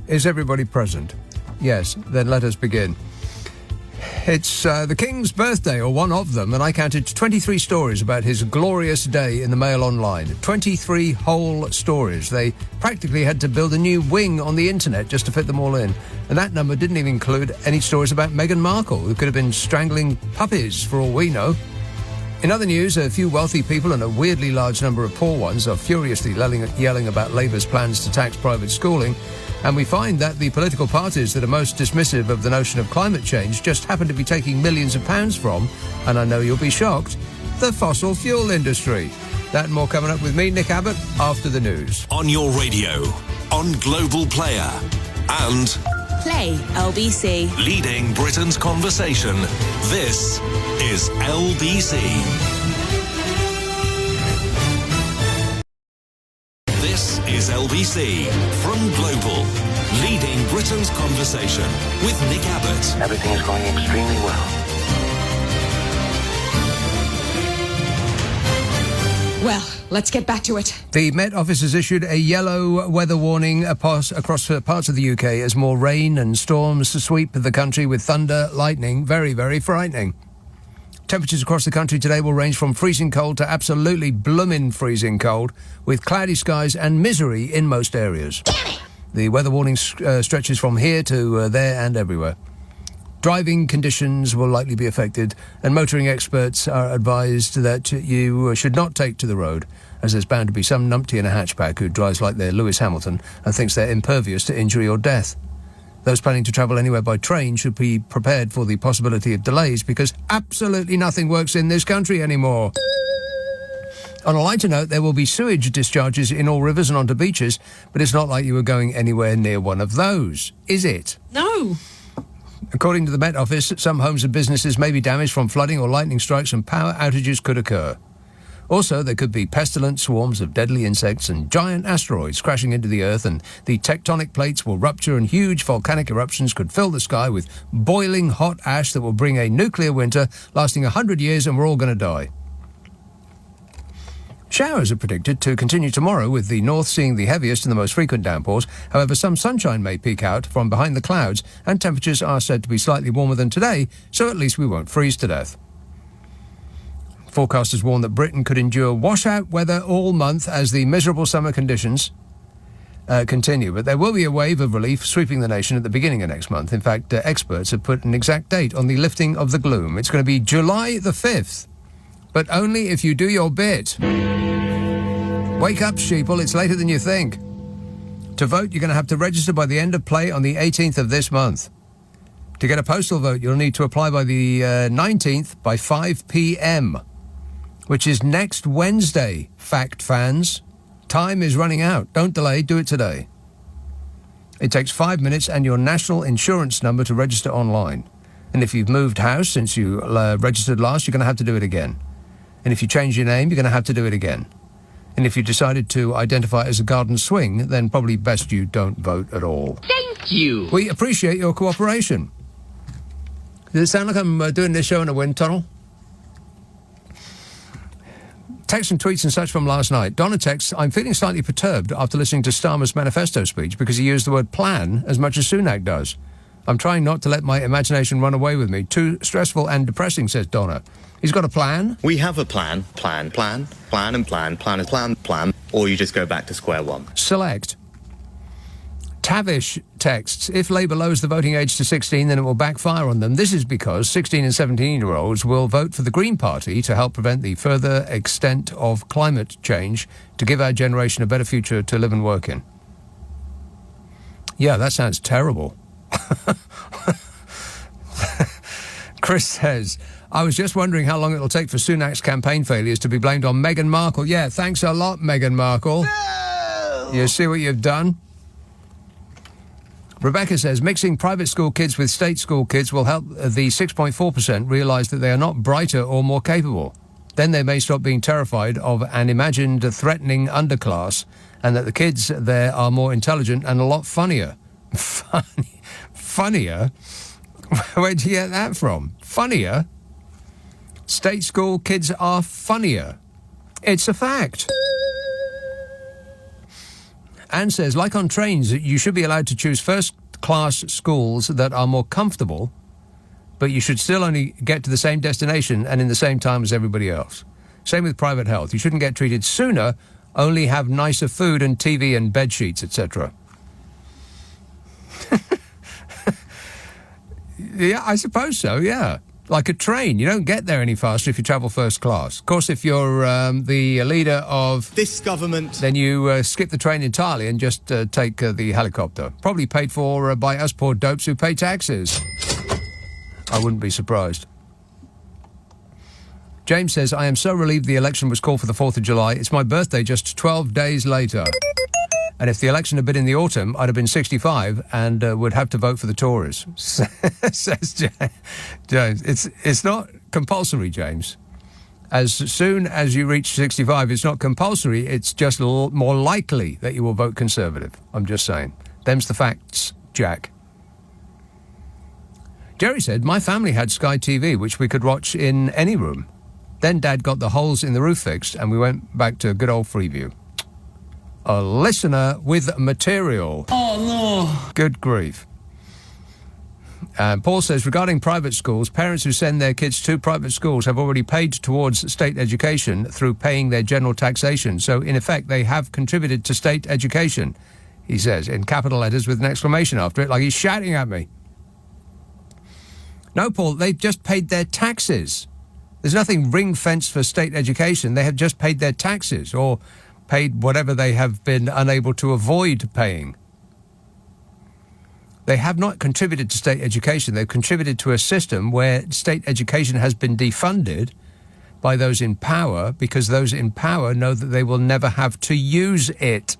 Is everybody present? Yes, then let us begin. It's the King's birthday, or one of them, and I counted 23 stories about his glorious day in the Mail Online. 23 whole stories. They practically had to build a new wing on the internet just to fit them all in. And that number didn't even include any stories about Meghan Markle, who could have been strangling puppies for all we know. In other news, a few wealthy people and a weirdly large number of poor ones are furiously yelling about Labour's plans to tax private schooling. And we find that the political parties that are most dismissive of the notion of climate change just happen to be taking millions of pounds from, and I know you'll be shocked, the fossil fuel industry. That and more coming up with me, Nick Abbott, after the news. On your radio, on Global Player, and Play LBC. Leading Britain's conversation. This is LBC. This is LBC from Global, leading Britain's conversation with Nick Abbott. Everything is going extremely well. Well, let's get back to it. The Met Office has issued a yellow weather warning across parts of the UK as more rain and storms sweep the country with thunder, lightning. Very, very frightening. Temperatures across the country today will range from freezing cold to absolutely bloomin' freezing cold, with cloudy skies and misery in most areas. The weather warning stretches from here to there and everywhere. Driving conditions will likely be affected, and motoring experts are advised that you should not take to the road, as there's bound to be some numpty in a hatchback who drives like they're Lewis Hamilton and thinks they're impervious to injury or death. Those planning to travel anywhere by train should be prepared for the possibility of delays, because absolutely nothing works in this country anymore. On a lighter note, there will be sewage discharges in all rivers and onto beaches, but it's not like you were going anywhere near one of those, is it? No. According to the Met Office, some homes and businesses may be damaged from flooding or lightning strikes, and power outages could occur. Also, there could be pestilent swarms of deadly insects and giant asteroids crashing into the Earth, and the tectonic plates will rupture and huge volcanic eruptions could fill the sky with boiling hot ash that will bring a nuclear winter lasting 100 years, and we're all going to die. Showers are predicted to continue tomorrow, with the north seeing the heaviest and the most frequent downpours. However, some sunshine may peek out from behind the clouds, and temperatures are said to be slightly warmer than today, so at least we won't freeze to death. Forecasters warn that Britain could endure washout weather all month as the miserable summer conditions continue, but there will be a wave of relief sweeping the nation at the beginning of next month. In fact, experts have put an exact date on the lifting of the gloom. It's going to be July the 5th, but only if you do your bit. Wake up, sheeple, it's later than you think. To vote, you're going to have to register by the end of play on the 18th of this month. To get a postal vote, you'll need to apply by the 19th by 5 p.m, which is next Wednesday, fact fans. Time is running out. Don't delay, do it today. It takes 5 minutes and your national insurance number to register online. And if you've moved house since you registered last, you're going to have to do it again. And if you change your name, you're going to have to do it again. And if you decided to identify as a garden swing, then probably best you don't vote at all. Thank you. We appreciate your cooperation. Does it sound like I'm doing this show in a wind tunnel? Texts and tweets and such from last night. Donna texts, I'm feeling slightly perturbed after listening to Starmer's manifesto speech because he used the word plan as much as Sunak does. I'm trying not to let my imagination run away with me. Too stressful and depressing, says Donna. He's got a plan? We have a plan, plan, and plan, or you just go back to square one. Select. Tavish texts, if Labour lowers the voting age to 16, then it will backfire on them. This is because 16 and 17-year-olds will vote for the Green Party to help prevent the further extent of climate change, to give our generation a better future to live and work in. Yeah, that sounds terrible. Chris says, I was just wondering how long it'll take for Sunak's campaign failures to be blamed on Meghan Markle. Yeah, thanks a lot, Meghan Markle. No! You see what you've done? Rebecca says, mixing private school kids with state school kids will help the 6.4% realise that they are not brighter or more capable. Then they may stop being terrified of an imagined threatening underclass, and that the kids there are more intelligent and a lot funnier. Funnier? Where'd you get that from? Funnier? State school kids are funnier. It's a fact. Anne says, like on trains, you should be allowed to choose first-class schools that are more comfortable, but you should still only get to the same destination and in the same time as everybody else. Same with private health. You shouldn't get treated sooner, only have nicer food and TV and bed sheets, etc. Yeah, I suppose so, yeah. Like a train, you don't get there any faster if you travel first class. Of course, if you're the leader of this government, then you skip the train entirely and just take the helicopter. Probably paid for by us poor dopes who pay taxes. I wouldn't be surprised. James says, I am so relieved the election was called for the 4th of July. It's my birthday just 12 days later. And if the election had been in the autumn, I'd have been 65 and would have to vote for the Tories, says James. It's not compulsory, James. As soon as you reach 65, it's not compulsory. It's just more likely that you will vote Conservative. I'm just saying. Them's the facts, Jack. Jerry said, my family had Sky TV, which we could watch in any room. Then Dad got the holes in the roof fixed and we went back to good old Freeview. A listener with material. Oh, no. Good grief. Paul says, regarding private schools, parents who send their kids to private schools have already paid towards state education through paying their general taxation. So, in effect, they have contributed to state education, he says, in capital letters with an exclamation after it, like he's shouting at me. No, Paul, they've just paid their taxes. There's nothing ring-fenced for state education. They have just paid their taxes, or paid whatever they have been unable to avoid paying. They have not contributed to state education. They've contributed to a system where state education has been defunded by those in power because those in power know that they will never have to use it.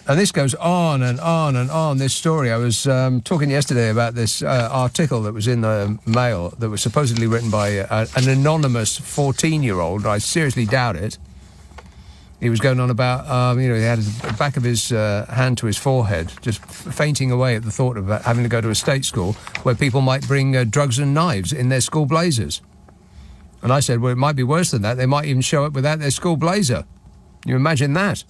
And this goes on and on and on, this story. I was talking yesterday about this article that was in the Mail that was supposedly written by an anonymous 14-year-old. I seriously doubt it. He was going on about, he had the back of his hand to his forehead, just fainting away at the thought of having to go to a state school where people might bring drugs and knives in their school blazers. And I said, well, it might be worse than that. They might even show up without their school blazer. You imagine that?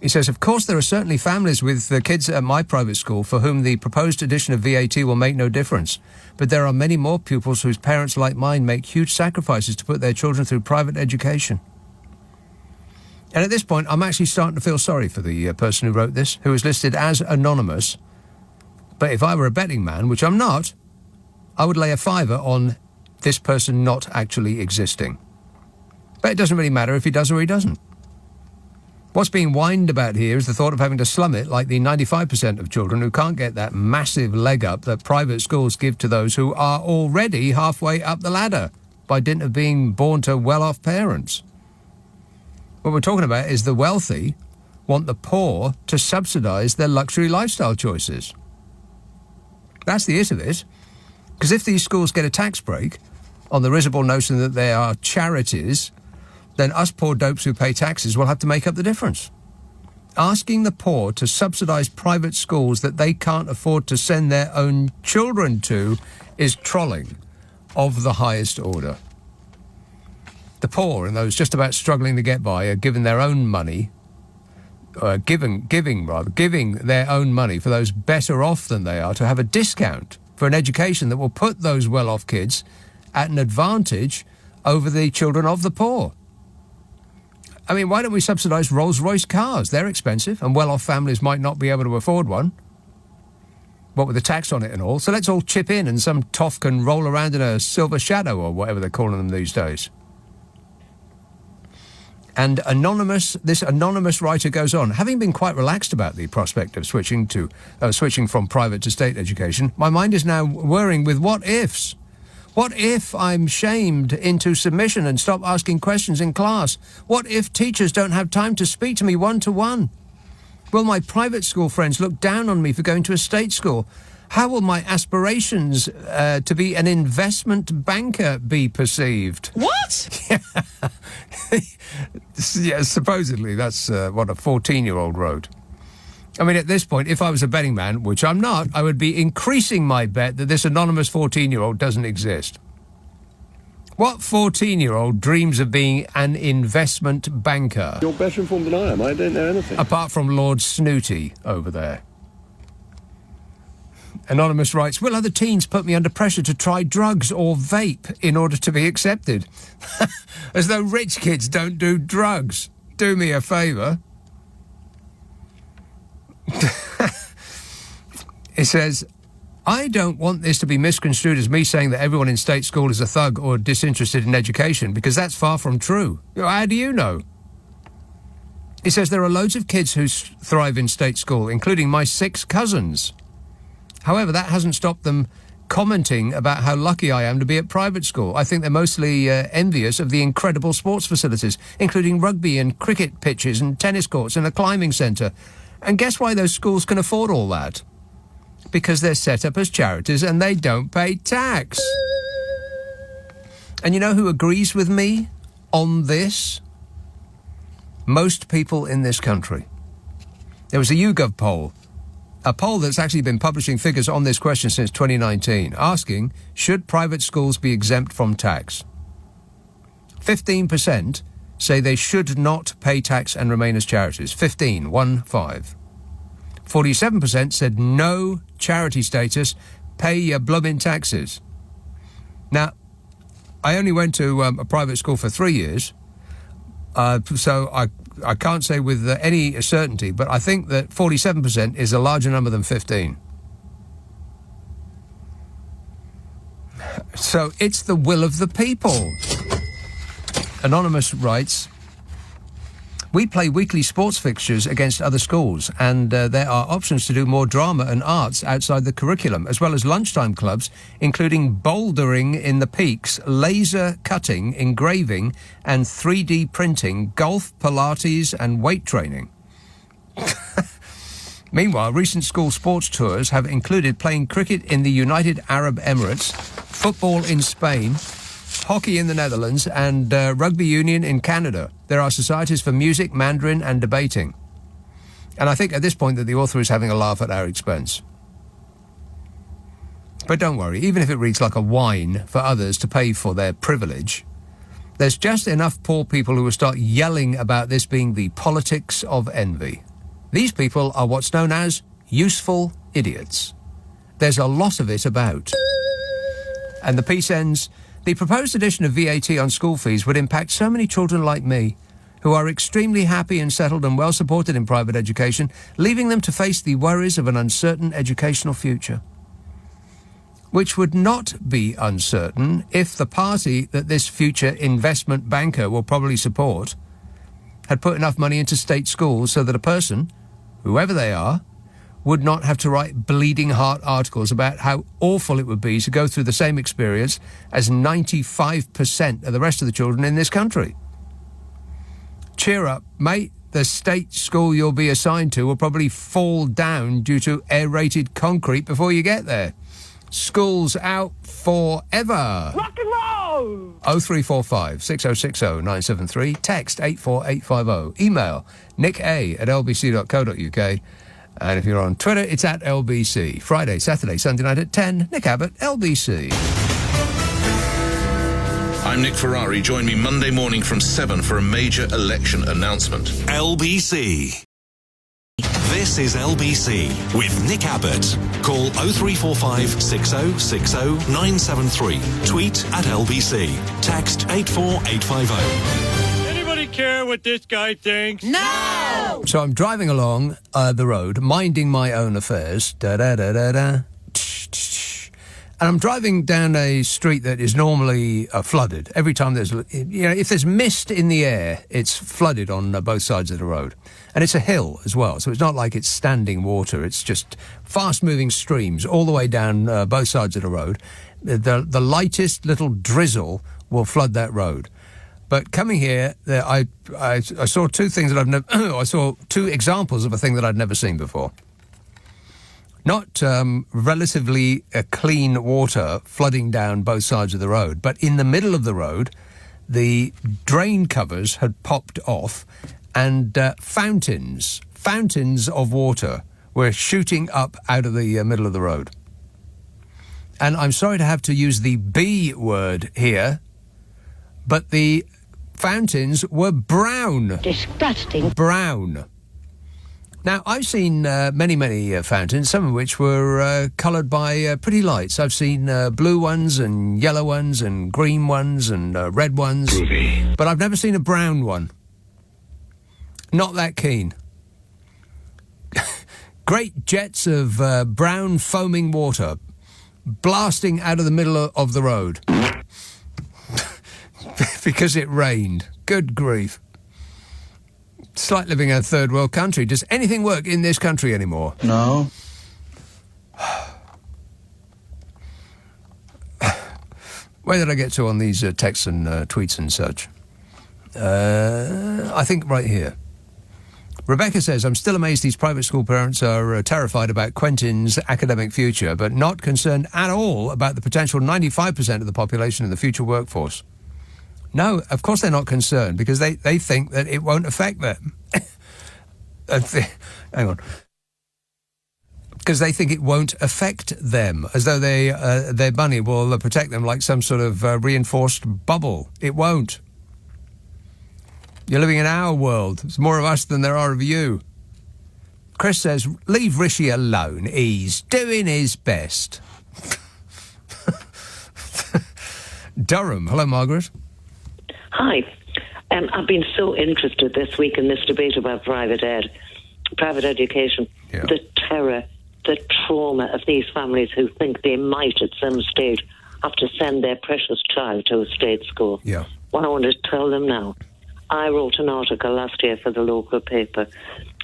He says, of course, there are certainly families with kids at my private school for whom the proposed addition of VAT will make no difference. But there are many more pupils whose parents, like mine, make huge sacrifices to put their children through private education. And at this point, I'm actually starting to feel sorry for the person who wrote this, who is listed as anonymous. But if I were a betting man, which I'm not, I would lay a fiver on this person not actually existing. But it doesn't really matter if he does or he doesn't. What's being whined about here is the thought of having to slum it like the 95% of children who can't get that massive leg up that private schools give to those who are already halfway up the ladder by dint of being born to well-off parents. What we're talking about is the wealthy want the poor to subsidise their luxury lifestyle choices. That's the it of it. Because if these schools get a tax break on the risible notion that they are charities, then us poor dopes who pay taxes will have to make up the difference. Asking the poor to subsidise private schools that they can't afford to send their own children to is trolling of the highest order. The poor and those just about struggling to get by are given their own money, giving their own money for those better off than they are to have a discount for an education that will put those well-off kids at an advantage over the children of the poor. I mean, why don't we subsidise Rolls-Royce cars? They're expensive, and well-off families might not be able to afford one. What with the tax on it and all. So let's all chip in and some toff can roll around in a silver shadow or whatever they're calling them these days. And this anonymous writer goes on, having been quite relaxed about the prospect of switching from private to state education, my mind is now whirring with what ifs. What if I'm shamed into submission and stop asking questions in class? What if teachers don't have time to speak to me one-to-one? Will my private school friends look down on me for going to a state school? How will my aspirations to be an investment banker be perceived? What? Yeah, supposedly that's what a 14-year-old wrote. I mean, at this point, if I was a betting man, which I'm not, I would be increasing my bet that this anonymous 14-year-old doesn't exist. What 14-year-old dreams of being an investment banker? You're better informed than I am. I don't know anything. Apart from Lord Snooty over there. Anonymous writes, will other teens put me under pressure to try drugs or vape in order to be accepted? As though rich kids don't do drugs. Do me a favour. It says, I don't want this to be misconstrued as me saying that everyone in state school is a thug or disinterested in education, because that's far from true. How do you know? It says there are loads of kids who thrive in state school, including my 6 cousins. However, that hasn't stopped them commenting about how lucky I am to be at private school. I think they're mostly envious of the incredible sports facilities, including rugby and cricket pitches and tennis courts and a climbing centre. And guess why those schools can afford all that? Because they're set up as charities and they don't pay tax. And you know who agrees with me on this? Most people in this country. There was a YouGov poll, a poll that's actually been publishing figures on this question since 2019, asking, should private schools be exempt from tax? 15% say they should not pay tax and remain as charities. 15. 47% said no charity status, pay your bloomin' taxes. Now, I only went to a private school for 3 years, so I can't say with any certainty, but I think that 47% is a larger number than 15. So it's the will of the people. Anonymous writes, we play weekly sports fixtures against other schools, and there are options to do more drama and arts outside the curriculum, as well as lunchtime clubs, including bouldering in the peaks, laser cutting, engraving, and 3D printing, golf, Pilates, and weight training. Meanwhile, recent school sports tours have included playing cricket in the United Arab Emirates, football in Spain, hockey in the Netherlands, and rugby union in Canada. There are societies for music, Mandarin, and debating. And I think at this point that the author is having a laugh at our expense. But don't worry, even if it reads like a whine for others to pay for their privilege, there's just enough poor people who will start yelling about this being the politics of envy. These people are what's known as useful idiots. There's a lot of it about. And the piece ends, the proposed addition of VAT on school fees would impact so many children like me, who are extremely happy and settled and well supported in private education, leaving them to face the worries of an uncertain educational future. Which would not be uncertain if the party that this future investment banker will probably support had put enough money into state schools so that a person, whoever they are, would not have to write bleeding heart articles about how awful it would be to go through the same experience as 95% of the rest of the children in this country. Cheer up, mate. The state school you'll be assigned to will probably fall down due to aerated concrete before you get there. School's out forever. Rock and roll! 0345 6060 973. Text 84850. Email nicka@lbc.co.uk. And if you're on Twitter, it's at LBC. Friday, Saturday, Sunday night at 10. Nick Abbott, LBC. I'm Nick Ferrari. Join me Monday morning from 7 for a major election announcement. LBC. This is LBC with Nick Abbott. Call 0345 6060 973. Tweet at LBC. Text 84850. Anybody care what this guy thinks? No! So I'm driving along the road, minding my own affairs. Da-da-da-da-da. And I'm driving down a street that is normally flooded. Every time there's, if there's mist in the air, it's flooded on both sides of the road. And it's a hill as well, so it's not like it's standing water. It's just fast-moving streams all the way down both sides of the road. The lightest little drizzle will flood that road. But coming here, I saw two things that I've never... I saw two examples of a thing that I'd never seen before. Not relatively clean water flooding down both sides of the road, but in the middle of the road, the drain covers had popped off and fountains of water were shooting up out of the middle of the road. And I'm sorry to have to use the B word here, but the fountains were brown. Disgusting. Brown. Now, I've seen many fountains, some of which were coloured by pretty lights. I've seen blue ones and yellow ones and green ones and red ones. Groovy. But I've never seen a brown one. Not that keen. Great jets of brown foaming water blasting out of the middle of the road. Because it rained. Good grief. It's like living in a third world country. Does anything work in this country anymore? No. Where did I get to on these texts and tweets and such? I think right here. Rebecca says, I'm still amazed these private school parents are terrified about Quentin's academic future, but not concerned at all about the potential 95% of the population in the future workforce. No, of course they're not concerned, because they think that it won't affect them. Hang on. Because they think it won't affect them, as though their money will protect them like some sort of reinforced bubble. It won't. You're living in our world. There's more of us than there are of you. Chris says, leave Rishi alone. He's doing his best. Durham. Hello, Margaret. Hi. I've been so interested this week in this debate about private education. Yeah. The terror, the trauma of these families who think they might at some stage have to send their precious child to a state school. Yeah. Well, I want to tell them now. I wrote an article last year for the local paper,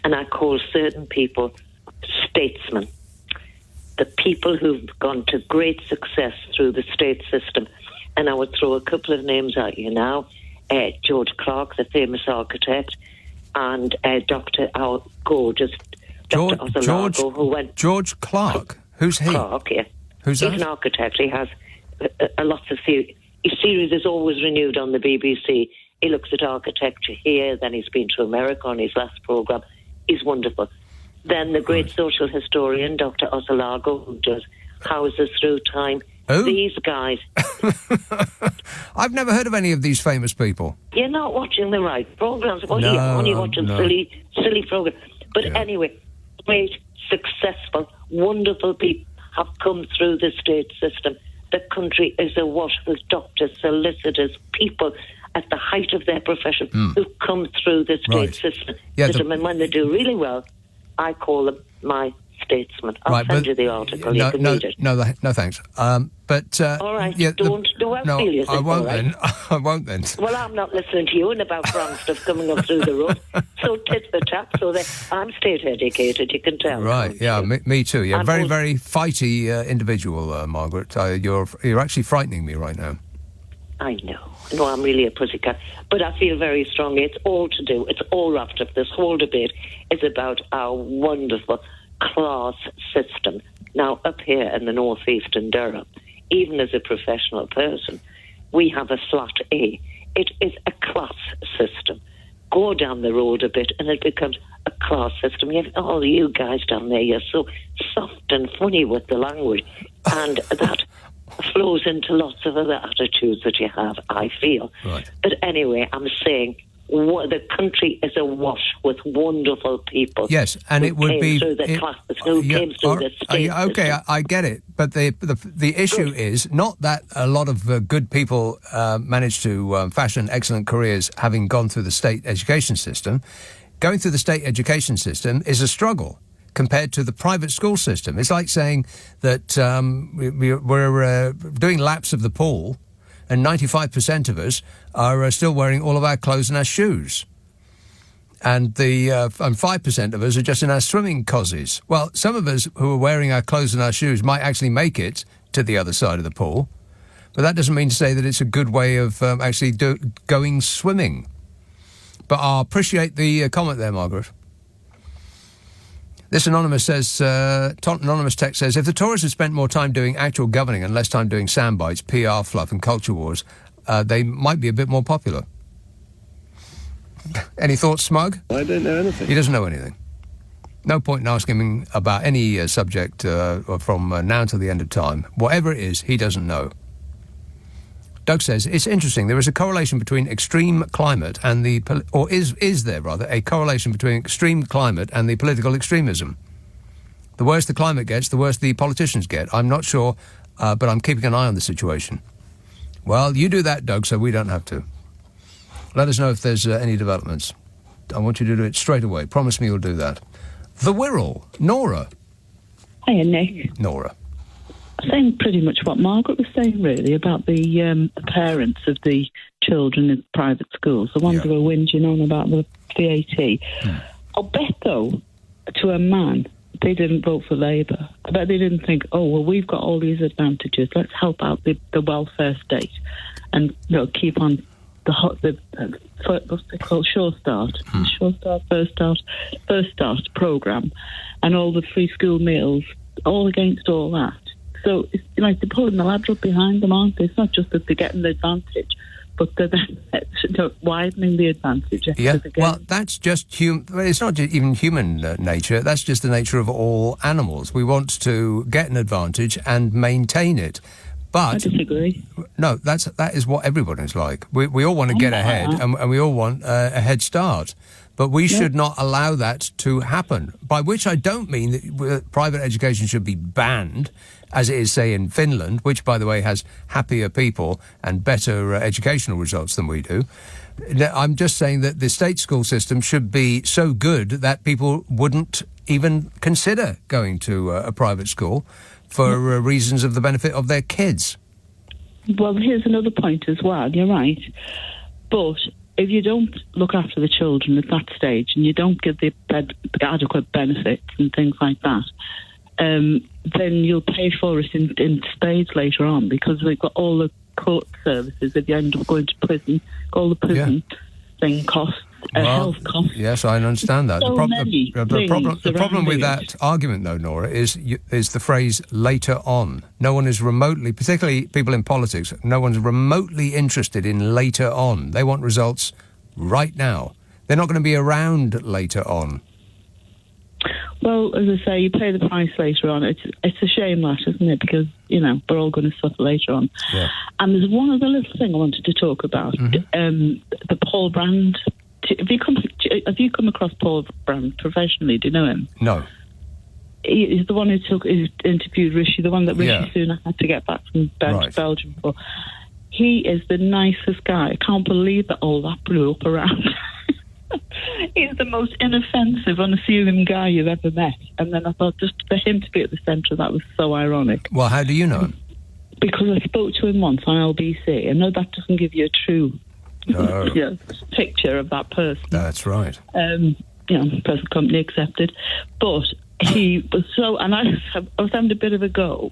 and I called certain people statesmen. The people who've gone to great success through the state system. And I would throw a couple of names at you now. George Clark, the famous architect, and Dr. our gorgeous Dr. Osalago, who went... George Clark? Who's he? Clark, yeah. Who's that? He's an architect. He has a lot of series. His series is always renewed on the BBC. He looks at architecture here, then he's been to America on his last programme. He's wonderful. Then the great social historian, Dr. Osalago, who does Houses Through Time. Who? These guys. I've never heard of any of these famous people. You're not watching the right programmes. What No, are you only watching no. silly programmes? But Yeah. anyway, great, successful, wonderful people have come through the state system. The country is awash with doctors, solicitors, people at the height of their profession who've come through the state Right. system. Yeah, And when they do really well, I call them my statesman. I'll Right, send but- you the article. No, You can no, read it. no, thanks. But All right, yeah, don't no, feel yourself, I won't all right? then. I won't then. Well, I'm not listening to you and about brown stuff coming up through the road. So tit for tat. So that I'm state educated, you can tell. Right, yeah, me too. Yeah, I'm very, also- very fighty individual, Margaret. You're actually frightening me right now. I know. No, I'm really a pussycat. But I feel very strongly it's all to do, it's all wrapped up. This whole debate is about our wonderful class system. Now, up here in the northeast in Durham, even as a professional person, we have a flat A. It is a class system. Go down the road a bit and it becomes a class system. You have all you guys down there, you're so soft and funny with the language. And that flows into lots of other attitudes that you have, I feel. Right. But anyway, I'm saying the country is awash with wonderful people. Yes, and who it would came be through the classes, who came through the state okay, system. I get it, but the issue is not that a lot of good people manage to fashion excellent careers having gone through the state education system. Going through the state education system is a struggle compared to the private school system. It's like saying that we're doing laps of the pool and 95% of us are still wearing all of our clothes and our shoes. And 5% of us are just in our swimming cozies. Well, some of us who are wearing our clothes and our shoes might actually make it to the other side of the pool, but that doesn't mean to say that it's a good way of actually going swimming. But I appreciate the comment there, Margaret. This anonymous text says, if the Tories had spent more time doing actual governing and less time doing soundbites, PR fluff and culture wars, they might be a bit more popular. Any thoughts, Smug? I don't know anything. He doesn't know anything. No point in asking him about any subject from now to the end of time. Whatever it is, he doesn't know. Doug says, it's interesting. There is a correlation between extreme climate and is there rather, a correlation between extreme climate and the political extremism? The worse the climate gets, the worse the politicians get. I'm not sure, but I'm keeping an eye on the situation. Well, you do that, Doug, so we don't have to. Let us know if there's any developments. I want you to do it straight away. Promise me you'll do that. The Wirral, Nora. Hiya, Nick. Nora. Saying pretty much what Margaret was saying, really, about the parents of the children in private schools, the ones who are whinging on about the VAT. I'll bet, though, to a man, they didn't vote for Labour. I bet they didn't think, oh, well, we've got all these advantages. Let's help out the welfare state and keep on what's they called, Sure Start, First Start programme, and all the free school meals, all against all that. So it's like they're pulling the ladder up behind them, aren't they? It's not just that they're getting the advantage, but they're widening the advantage. Yeah, well, that's just it's not even human nature. That's just the nature of all animals. We want to get an advantage and maintain it. But I disagree. No, that is what everybody's like. We all want to get ahead, and we all want a head start. But we should not allow that to happen, by which I don't mean that private education should be banned, as it is, say, in Finland, which, by the way, has happier people and better educational results than we do. I'm just saying that the state school system should be so good that people wouldn't even consider going to a private school for reasons of the benefit of their kids. Well, here's another point as well. You're right. But if you don't look after the children at that stage and you don't give the adequate benefits and things like that, then you'll pay for it in spades later on, because we've got all the court services. If you end up going to prison, all the prison thing costs, health costs. Yes, I understand that. So The problem with that argument, though, Nora, is the phrase later on. No one is remotely, particularly people in politics, no one's remotely interested in later on. They want results right now. They're not going to be around later on. Well, as I say, you pay the price later on. It's a shame, that, isn't it? Because, we're all going to suffer later on. Yeah. And there's one other little thing I wanted to talk about. The Paul Brand. Have you come across Paul Brand professionally? Do you know him? No. He's the one who interviewed Rishi, the one that Rishi Sunak had to get back from Belgium for. He is the nicest guy. I can't believe that all that blew up around. He's the most inoffensive, unassuming guy you've ever met. And then I thought, just for him to be at the centre of that was so ironic. Well, how do you know him? Because I spoke to him once on LBC. I know that doesn't give you a true picture of that person. That's right. Present company accepted. But he was so... And I was having a bit of a go.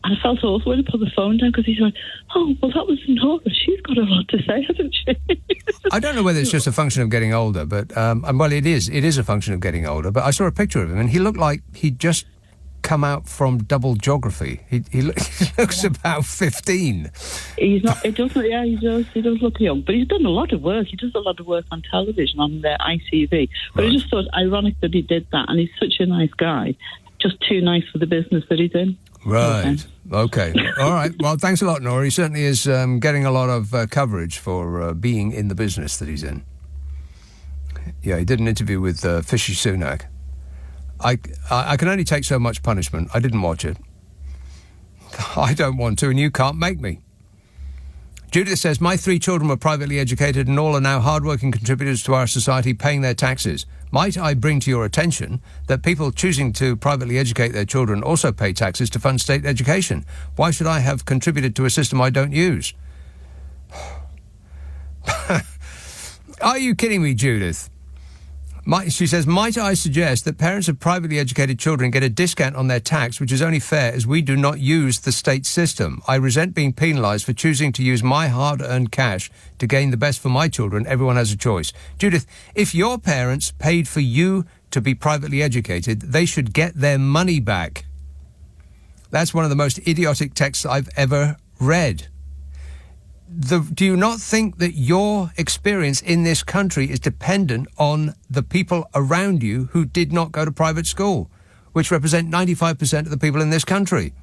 And I felt awful when I put the phone down, because he's like, oh, well, that was Nora. She's got a lot to say, hasn't she? I don't know whether it's just a function of getting older, but, well, it is. It is a function of getting older. But I saw a picture of him, and he looked like he'd just come out from double geography. He looks about 15. He's not... It doesn't... Yeah, he does look young. But he's done a lot of work. He does a lot of work on television, on the ITV. But I just thought ironic that he did that, and he's such a nice guy. Just too nice for the business that he's in. Right. Okay. All right. Well, thanks a lot, Nora. He certainly is getting a lot of coverage for being in the business that he's in. Yeah, he did an interview with Fishy Sunak. I can only take so much punishment. I didn't watch it. I don't want to, and you can't make me. Judith says, my 3 children were privately educated and all are now hard-working contributors to our society, paying their taxes. Might I bring to your attention that people choosing to privately educate their children also pay taxes to fund state education? Why should I have contributed to a system I don't use? Are you kidding me, Judith? She says, might I suggest that parents of privately educated children get a discount on their tax, which is only fair as we do not use the state system. I resent being penalised for choosing to use my hard-earned cash to gain the best for my children. Everyone has a choice. Judith, if your parents paid for you to be privately educated, they should get their money back. That's one of the most idiotic texts I've ever read. Do you not think that your experience in this country is dependent on the people around you who did not go to private school, which represent 95% of the people in this country?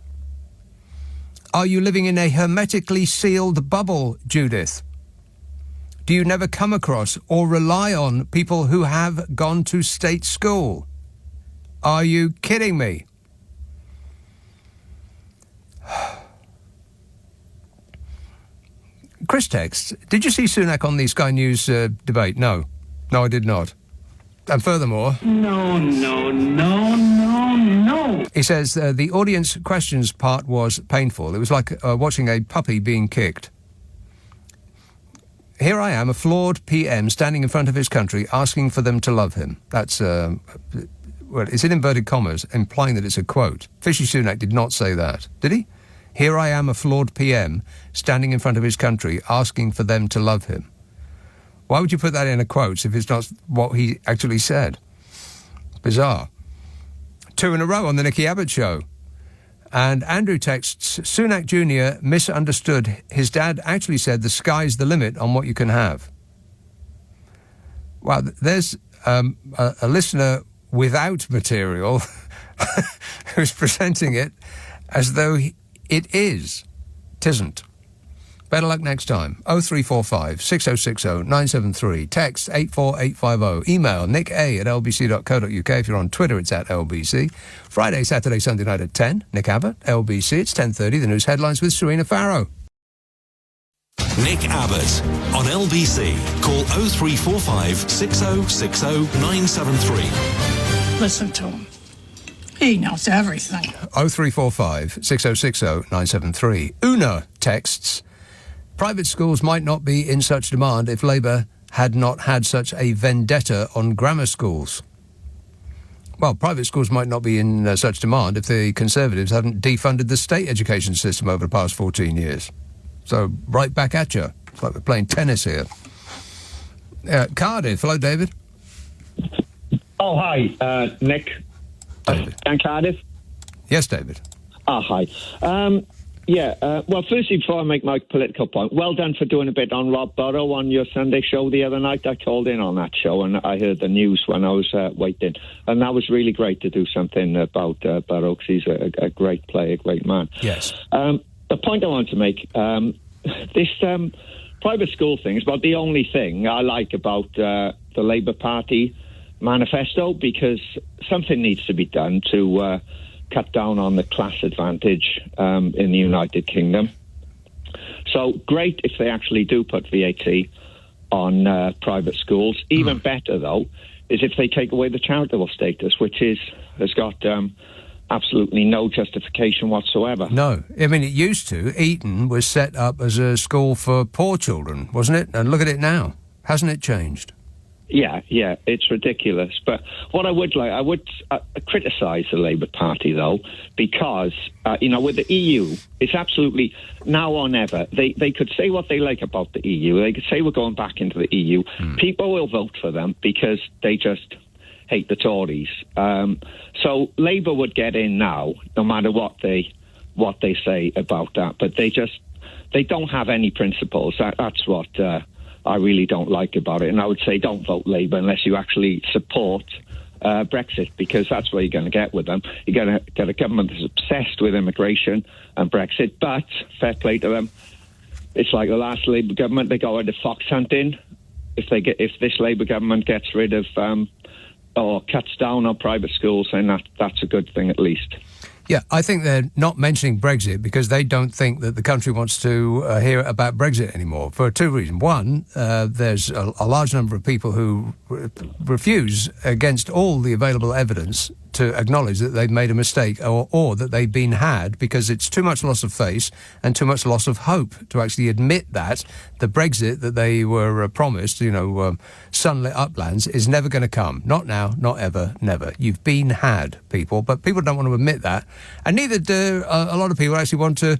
Are you living in a hermetically sealed bubble, Judith? Do you never come across or rely on people who have gone to state school? Are you kidding me? Chris texts, did you see Sunak on the Sky News debate? No. No, I did not. And furthermore... No. He says the audience questions part was painful. It was like watching a puppy being kicked. Here I am, a flawed PM, standing in front of his country, asking for them to love him. That's, well, it's in inverted commas, implying that it's a quote. Fishy Sunak did not say that, did he? Here I am, a flawed PM, standing in front of his country, asking for them to love him. Why would you put that in a quote if it's not what he actually said? Bizarre. 2 in a row on the Nicky Abbot show. And Andrew texts, Sunak Jr. misunderstood. His dad actually said the sky's the limit on what you can have. Well, there's a listener without material who's presenting it as though it is. Tisn't. Better luck next time. 0345 6060 973. Text 84850. Email nick@lbc.co.uk. If you're on Twitter, it's @LBC. Friday, Saturday, Sunday night at 10. Nick Abbott, LBC. It's 10:30. The news headlines with Serena Farrow. Nick Abbott on LBC. Call 0345 6060 973. Listen to him. He knows everything. 0345 6060 973. Una texts, private schools might not be in such demand if Labour had not had such a vendetta on grammar schools. Well, private schools might not be in such demand if the Conservatives hadn't defunded the state education system over the past 14 years. So, right back at you. It's like we're playing tennis here. Cardiff. Hello, David. Oh, hi, Nick. David. And Cardiff? Yes, David. Hi. Well, firstly, before I make my political point, well done for doing a bit on Rob Burrow on your Sunday show the other night. I called in on that show and I heard the news when I was waiting. And that was really great to do something about Burrow because he's a great player, a great man. Yes. The point I want to make, this private school thing is about the only thing I like about the Labour Party manifesto, because something needs to be done to cut down on the class advantage in the United Kingdom. So great if they actually do put VAT on private schools. Even better, though, is if they take away the charitable status, which has got absolutely no justification whatsoever. No. I mean, it used to. Eton was set up as a school for poor children, wasn't it? And look at it now. Hasn't it changed? Yeah, it's ridiculous. But what I would criticise the Labour Party, though, because, with the EU, it's absolutely now or never. They could say what they like about the EU. They could say we're going back into the EU. People will vote for them because they just hate the Tories. So Labour would get in now, no matter what they say about that. But they don't have any principles. That's what I really don't like about it. And I would say don't vote Labour unless you actually support Brexit, because that's what you're going to get with them. You're going to get a government that's obsessed with immigration and Brexit, but fair play to them. It's like the last Labour government, they got rid of fox hunting. If this Labour government gets rid of or cuts down on private schools, then that's a good thing at least. Yeah, I think they're not mentioning Brexit because they don't think that the country wants to hear about Brexit anymore for two reasons. One, there's a large number of people who refuse, against all the available evidence, to acknowledge that they've made a mistake or that they've been had, because it's too much loss of face and too much loss of hope to actually admit that the Brexit that they were promised, sunlit uplands, is never going to come. Not now, not ever, never. You've been had, people. But people don't want to admit that. And neither do a lot of people actually want to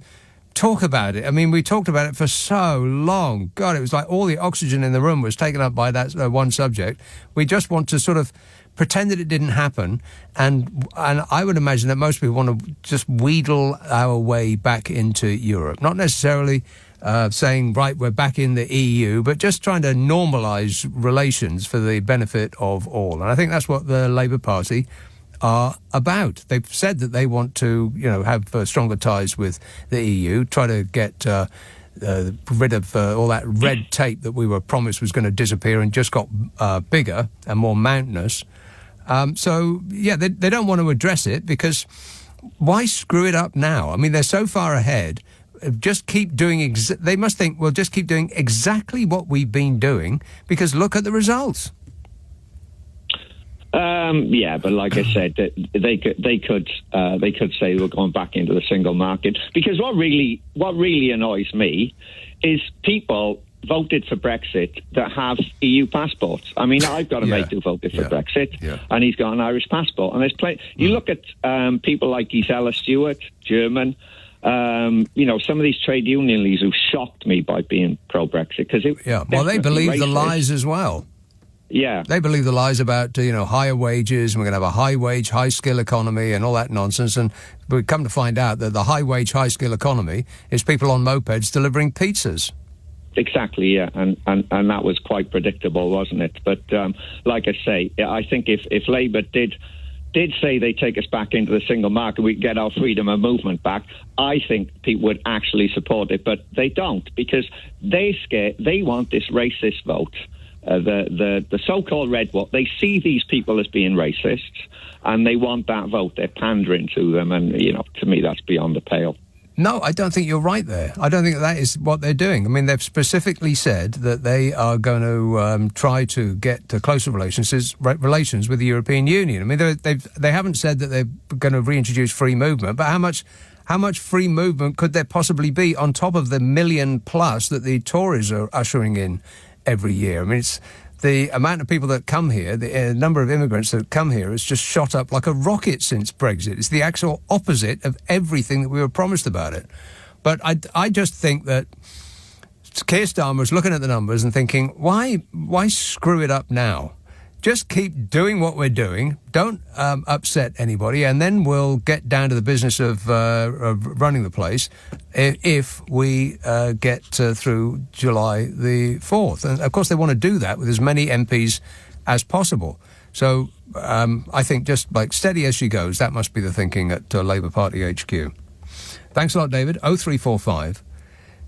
talk about it. I mean, we talked about it for so long. God, it was like all the oxygen in the room was taken up by that one subject. We just want to sort of pretend that it didn't happen, and I would imagine that most people want to just wheedle our way back into Europe. Not necessarily saying, right, we're back in the EU, but just trying to normalise relations for the benefit of all. And I think that's what the Labour Party are about. They've said that they want to, have stronger ties with the EU, try to get rid of all that red tape that we were promised was going to disappear and just got bigger and more mountainous. They don't want to address it because why screw it up now? I mean, they're so far ahead. Just keep doing. They must think, well, just keep doing exactly what we've been doing because look at the results. But like I said, they could say we're going back into the single market because what really annoys me is people voted for Brexit that have EU passports. I mean, I've got a mate who voted for Brexit, and he's got an Irish passport. And there's you look at people like Gisela Stewart, German. Some of these trade union leaders who shocked me by being pro-Brexit because they believe the lies as well. Yeah, they believe the lies about higher wages and we're going to have a high-wage, high-skill economy and all that nonsense. And we come to find out that the high-wage, high-skill economy is people on mopeds delivering pizzas. Exactly, yeah, and that was quite predictable, wasn't it? But like I say, I think if Labour did say they take us back into the single market, we get our freedom of movement back, I think people would actually support it. But they don't because they want this racist vote. The so-called red vote, they see these people as being racists and they want that vote. They're pandering to them and, to me that's beyond the pale. No, I don't think you're right there. I don't think that is what they're doing. I mean, they've specifically said that they are going to try to get to closer relations with the European Union. I mean, they haven't said that they're going to reintroduce free movement, but how much free movement could there possibly be on top of the 1 million plus that the Tories are ushering in every year? I mean, it's the amount of people that come here, the number of immigrants that come here has just shot up like a rocket since Brexit. It's the actual opposite of everything that we were promised about it. But I just think that Keir Starmer is looking at the numbers and thinking, why screw it up now? Just keep doing what we're doing. Don't upset anybody, and then we'll get down to the business of running the place if we get through July the 4th. And, of course, they want to do that with as many MPs as possible. So I think just like steady as she goes, that must be the thinking at Labour Party HQ. Thanks a lot, David. 0345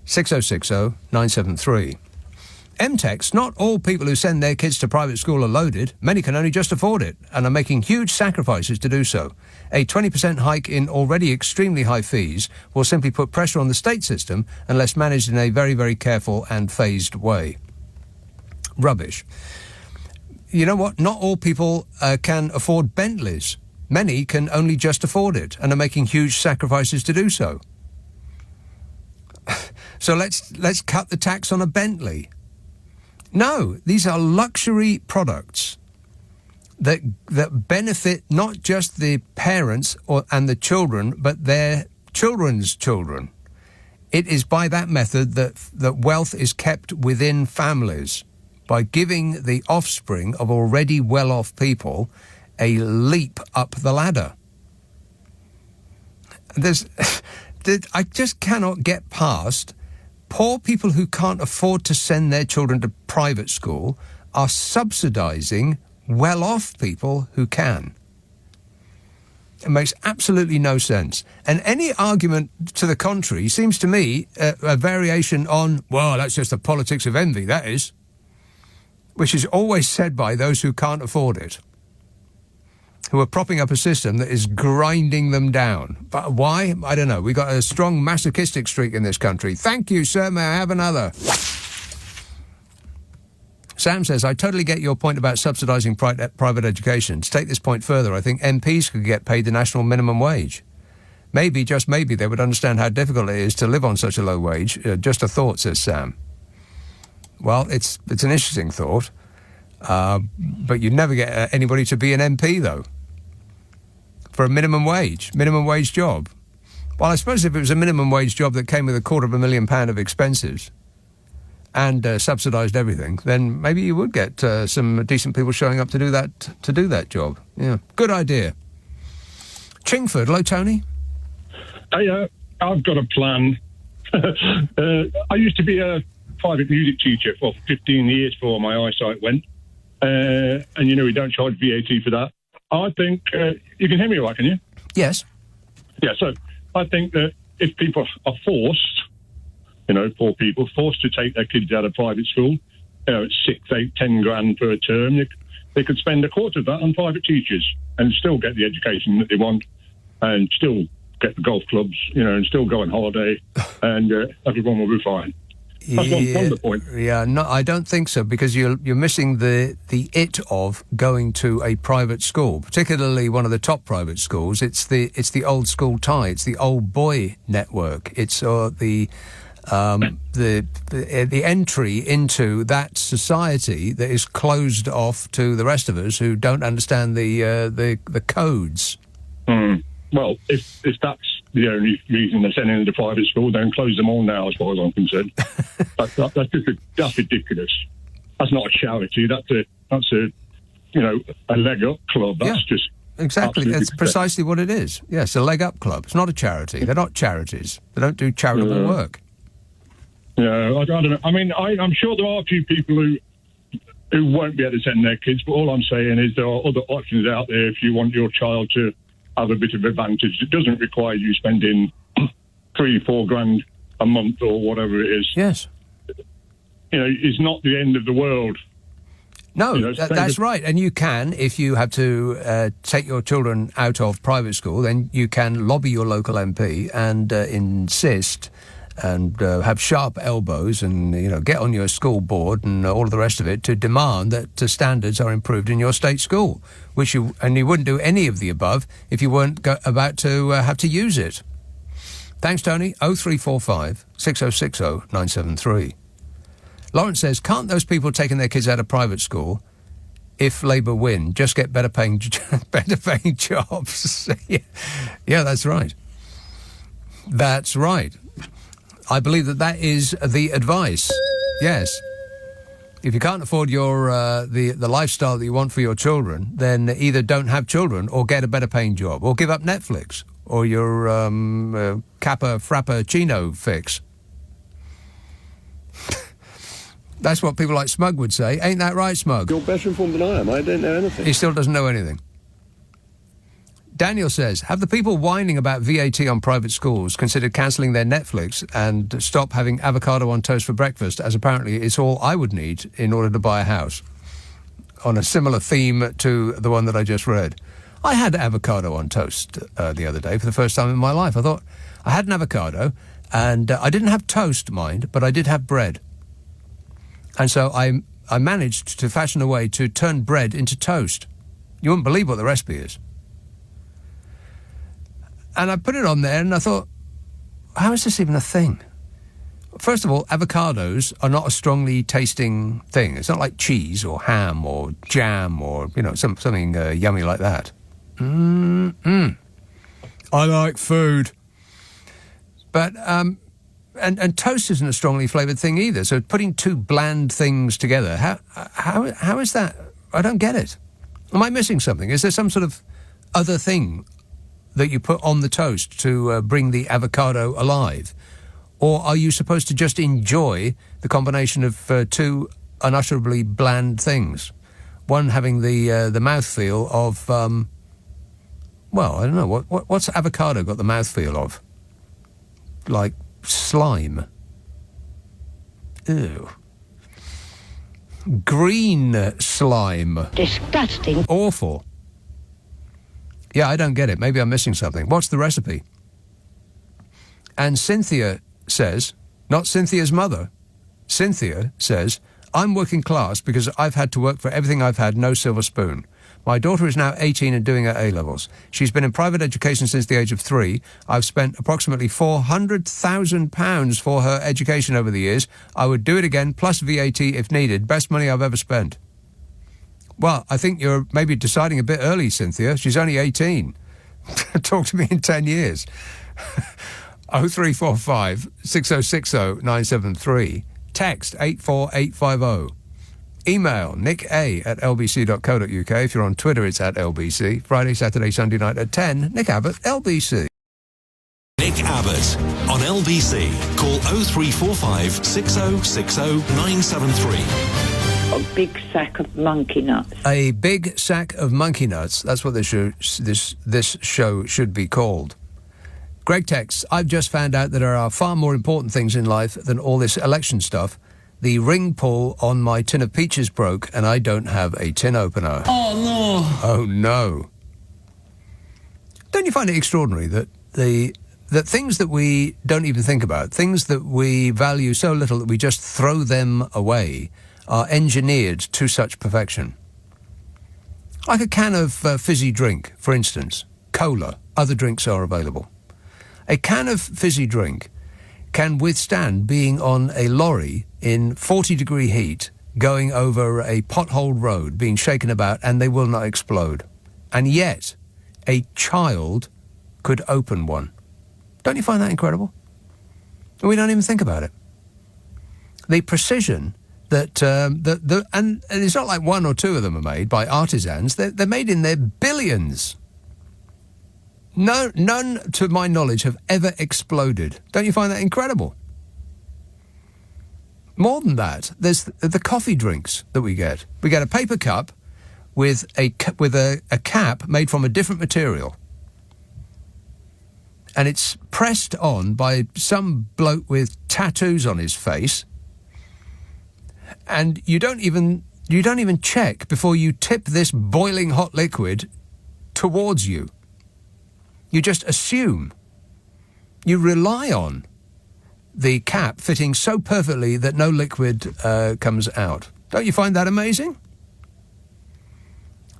6060 973. MTEX, not all people who send their kids to private school are loaded. Many can only just afford it and are making huge sacrifices to do so. A 20% hike in already extremely high fees will simply put pressure on the state system unless managed in a very, very careful and phased way. Rubbish. You know what? Not all people can afford Bentleys. Many can only just afford it and are making huge sacrifices to do so. So let's cut the tax on a Bentley. No, these are luxury products that benefit not just the parents and the children, but their children's children. It is by that method that wealth is kept within families, by giving the offspring of already well-off people a leap up the ladder. I just cannot get past poor people who can't afford to send their children to private school are subsidising well-off people who can. It makes absolutely no sense. And any argument to the contrary seems to me a variation on, well, that's just the politics of envy, that is, which is always said by those who can't afford it, who are propping up a system that is grinding them down. But why? I don't know. We've got a strong masochistic streak in this country. Thank you, sir. May I have another? Sam says, I totally get your point about subsidising private education. To take this point further, I think MPs could get paid the national minimum wage. Maybe, just maybe, they would understand how difficult it is to live on such a low wage. Just a thought, says Sam. Well, it's an interesting thought. But you'd never get anybody to be an MP, though, for a minimum wage job. Well, I suppose if it was a minimum wage job that came with £250,000 of expenses and subsidised everything, then maybe you would get some decent people showing up to do that job. Yeah, good idea. Chingford, hello, Tony. Hey, I've got a plan. I used to be a private music teacher for 15 years before my eyesight went. And, we don't charge VAT for that. I think you can hear me, right? Can you? Yes. Yeah. So I think that if people are forced, poor people forced to take their kids out of private school, it's 6, 8, 10 grand per term. They could spend a quarter of that on private teachers and still get the education that they want, and still get the golf clubs, and still go on holiday, and everyone will be fine. That's one of the points. Yeah, no, I don't think so, because you're missing the it of going to a private school, particularly one of the top private schools. It's the old school tie. It's the old boy network. It's the entry into that society that is closed off to the rest of us who don't understand the codes. Well, if that's the only reason they're sending them to private school, then close them all now, as far as I'm concerned. That's ridiculous. That's not a charity. That's a leg up club. That's just exactly. That's precisely what it is. Yes, a leg up club. It's not a charity. They're not charities. They don't do charitable work. Yeah, I don't know. I mean, I'm sure there are a few people who won't be able to send their kids, but all I'm saying is there are other options out there if you want your child to have a bit of advantage. It doesn't require you spending 3-4 grand a month or whatever it is. Yes. It's not the end of the world. No, that's right. And you can, if you have to take your children out of private school, then you can lobby your local MP and insist and have sharp elbows and, get on your school board and all of the rest of it to demand that the standards are improved in your state school, and you wouldn't do any of the above if you weren't about to have to use it. Thanks, Tony. 0345 6060 973. Lawrence says, can't those people taking their kids out of private school, if Labour win, just get better paying jobs? Yeah, that's right. That's right. I believe that is the advice. Yes. If you can't afford your the lifestyle that you want for your children, then either don't have children or get a better paying job or give up Netflix or your Kappa Frappuccino fix. That's what people like Smug would say. Ain't that right, Smug? You're better informed than I am. I don't know anything. He still doesn't know anything. Daniel says, have the people whining about VAT on private schools considered cancelling their Netflix and stop having avocado on toast for breakfast, as apparently it's all I would need in order to buy a house? On a similar theme to the one that I just read. I had avocado on toast the other day for the first time in my life. I thought I had an avocado, and I didn't have toast, mind, but I did have bread. And so I managed to fashion a way to turn bread into toast. You wouldn't believe what the recipe is. And I put it on there and I thought, how is this even a thing? First of all, avocados are not a strongly tasting thing. It's not like cheese or ham or jam or, something yummy like that. I like food. But, and toast isn't a strongly flavoured thing either. So putting two bland things together, how is that? I don't get it. Am I missing something? Is there some sort of other thing that you put on the toast to bring the avocado alive? Or are you supposed to just enjoy the combination of two unutterably bland things? One having the mouthfeel of, I don't know, what's avocado got the mouthfeel of? Like slime. Ew. Green slime. Disgusting. Awful. Yeah, I don't get it. Maybe I'm missing something. What's the recipe? And Cynthia says, not Cynthia's mother, Cynthia says, I'm working class because I've had to work for everything I've had, no silver spoon. My daughter is now 18 and doing her A-levels. She's been in private education since the age of 3. I've spent approximately £400,000 for her education over the years. I would do it again, plus VAT if needed. Best money I've ever spent. Well, I think you're maybe deciding a bit early, Cynthia. She's only 18. Talk to me in 10 years. 0345 6060 973. Text 84850. Email nicka@lbc.co.uk. If you're on Twitter, it's @LBC. Friday, Saturday, Sunday night at 10. Nick Abbott, LBC. Nick Abbott on LBC. Call 0345 6060 973. A big sack of monkey nuts. A big sack of monkey nuts. That's what this show should be called. Greg texts, I've just found out that there are far more important things in life than all this election stuff. The ring pull on my tin of peaches broke and I don't have a tin opener. Oh, no. Oh, no. Don't you find it extraordinary that that things that we don't even think about, things that we value so little that we just throw them away, are engineered to such perfection? Like a can of fizzy drink, for instance. Cola. Other drinks are available. A can of fizzy drink can withstand being on a lorry in 40-degree heat, going over a potholed road, being shaken about, and they will not explode. And yet, a child could open one. Don't you find that incredible? We don't even think about it. The precision that and it's not like one or two of them are made by artisans. They're made in their billions. No, none, to my knowledge, have ever exploded. Don't you find that incredible? More than that, there's the coffee drinks that we get. We get a paper cup with a cap made from a different material. And it's pressed on by some bloke with tattoos on his face. And you don't even check before you tip this boiling hot liquid towards you. You just assume. You rely on the cap fitting so perfectly that no liquid comes out. Don't you find that amazing?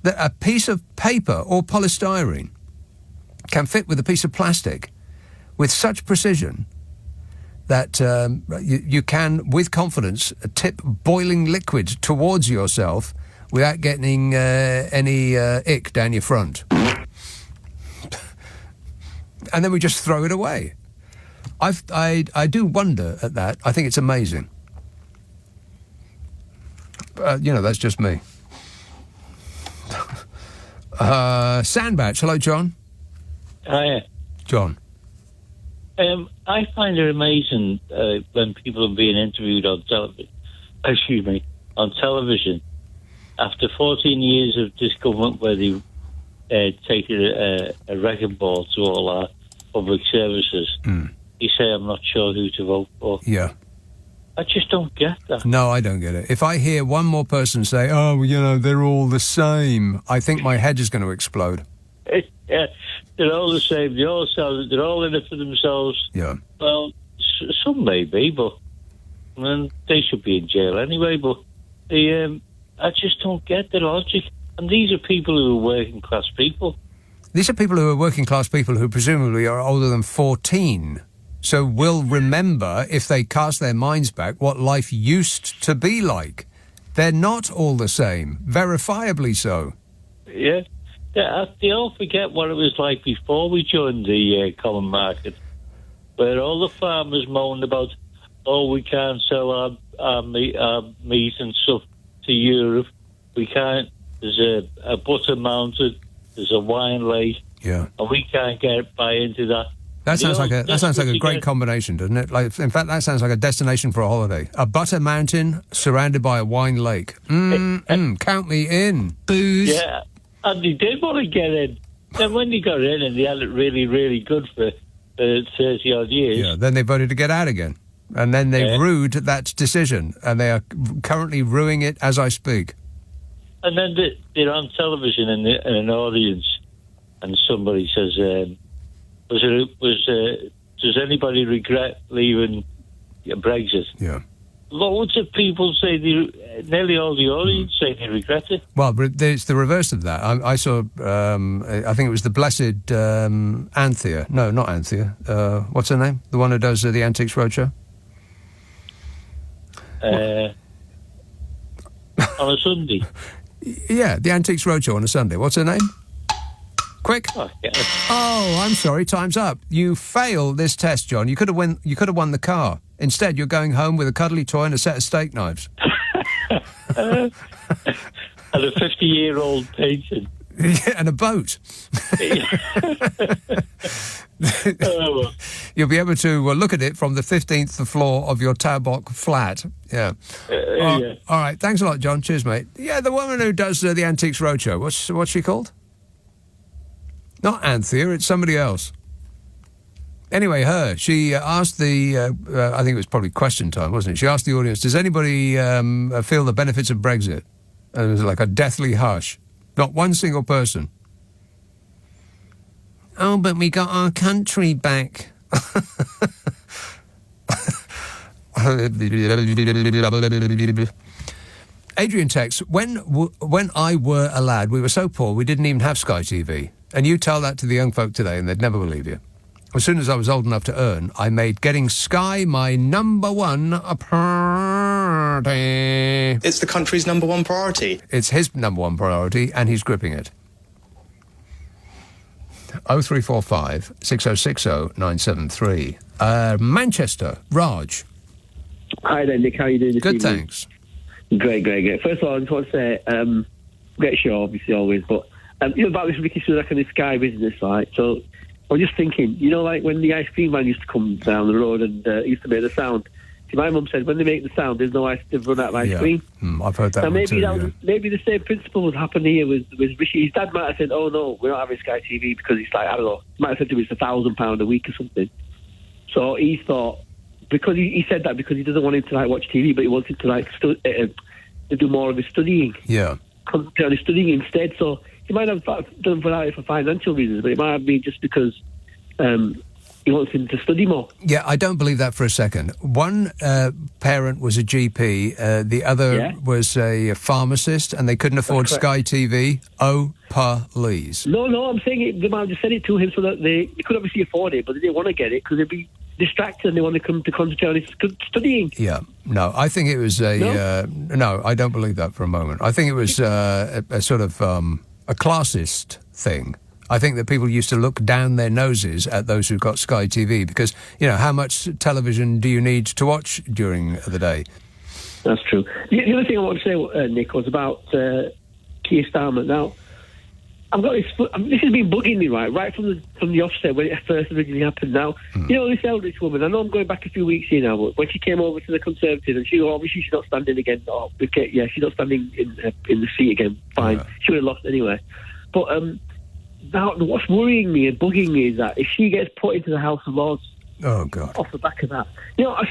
That a piece of paper or polystyrene can fit with a piece of plastic with such precision that you can, with confidence, tip boiling liquid towards yourself without getting any ick down your front. And then we just throw it away. I do wonder at that. I think it's amazing. That's just me. Sandbatch, hello, John. Hiya. John. I find it amazing when people are being interviewed on television. After 14 years of this government where they take a wrecking ball to all our public services, you say, I'm not sure who to vote for. Yeah. I just don't get that. No, I don't get it. If I hear one more person say, they're all the same, I think my head is going to explode. Yeah, they're all the same. They're all in it for themselves. Yeah. Well, some may be, but they should be in jail anyway. But I just don't get the logic. And these are people who are working class people. These are people who are working class people who presumably are older than 14. So will remember, if they cast their minds back, what life used to be like. They're not all the same, verifiably so. Yeah. They all forget what it was like before we joined the common market, where all the farmers moaned about, we can't sell our meat and stuff to Europe. We can't. There's a butter mountain. There's a wine lake. Yeah. And we can't buy into that. That sounds like a great combination, doesn't it? Like, in fact, that sounds like a destination for a holiday. A butter mountain surrounded by a wine lake. Count me in. Booze. Yeah. And they did want to get in. Then when they got in and they had it really, really good for 30-odd years... Yeah, then they voted to get out again. And then they rued that decision. And they are currently ruining it as I speak. And then they're on television in an audience and somebody says, does anybody regret leaving Brexit? Yeah. Loads of people say nearly all the audience say they regret it. Well, it's the reverse of that. I saw, I think it was the blessed Anthea. No, not Anthea. What's her name? The one who does the Antiques Roadshow? On a Sunday. Yeah, the Antiques Roadshow on a Sunday. What's her name? Quick. Oh, I'm sorry. Time's up. You failed this test, John. You could have won the car. Instead, you're going home with a cuddly toy and a set of steak knives. And a 50-year-old painting. Yeah, and a boat. You'll be able to look at it from the 15th floor of your Tabok flat. Yeah. Yeah. All right. Thanks a lot, John. Cheers, mate. Yeah, the woman who does the Antiques Roadshow. What's she called? Not Anthea. It's somebody else. Anyway, she asked the, I think it was probably question time, wasn't it? She asked the audience, does anybody feel the benefits of Brexit? And it was like a deathly hush. Not one single person. Oh, but we got our country back. Adrian texts, when I were a lad, we were so poor we didn't even have Sky TV. And you tell that to the young folk today and they'd never believe you. As soon as I was old enough to earn, I made getting Sky my number one priority. It's the country's number one priority. It's his number one priority, and he's gripping it. 0345 6060 973. Manchester, Raj. Hi there, Nick. How are you doing this Good, evening? thanks. Great. First of all, I just want to say, great show, obviously, always, but about this Ricky Sunak and this Sky business, right? So I was just thinking, like when the ice cream man used to come down the road and used to make the sound. See, my mum said when they make the sound, there's no ice, they've run out of ice cream. I've heard that. Now maybe too, maybe the same principle would happen here with Rishi. His dad might have said, "Oh no, we're not having Sky TV because it's like I don't know." Might have said to him it's £1,000 a week or something. So he thought because he said that because he doesn't want him to like watch TV, but he wants him to like to do more of his studying. Yeah, concentrate on his studying instead. So he might have done that for financial reasons, but it might have been just because he wants him to study more. Yeah, I don't believe that for a second. One parent was a GP, the other was a pharmacist, and they couldn't afford Sky TV. Oh, please. No, I'm saying they might have just said it to him so that they could obviously afford it, but they didn't want to get it because they'd be distracted and they want to come to concentrate on his studying. Yeah, no, I think it was no, I don't believe that for a moment. I think it was a sort of a classist thing. I think that people used to look down their noses at those who got Sky TV because, how much television do you need to watch during the day? That's true. The other thing I want to say, Nick, was about Keir Starmer. Now, I've got this has been bugging me, right from the offset when it first originally happened. Now, this Eldridge woman, I know I'm going back a few weeks here now, but when she came over to the Conservatives, and she's not standing again. Oh, okay, yeah, she's not standing in the seat again. Fine. Yeah. She would have lost anyway. But now, what's worrying me and bugging me is that if she gets put into the House of Lords, oh God, off the back of that,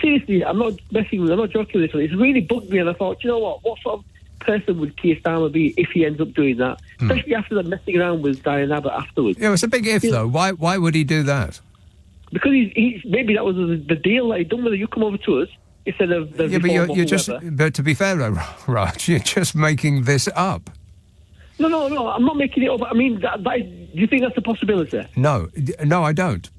seriously, I'm not joking with this one. It's really bugged me, and I thought, what sort of person would Keir Starmer be if he ends up doing that, especially after the messing around with Diane Abbott afterwards? Yeah, it's a big if though. Why would he do that? Because he's maybe that was the deal that he'd done with her. You come over to us instead of the but you're just. But to be fair though, Raj, you're just making this up. No, I'm not making it up. I mean, do you think that's a possibility? No, I don't.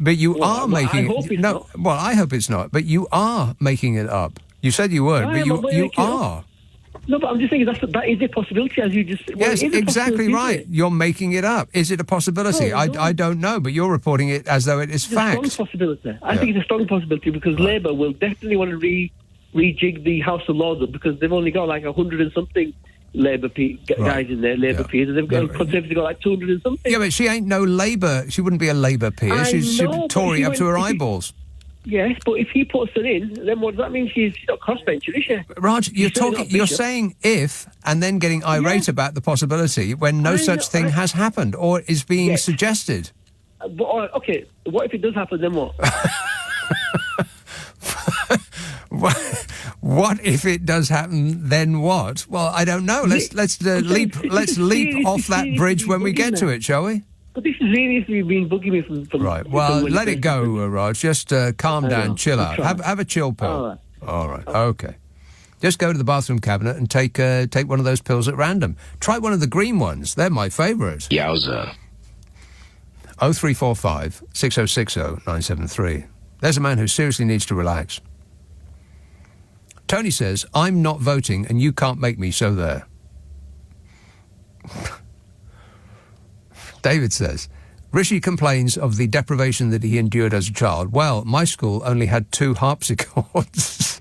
But you are making it. I hope it's not. Well, I hope it's not. But you are making it up. You said you weren't, but you are. No, but I'm just saying that is a possibility, as you just. Yes, exactly right. You're making it up. Is it a possibility? No. I don't know, but you're reporting it as though it is fact. It's a strong possibility. I think it's a strong possibility because Labour will definitely want to rejig the House of Lords up because they've only got like 100 and something Labour guys in there, Labour peers, and they've got Conservatives got like 200 and something. Yeah, but she ain't no Labour. She wouldn't be a Labour peer. She's Tory up to her eyeballs. Yes, but if he puts her in, then what does that mean? She's not crossbencher, is she? Raj, you're saying if, and then getting irate about the possibility when no such thing has happened or is being suggested. But okay, what if it does happen? Then what? What if it does happen? Then what? Well, I don't know. Let's leap off that bridge when we get to it, shall we? But this is seriously been bugging me from right. Well, let it go, Raj. Just calm down, chill out. Have a chill pill. All right. Okay. Just go to the bathroom cabinet and take one of those pills at random. Try one of the green ones. They're my favourite. Yowza. 0345 6060 973. There's a man who seriously needs to relax. Tony says, I'm not voting and you can't make me, so there. David says, Rishi complains of the deprivation that he endured as a child. Well, my school only had 2 harpsichords.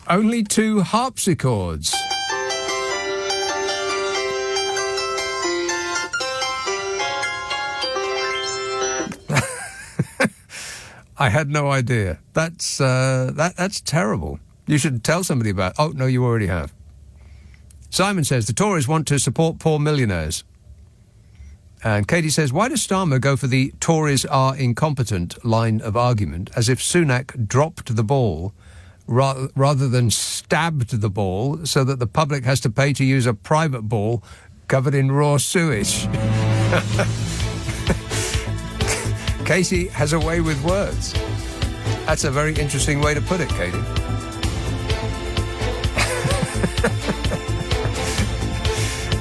Only 2 harpsichords. I had no idea. That's terrible. You should tell somebody about... Oh, no, you already have. Simon says, the Tories want to support poor millionaires. And Katie says, why does Starmer go for the Tories are incompetent line of argument, as if Sunak dropped the ball rather than stabbed the ball so that the public has to pay to use a private ball covered in raw sewage? Katie has a way with words. That's a very interesting way to put it, Katie.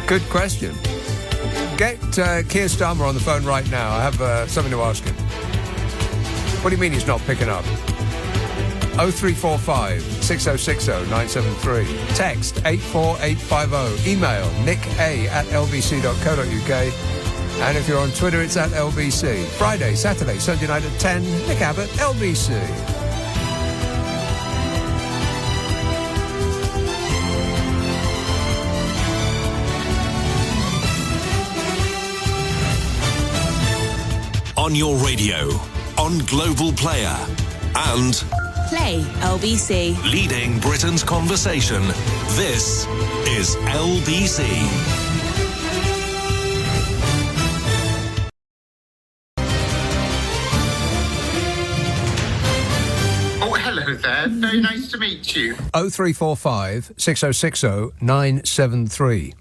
Good question. Get Keir Starmer on the phone right now. I have something to ask him. What do you mean he's not picking up? 0345 6060 973. Text 84850. Email nick@lbc.co.uk. And if you're on Twitter, it's at LBC. Friday, Saturday, Sunday night at 10. Nick Abbot, LBC. On your radio, on Global Player, and Play LBC. leading Britain's conversation. This is LBC. Oh, hello there. Very nice to meet you. 0345 6060 973.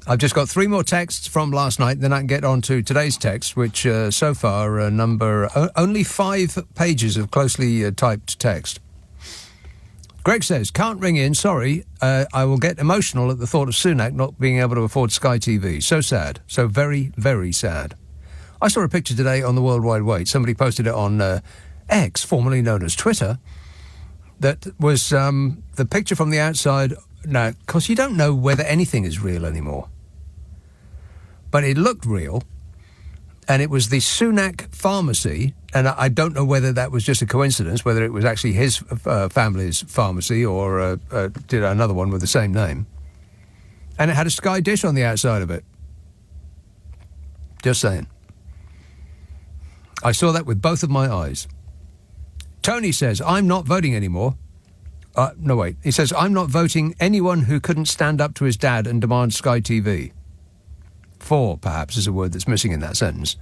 I've just got 3 more texts from last night, then I can get on to today's text, which so far number only 5 pages of closely typed text. Greg says, can't ring in, sorry. I will get emotional at the thought of Sunak not being able to afford Sky TV. So sad. So very, very sad. I saw a picture today on the World Wide Web. Somebody posted it on X, formerly known as Twitter. That was the picture from the outside. Now, of course, you don't know whether anything is real anymore. But it looked real. And it was the Sunak pharmacy. And I don't know whether that was just a coincidence, whether it was actually his family's pharmacy or did another one with the same name. And it had a Sky dish on the outside of it. Just saying. I saw that with both of my eyes. Tony says, I'm not voting anymore. No, wait. He says, I'm not voting anyone who couldn't stand up to his dad and demand Sky TV. For, perhaps, is a word that's missing in that sentence.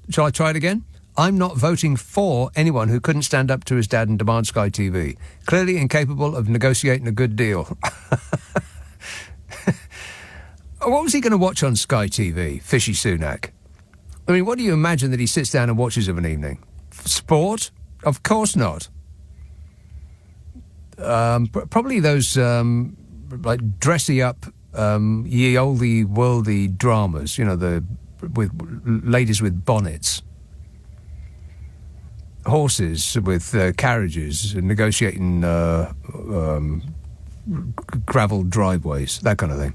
Shall I try it again? I'm not voting for anyone who couldn't stand up to his dad and demand Sky TV. Clearly incapable of negotiating a good deal. What was he going to watch on Sky TV, Fishy Sunak? I mean, what do you imagine that he sits down and watches of an evening? Sport? Of course not. Probably those, like, dressy up, ye olde worldy dramas, you know, with ladies with bonnets. Horses with carriages, negotiating gravel driveways, that kind of thing.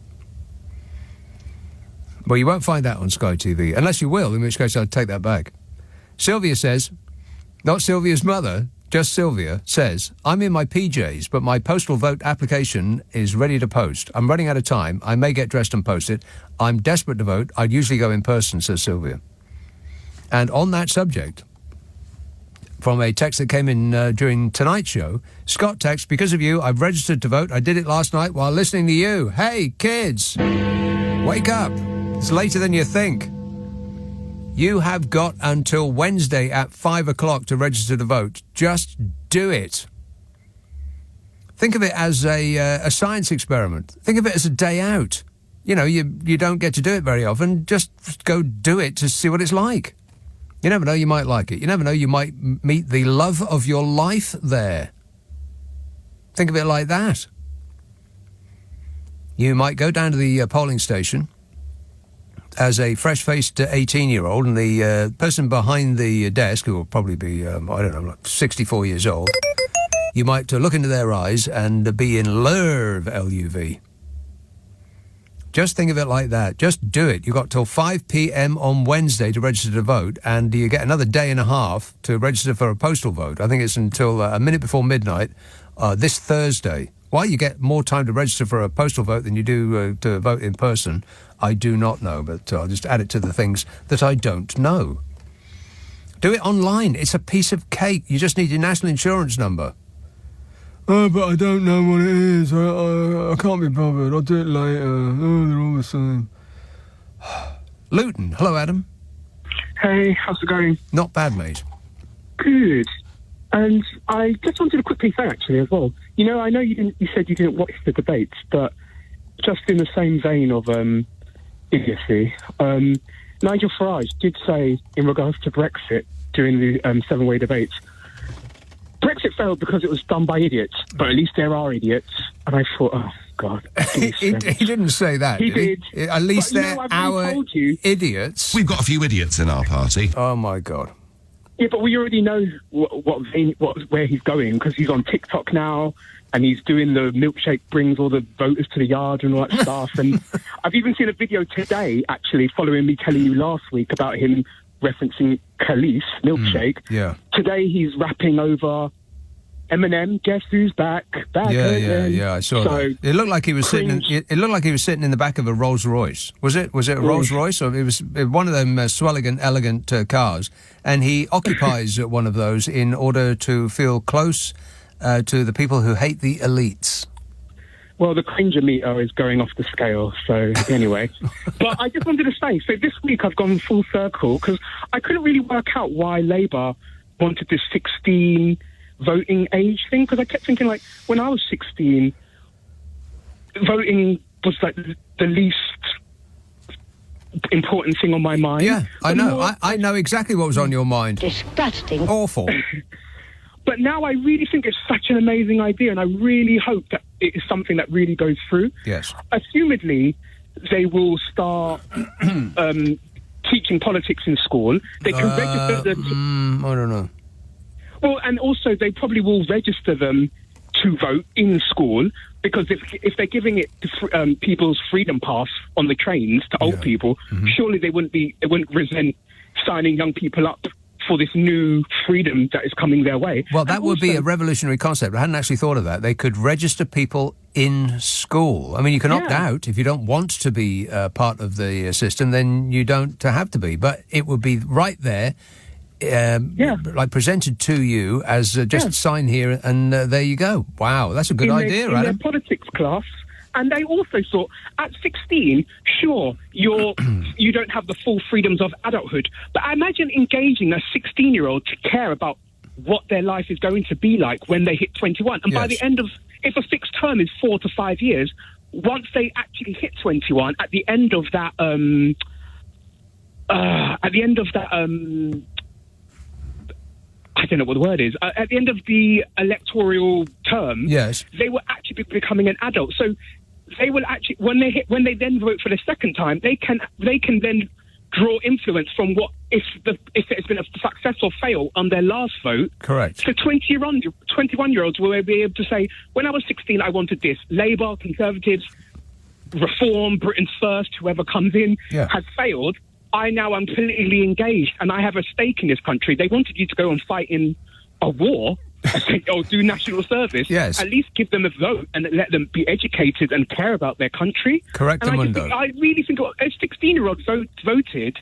Well, you won't find that on Sky TV, unless you will, in which case I'd take that back. Sylvia says, not Sylvia's mother, just Sylvia, says, I'm in my PJs, but my postal vote application is ready to post. I'm running out of time. I may get dressed and post it. I'm desperate to vote. I'd usually go in person, says Sylvia. And on that subject, from a text that came in during tonight's show, Scott texts, because of you, I've registered to vote. I did it last night while listening to you. Hey, kids, wake up. It's later than you think. You have got until Wednesday at 5 o'clock to register to vote. Just do it. Think of it as a science experiment. Think of it as a day out. You know, you don't get to do it very often. Just go do it to see what it's like. You never know, you might like it. You never know, you might meet the love of your life there. Think of it like that. You might go down to the polling station as a fresh-faced 18-year-old, and the person behind the desk, who will probably be, I don't know, like 64 years old, you might look into their eyes and be in love, L-U-V. Just think of it like that. Just do it. You've got till 5 p.m. on Wednesday to register to vote, and you get another day and a half to register for a postal vote. I think it's until a minute before midnight this Thursday. Why you get more time to register for a postal vote than you do to vote in person, I do not know, but I'll just add it to the things that I don't know. Do it online. It's a piece of cake. You just need your national insurance number. Oh, but I don't know what it is. I can't be bothered. I'll do it later. Oh, they're all the same. Luton. Hello, Adam. Hey, how's it going? Not bad, mate. Good. And I just wanted to quickly say, actually, as well. You know, I know you said you didn't watch the debates, but just in the same vein of idiocy, Nigel Farage did say, in regards to Brexit during the seven-way debates, Brexit failed because it was done by idiots, but at least there are idiots. And I thought, oh, God. he didn't say that, He did did. At least But, they're our idiots. We've got a few idiots in our party. Oh, my God. Yeah, but we already know where he's going, because he's on TikTok now, and he's doing the milkshake brings all the voters to the yard and all that stuff. And I've even seen a video today, actually, following me telling you last week about him referencing Khalees milkshake. Yeah. Today he's rapping over Eminem. Guess who's back? Yeah. I saw that. It looked like he was sitting. It looked like he was sitting in the back of a Rolls Royce. Was it a Rolls Royce, or it was one of them swelling elegant cars? And he occupies one of those in order to feel close to the people who hate the elites. Well, the Cringer meter is going off the scale, so anyway. But I just wanted to say, so this week I've gone full circle, because I couldn't really work out why Labour wanted this 16 voting age thing, because I kept thinking, like, when I was 16, voting was, like, the least important thing on my mind. Yeah, I know. I know exactly what was on your mind. Disgusting. Awful. But now I really think it's such an amazing idea, and I really hope that it is something that really goes through. Yes. Assumedly, they will start teaching politics in school. They can register them. I don't know. Well, and also they probably will register them to vote in school, because if they're giving it to people's freedom pass on the trains to old people, surely they wouldn't resent signing young people up for this new freedom that is coming their way. Well, that would be a revolutionary concept. I hadn't actually thought of that. They could register people in school. I mean, you can opt out. If you don't want to be part of the system, then you don't have to be. But it would be right there, like presented to you as just sign here and there you go. Wow, that's a good idea, in Adam. their politics class. And they also thought, at 16, sure, you don't have the full freedoms of adulthood, but I imagine engaging a 16-year-old to care about what their life is going to be like when they hit 21. And by the end of, if a fixed term is 4 to 5 years, once they actually hit 21, at the end of that, I don't know what the word is. At the end of the electoral term, they will actually be becoming an adult. So they will actually, when they then vote for the second time, they can then draw influence from what if it's been a success or fail on their last vote. Correct. So 21-year-olds will be able to say, when I was 16, I wanted this. Labour, Conservatives, Reform, Britain First, whoever comes in, has failed. I now am politically engaged and I have a stake in this country. They wanted you to go and fight in a war or do national service. Yes. At least give them a vote and let them be educated and care about their country. Correct, and I really think if 16-year-olds voted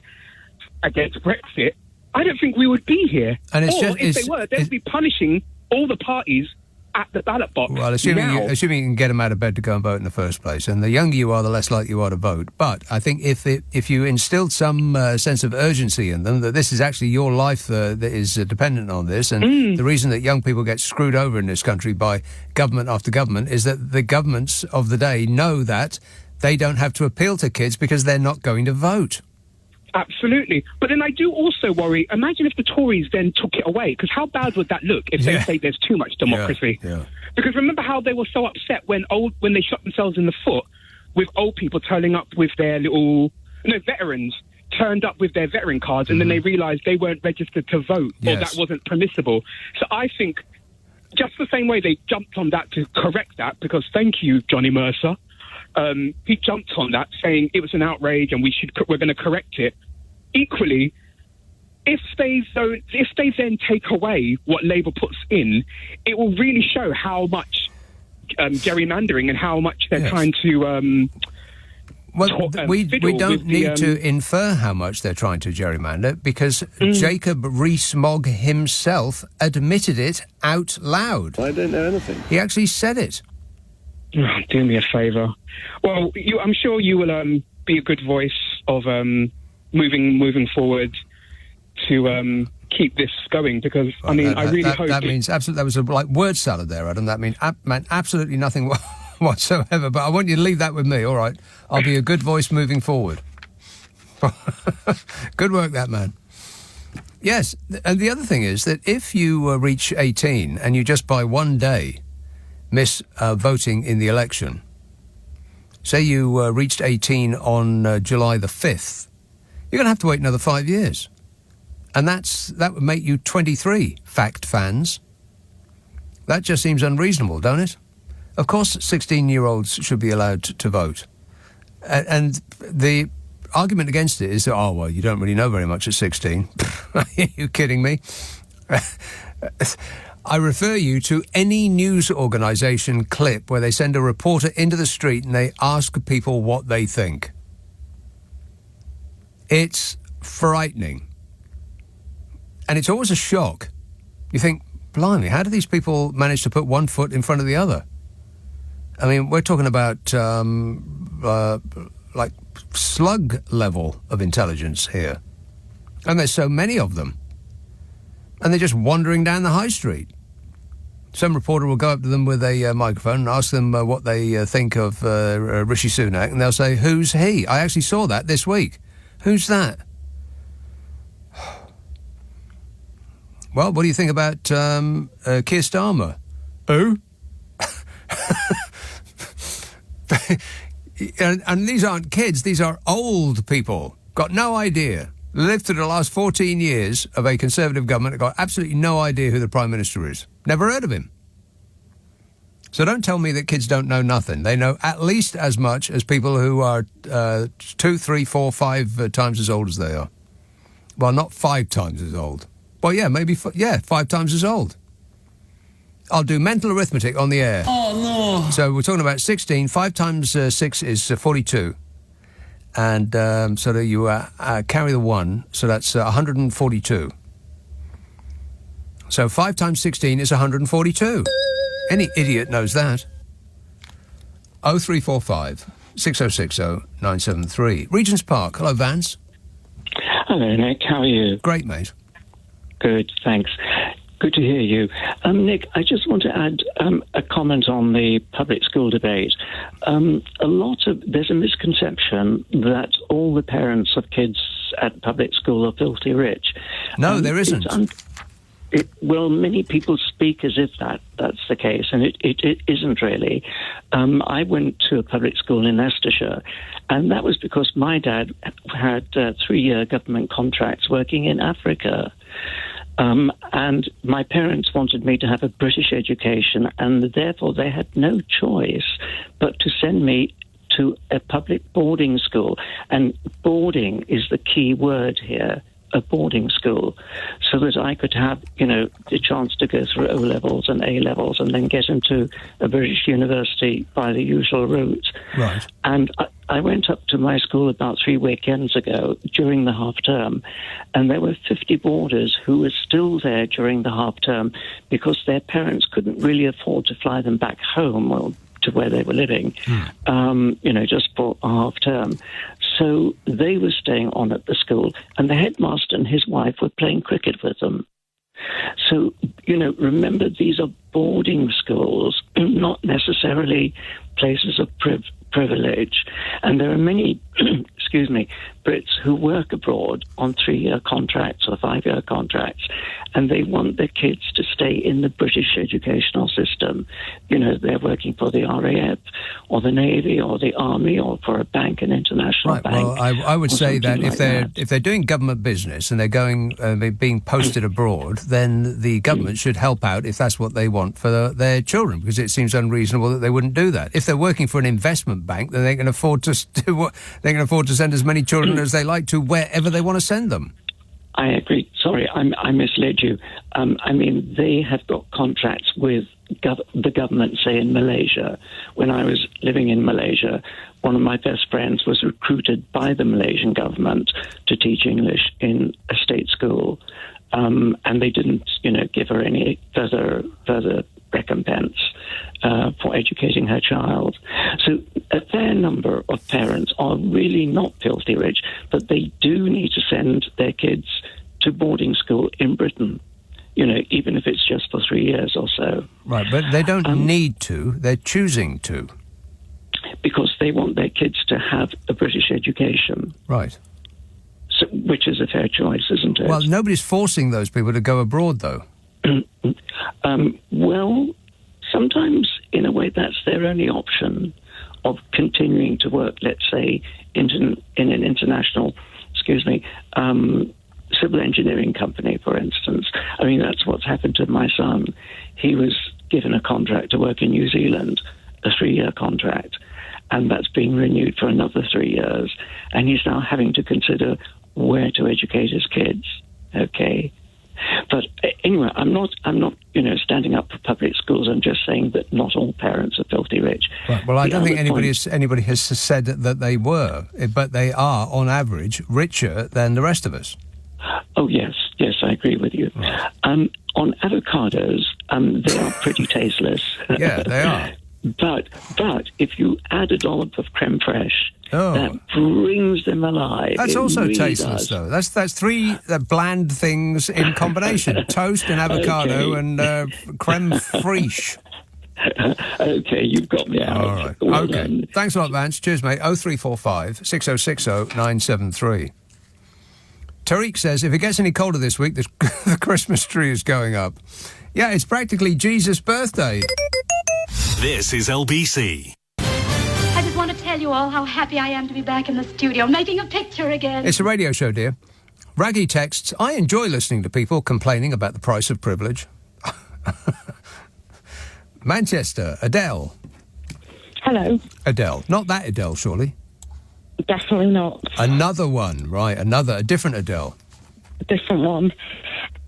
against Brexit, I don't think we would be here. And if they were, they'd be punishing all the parties at the ballot box. Well, assuming you can get them out of bed to go and vote in the first place, and the younger you are, the less likely you are to vote. But I think if you instilled some sense of urgency in them, that this is actually your life that is dependent on this, and the reason that young people get screwed over in this country by government after government is that the governments of the day know that they don't have to appeal to kids because they're not going to vote. Absolutely. But then I do also worry, imagine if the Tories then took it away, because how bad would that look if they say there's too much democracy? Yeah. Because remember how they were so upset when they shot themselves in the foot with old people turning up with their veterans turned up with their veteran cards, and then they realised they weren't registered to vote, or that wasn't permissible. So I think just the same way they jumped on that to correct that, because thank you, Johnny Mercer, he jumped on that saying it was an outrage and we're going to correct it. Equally, if they then take away what Labour puts in, it will really show how much gerrymandering and how much they're trying to Well, we don't need to infer how much they're trying to gerrymander because Jacob Rees-Mogg himself admitted it out loud. I don't know anything. He actually said it. Oh, do me a favour. Well, I'm sure you will be a good voice of moving forward to keep this going because, I mean, I really hope... That means absolutely... That was a word salad there, Adam. That meant absolutely nothing whatsoever, but I want you to leave that with me, all right? I'll be a good voice moving forward. Good work, that man. Yes, and the other thing is that if you reach 18 and you just by one day miss voting in the election, say you reached 18 on July the 5th, you're going to have to wait another 5 years. And that would make you 23, fact fans. That just seems unreasonable, don't it? Of course, 16-year-olds should be allowed to vote. And the argument against it is that, oh, well, you don't really know very much at 16. Are you kidding me? I refer you to any news organisation clip where they send a reporter into the street and they ask people what they think. It's frightening. And it's always a shock. You think, blimey, how do these people manage to put one foot in front of the other? I mean, we're talking about, like, slug level of intelligence here. And there's so many of them. And they're just wandering down the high street. Some reporter will go up to them with a microphone and ask them what they think of Rishi Sunak, and they'll say, who's he? I actually saw that this week. Who's that? Well, what do you think about Keir Starmer? Who? and these aren't kids, these are old people. Got no idea. Lived through the last 14 years of a Conservative government, got absolutely no idea who the Prime Minister is. Never heard of him. So don't tell me that kids don't know nothing. They know at least as much as people who are 2, 3, 4, 5 times as old as they are. Well, not 5 times as old. Well, yeah, maybe, 5 times as old. I'll do mental arithmetic on the air. Oh, no. So we're talking about 16. 5 times 6 is 42. And so that you carry the 1, so that's 142. So 5 times 16 is 142. Any idiot knows that. 0345 6060 973. Regent's Park. Hello, Vance. Hello, Nick. How are you? Great, mate. Good, thanks. Good to hear you. Nick, I just want to add a comment on the public school debate. There's a misconception that all the parents of kids at public school are filthy rich. No, there isn't. Well, many people speak as if that's the case, and it isn't really. I went to a public school in Leicestershire, and that was because my dad had 3-year government contracts working in Africa. And my parents wanted me to have a British education, and therefore they had no choice but to send me to a public boarding school. And boarding is the key word here, a boarding school, so that I could have, the chance to go through O-levels and A-levels and then get into a British university by the usual route. Right. And I went up to my school about 3 weekends ago during the half-term, and there were 50 boarders who were still there during the half-term because their parents couldn't really afford to fly them back home or to where they were living, just for a half-term. So they were staying on at the school, and the headmaster and his wife were playing cricket with them. So, remember, these are boarding schools, not necessarily places of privilege. And there are many, Brits who work abroad on 3-year contracts or 5-year contracts, and they want their kids to stay in the British educational system. They're working for the RAF or the Navy or the Army or for a bank, an international bank. Well, I would say that if they're doing government business and they're going being posted abroad, then the government should help out if that's what they want for their children, because it seems unreasonable that they wouldn't do that. If they're working for an investment bank, then they can afford to send as many children as they like to wherever they want to send them. I agree Sorry, I misled you. I mean, they have got contracts with the government, say, in Malaysia. When I was living in Malaysia, one of my best friends was recruited by the Malaysian government to teach English in a state school, and they didn't, give her any further recompense for educating her child. So a fair number of parents are really not filthy rich, but they do need to send their kids to boarding school in Britain, even if it's just for 3 years or so. Right, but they don't need to, they're choosing to. Because they want their kids to have a British education. Right. So, which is a fair choice, isn't it? Well, nobody's forcing those people to go abroad, though. Well, sometimes, in a way, that's their only option of continuing to work, let's say, in an international, civil engineering company, for instance. I mean, that's what's happened to my son. He was given a contract to work in New Zealand, a 3-year contract, and that's being renewed for another 3 years. And he's now having to consider where to educate his kids. Okay. But anyway, I'm not, standing up for public schools. I'm just saying that not all parents are filthy rich. Right. Well, I don't think anybody has said that they were, but they are, on average, richer than the rest of us. Oh, yes, I agree with you. Right. On avocados, they are pretty tasteless. Yeah, they are. But if you add a dollop of creme fraiche, that brings them alive. That's it also really tasteless, though. That's three bland things in combination: toast and avocado and creme fraiche. Okay, you've got me out. All right. Well okay. done. Thanks a lot, Vance. Cheers, mate. 0345 6060 973. Tariq says, if it gets any colder this week, the Christmas tree is going up. Yeah, it's practically Jesus' birthday. This is LBC. I just want to tell you all how happy I am to be back in the studio, making a picture again. It's a radio show, dear. Raggy texts, I enjoy listening to people complaining about the price of privilege. Manchester, Adele. Hello. Adele. Not that Adele, surely. Definitely not. Another one, right, a different Adele. A different one.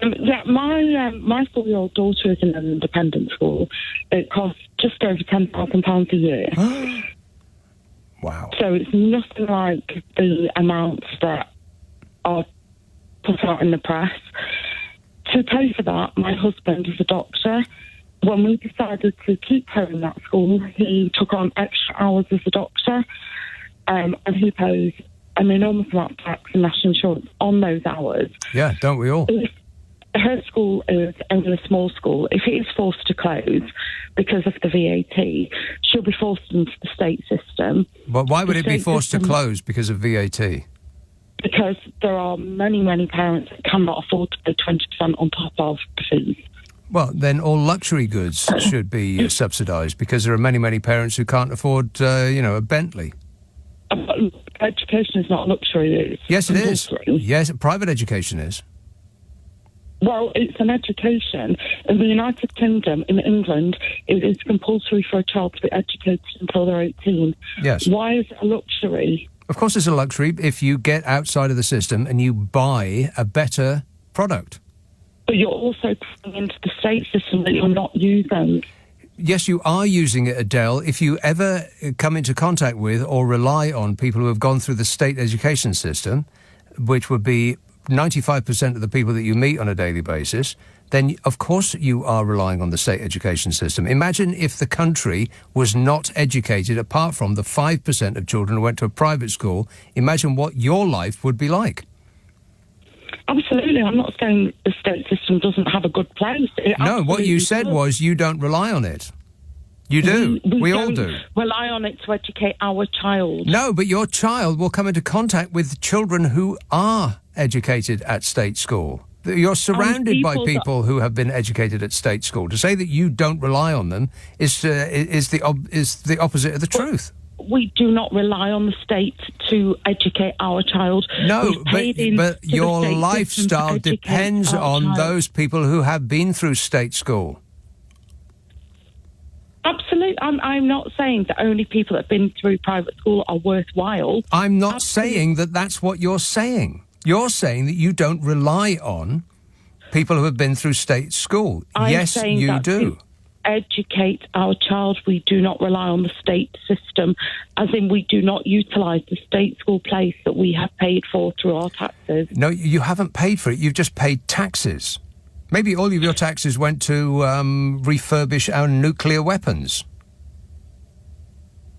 Yeah, my 4-year-old daughter is in an independent school. It costs just over £10,000 a year. Wow. So it's nothing like the amounts that are put out in the press. To pay for that, my husband is a doctor. When we decided to keep her in that school, he took on extra hours as a doctor, and he pays an enormous amount of tax and national insurance on those hours. Yeah, don't we all? Her school is only a small school. If it is forced to close because of the VAT, she'll be forced into the state system. But why would it be forced to close because of VAT? Because there are many, many parents that cannot afford to pay 20% on top of the fees. Well, then all luxury goods should be subsidised because there are many, many parents who can't afford, a Bentley. Education is not a luxury. Yes, it is. Yes, private education is. Well, it's an education. In the United Kingdom, in England, it is compulsory for a child to be educated until they're 18. Yes. Why is it a luxury? Of course it's a luxury if you get outside of the system and you buy a better product. But you're also putting into the state system that you're not using. Yes, you are using it, Adele. If you ever come into contact with or rely on people who have gone through the state education system, which would be 95% of the people that you meet on a daily basis, then of course you are relying on the state education system. Imagine if the country was not educated apart from the 5% of children who went to a private school. Imagine what your life would be like. Absolutely. I'm not saying the state system doesn't have a good place. No, what you said was you don't rely on it. You do. We all do. Rely on it to educate our child. No, but your child will come into contact with children who are educated at state school. You're surrounded by people who have been educated at state school. To say that you don't rely on them is the opposite of the truth. We do not rely on the state to educate our child. No, but your lifestyle depends on those people who have been through state school. Absolutely. I'm not saying that only people that have been through private school are worthwhile. I'm not saying that that's what you're saying. You're saying that you don't rely on people who have been through state school. Yes, you do. To educate our child, we do not rely on the state system, as in we do not utilise the state school place that we have paid for through our taxes. No, you haven't paid for it. You've just paid taxes. Maybe all of your taxes went to refurbish our nuclear weapons.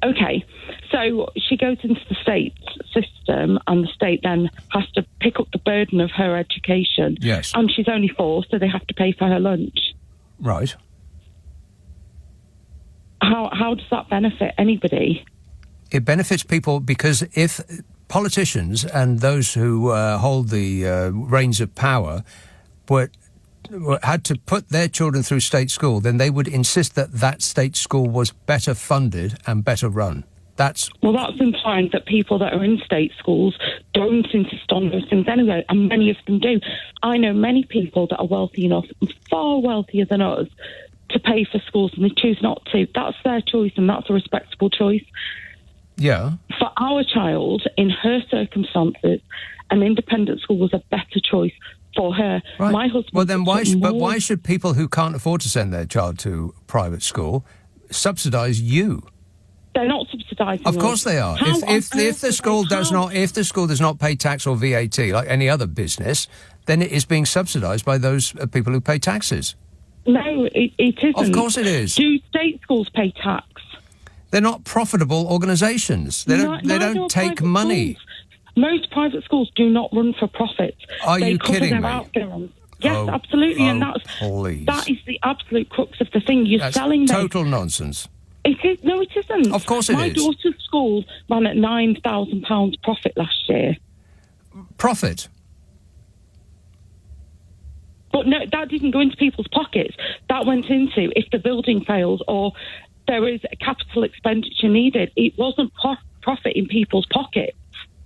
Okay, so she goes into the state system and the state then has to pick up the burden of her education. Yes. And she's only 4, so they have to pay for her lunch. Right. How does that benefit anybody? It benefits people because if politicians and those who hold the reins of power had to put their children through state school, then they would insist that that state school was better funded and better run. That's implying that people that are in state schools don't insist on those things anyway, and many of them do. I know many people that are wealthy enough, far wealthier than us, to pay for schools, and they choose not to. That's their choice, and that's a respectable choice. Yeah. For our child, in her circumstances, an independent school was a better choice for her. Right. My husband. Well, then why should people who can't afford to send their child to private school subsidise you? They're not subsidising. Of course they are. If the school does not pay tax or VAT like any other business, then it is being subsidised by those people who pay taxes. No, it isn't. Of course it is. Do state schools pay tax? They're not profitable organisations. They don't take money. Schools. Most private schools do not run for profit. Are you kidding me? Outgoings. Yes, absolutely, and that is the absolute crux of the thing. You're selling them. Total nonsense. It is. No, it isn't. Of course it is. My daughter's school ran at £9,000 profit last year. Profit? But no, that didn't go into people's pockets. That went into if the building fails or there is a capital expenditure needed. It wasn't profit in people's pockets.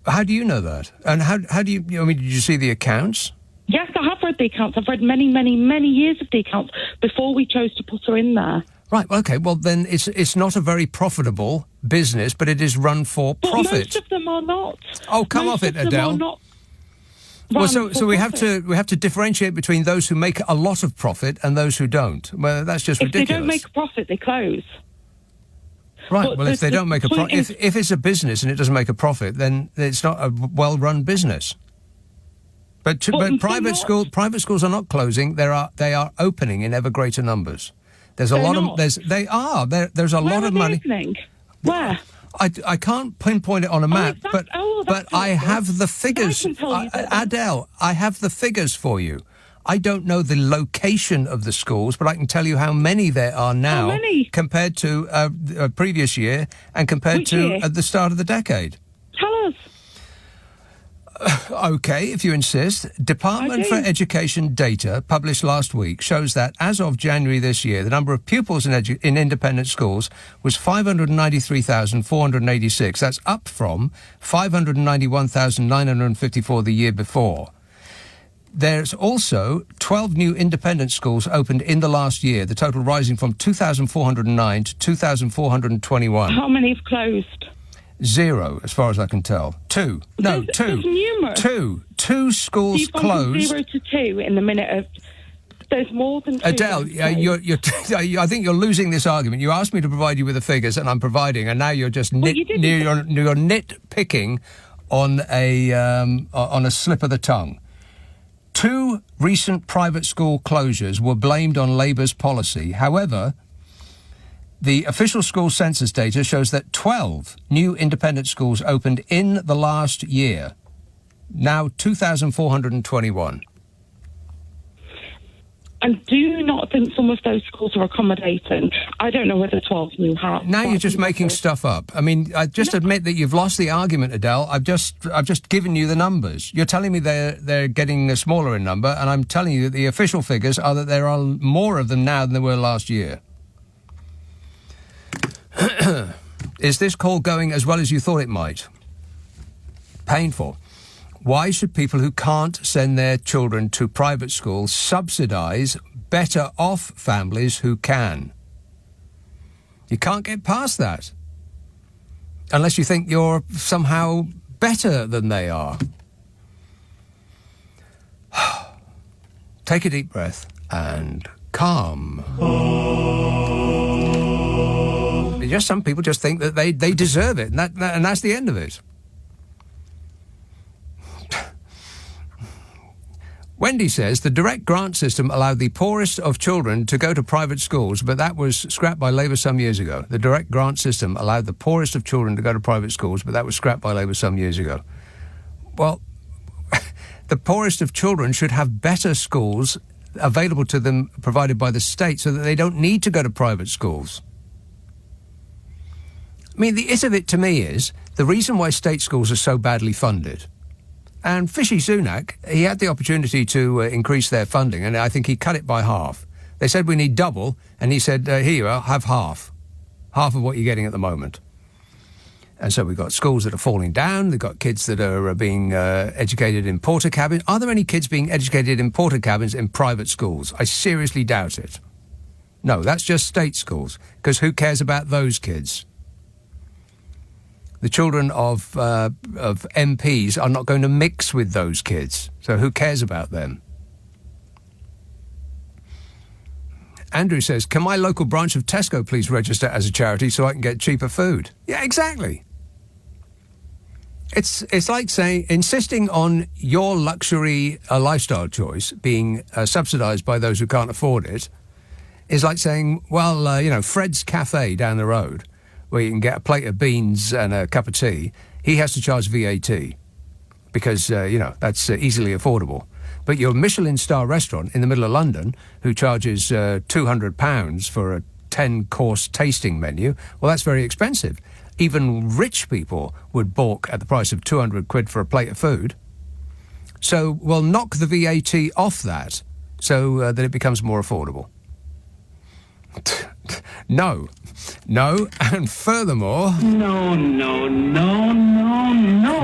How do you know that? And how do you... I mean, did you see the accounts? Yes, I have read the accounts. I've read many, many, many years of the accounts before we chose to put her in there. Right, okay, well then it's not a very profitable business, but it is run for profit. But most of them are not. Oh, come off it, Adele. Well, so we have to differentiate between those who make a lot of profit and those who don't. Well, that's just ridiculous. If they don't make a profit, they close. Right. But well, if they don't make a profit, if it's a business and it doesn't make a profit, then it's not a well-run business. But private schools are not closing. They are opening in ever greater numbers. There's a lot of there's a lot of money. Opening? Where? I can't pinpoint it on a map, but I have the figures. Adele, I have the figures for you. I don't know the location of the schools, but I can tell you how many there are now. How many? Compared to a previous year and compared to at the start of the decade. Tell us. OK, if you insist. Department for Education data published last week shows that as of January this year, the number of pupils in independent schools was 593,486. That's up from 591,954 the year before. There's also 12 new independent schools opened in the last year, the total rising from 2,409 to 2,421. How many have closed? 0, as far as I can tell. 2. No, there's 2. There's numerous. 2 schools You've gone closed. From 0 to 2 in the minute of... There's more than 2. Adele, I think you're losing this argument. You asked me to provide you with the figures, and I'm providing, and now you're just you're nitpicking on a slip of the tongue. 2 recent private school closures were blamed on Labour's policy. However, the official school census data shows that 12 new independent schools opened in the last year. Now 2,421. And do you not think some of those schools are accommodating? I don't know whether 12 new have. Now you're just making stuff up. I mean, I just admit that you've lost the argument, Adele. I've just given you the numbers. You're telling me they're getting smaller in number, and I'm telling you that the official figures are that there are more of them now than there were last year. Is this call going as well as you thought it might? Painful. Why should people who can't send their children to private schools subsidise better off families who can? You can't get past that. Unless you think you're somehow better than they are. take a deep breath and calm. Just some people just think that they deserve it, and that's the end of it. Wendy says the direct grant system allowed the poorest of children to go to private schools, but that was scrapped by Labour some years ago. The direct grant system allowed the poorest of children to go to private schools, but that was scrapped by Labour some years ago. Well, the poorest of children should have better schools available to them provided by the state so that they don't need to go to private schools. I mean, the it of it to me is the reason why state schools are so badly funded. And Fishy Sunak, he had the opportunity to increase their funding, and I think he cut it by half. They said we need double, and he said, here you are, have half of what you're getting at the moment. And so we've got schools that are falling down. They've got kids that are being educated in porter cabins. Are there any kids being educated in porter cabins in private schools? I seriously doubt it. No, that's just state schools, because who cares about those kids? The children of MPs are not going to mix with those kids, so who cares about them? Andrew says, can my local branch of Tesco please register as a charity so I can get cheaper food? Yeah, exactly. It's like saying, insisting on your luxury lifestyle choice being subsidised by those who can't afford it is like saying, well, Fred's Cafe down the road, where you can get a plate of beans and a cup of tea, he has to charge VAT because, that's easily affordable. But your Michelin star restaurant in the middle of London, who charges £200 for a 10-course tasting menu, well, that's very expensive. Even rich people would balk at the price of 200 quid for a plate of food. So we'll knock the VAT off that so that it becomes more affordable. No, and furthermore... No.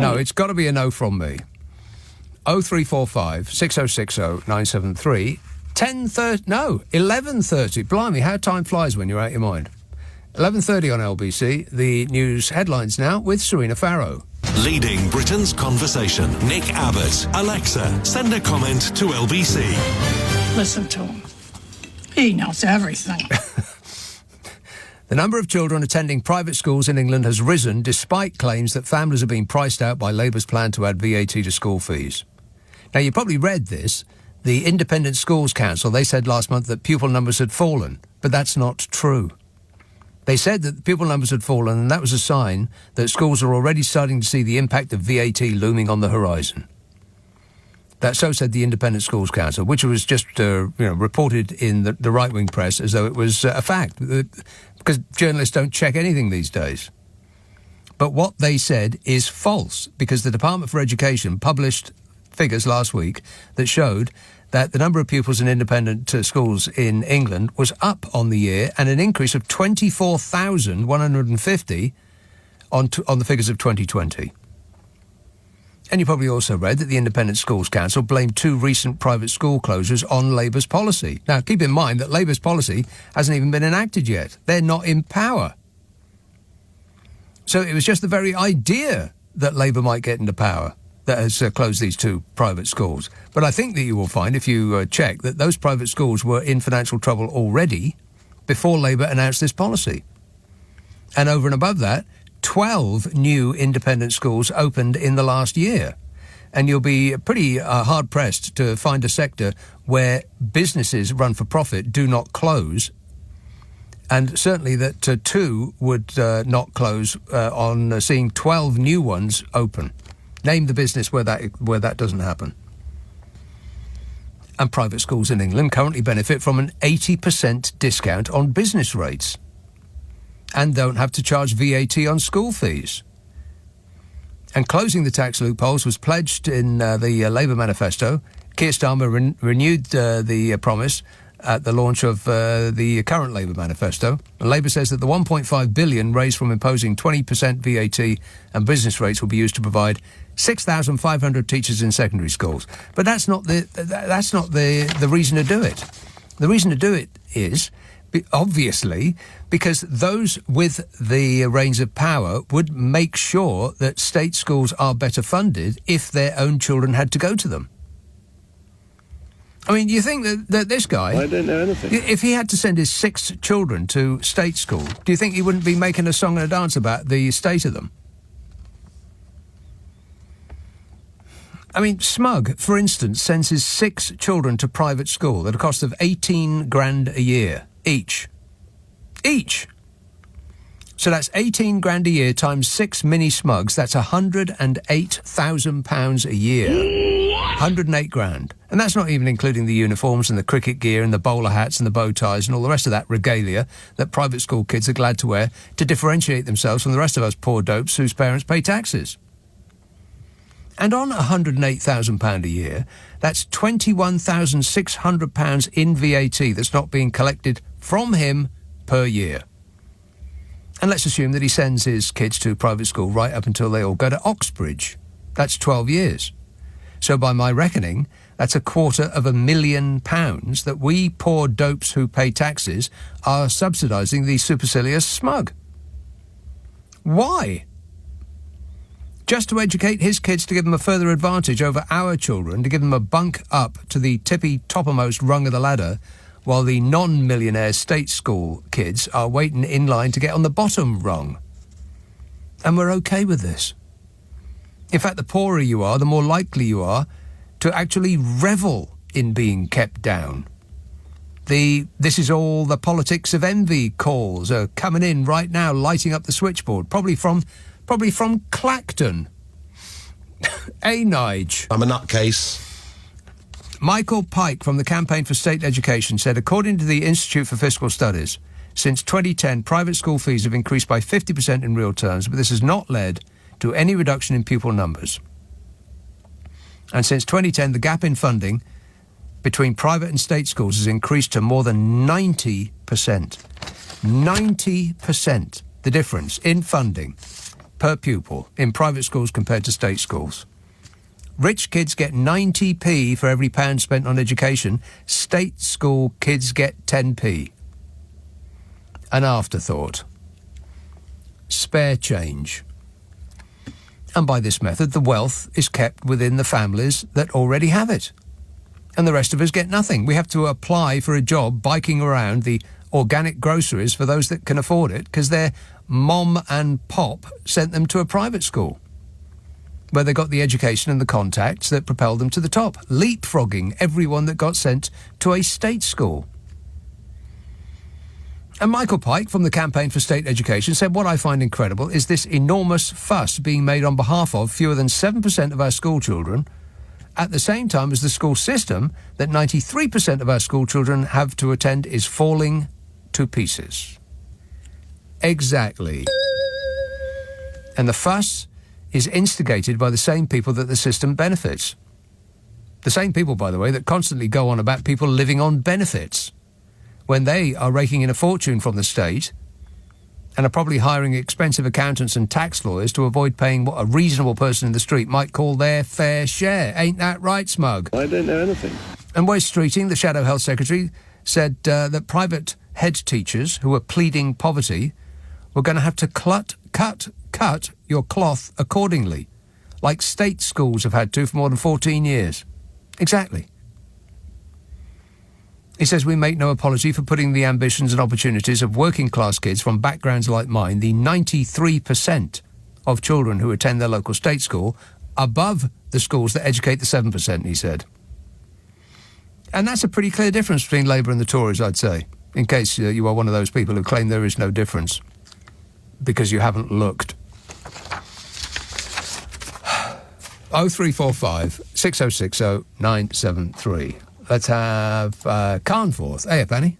No, it's got to be a no from me. 0345 6060 973 10:30. No, 11:30. Blimey, how time flies when you're out your mind. 11:30 on LBC. The news headlines now with Serena Farrow. Leading Britain's conversation. Nick Abbott. Alexa, send a comment to LBC. Listen to him. He knows everything. The number of children attending private schools in England has risen despite claims that families are being priced out by Labour's plan to add VAT to school fees. Now, you probably read this. The Independent Schools Council, they said last month that pupil numbers had fallen, but that's not true. They said that pupil numbers had fallen, and that was a sign that schools are already starting to see the impact of VAT looming on the horizon. So said the Independent Schools Council, which was just reported in the right-wing press as though it was a fact, because journalists don't check anything these days. But what they said is false, because the Department for Education published figures last week that showed that the number of pupils in independent schools in England was up on the year, and an increase of 24,150 on the figures of 2020. And you probably also read that the Independent Schools Council blamed 2 recent private school closures on Labour's policy. Now, keep in mind that Labour's policy hasn't even been enacted yet. They're not in power. So it was just the very idea that Labour might get into power that has closed these 2 private schools. But I think that you will find, if you check, that those private schools were in financial trouble already before Labour announced this policy. And over and above that, 12 new independent schools opened in the last year. And you'll be pretty hard-pressed to find a sector where businesses run for profit do not close. And certainly that 2 would not close on seeing 12 new ones open. Name the business where that doesn't happen. And private schools in England currently benefit from an 80% discount on business rates and don't have to charge VAT on school fees. And closing the tax loopholes was pledged in the Labour manifesto. Keir Starmer renewed the promise at the launch of the current Labour manifesto. And Labour says that the £1.5 billion raised from imposing 20% VAT and business rates will be used to provide 6,500 teachers in secondary schools. But that's not the reason to do it. The reason to do it is, obviously, because those with the reins of power would make sure that state schools are better funded if their own children had to go to them. I mean, you think that this guy... I don't know anything. If he had to send his 6 children to state school, do you think he wouldn't be making a song and a dance about the state of them? I mean, Smug, for instance, sends his 6 children to private school at a cost of 18 grand a year, each. Each! So that's 18 grand a year times 6 mini Smugs, that's £108,000 a year. 108 grand. And that's not even including the uniforms and the cricket gear and the bowler hats and the bow ties and all the rest of that regalia that private school kids are glad to wear to differentiate themselves from the rest of us poor dopes whose parents pay taxes. And on £108,000 a year, that's £21,600 in VAT that's not being collected from him per year. And let's assume that he sends his kids to private school right up until they all go to Oxbridge. That's 12 years. So by my reckoning, that's £250,000 that we poor dopes who pay taxes are subsidising the supercilious Smug. Why? Just to educate his kids to give them a further advantage over our children, to give them a bunk up to the tippy toppermost rung of the ladder, while the non-millionaire state school kids are waiting in line to get on the bottom rung. And we're okay with this. In fact, the poorer you are, the more likely you are to actually revel in being kept down. This is all the politics of envy calls are coming in right now, lighting up the switchboard, probably from Clacton. Hey, Nige. I'm a nutcase. Michael Pike from the Campaign for State Education said, according to the Institute for Fiscal Studies, since 2010, private school fees have increased by 50% in real terms, but this has not led to any reduction in pupil numbers. And since 2010, the gap in funding between private and state schools has increased to more than 90%. 90%, the difference in funding per pupil in private schools compared to state schools. Rich kids get 90p for every pound spent on education. State school kids get 10p. An afterthought. Spare change. And by this method, the wealth is kept within the families that already have it. And the rest of us get nothing. We have to apply for a job biking around the organic groceries for those that can afford it because their mom and pop sent them to a private school where they got the education and the contacts that propelled them to the top, leapfrogging everyone that got sent to a state school. And Michael Pike from the Campaign for State Education said, what I find incredible is this enormous fuss being made on behalf of fewer than 7% of our school children, at the same time as the school system that 93% of our school children have to attend is falling to pieces. Exactly. And the fuss is instigated by the same people that the system benefits. The same people, by the way, that constantly go on about people living on benefits when they are raking in a fortune from the state and are probably hiring expensive accountants and tax lawyers to avoid paying what a reasonable person in the street might call their fair share. Ain't that right, Smug? I don't know anything. And Wes Streeting, the Shadow Health Secretary, said that private head teachers who are pleading poverty were going to have to cut your cloth accordingly, like state schools have had to for more than 14 years. Exactly. He says we make no apology for putting the ambitions and opportunities of working-class kids from backgrounds like mine, the 93% of children who attend their local state school, above the schools that educate the 7%, he said. And that's a pretty clear difference between Labour and the Tories, I'd say, in case you are one of those people who claim there is no difference, because you haven't looked. 0345 6060 973. Let's have Carnforth. Hey, Penny.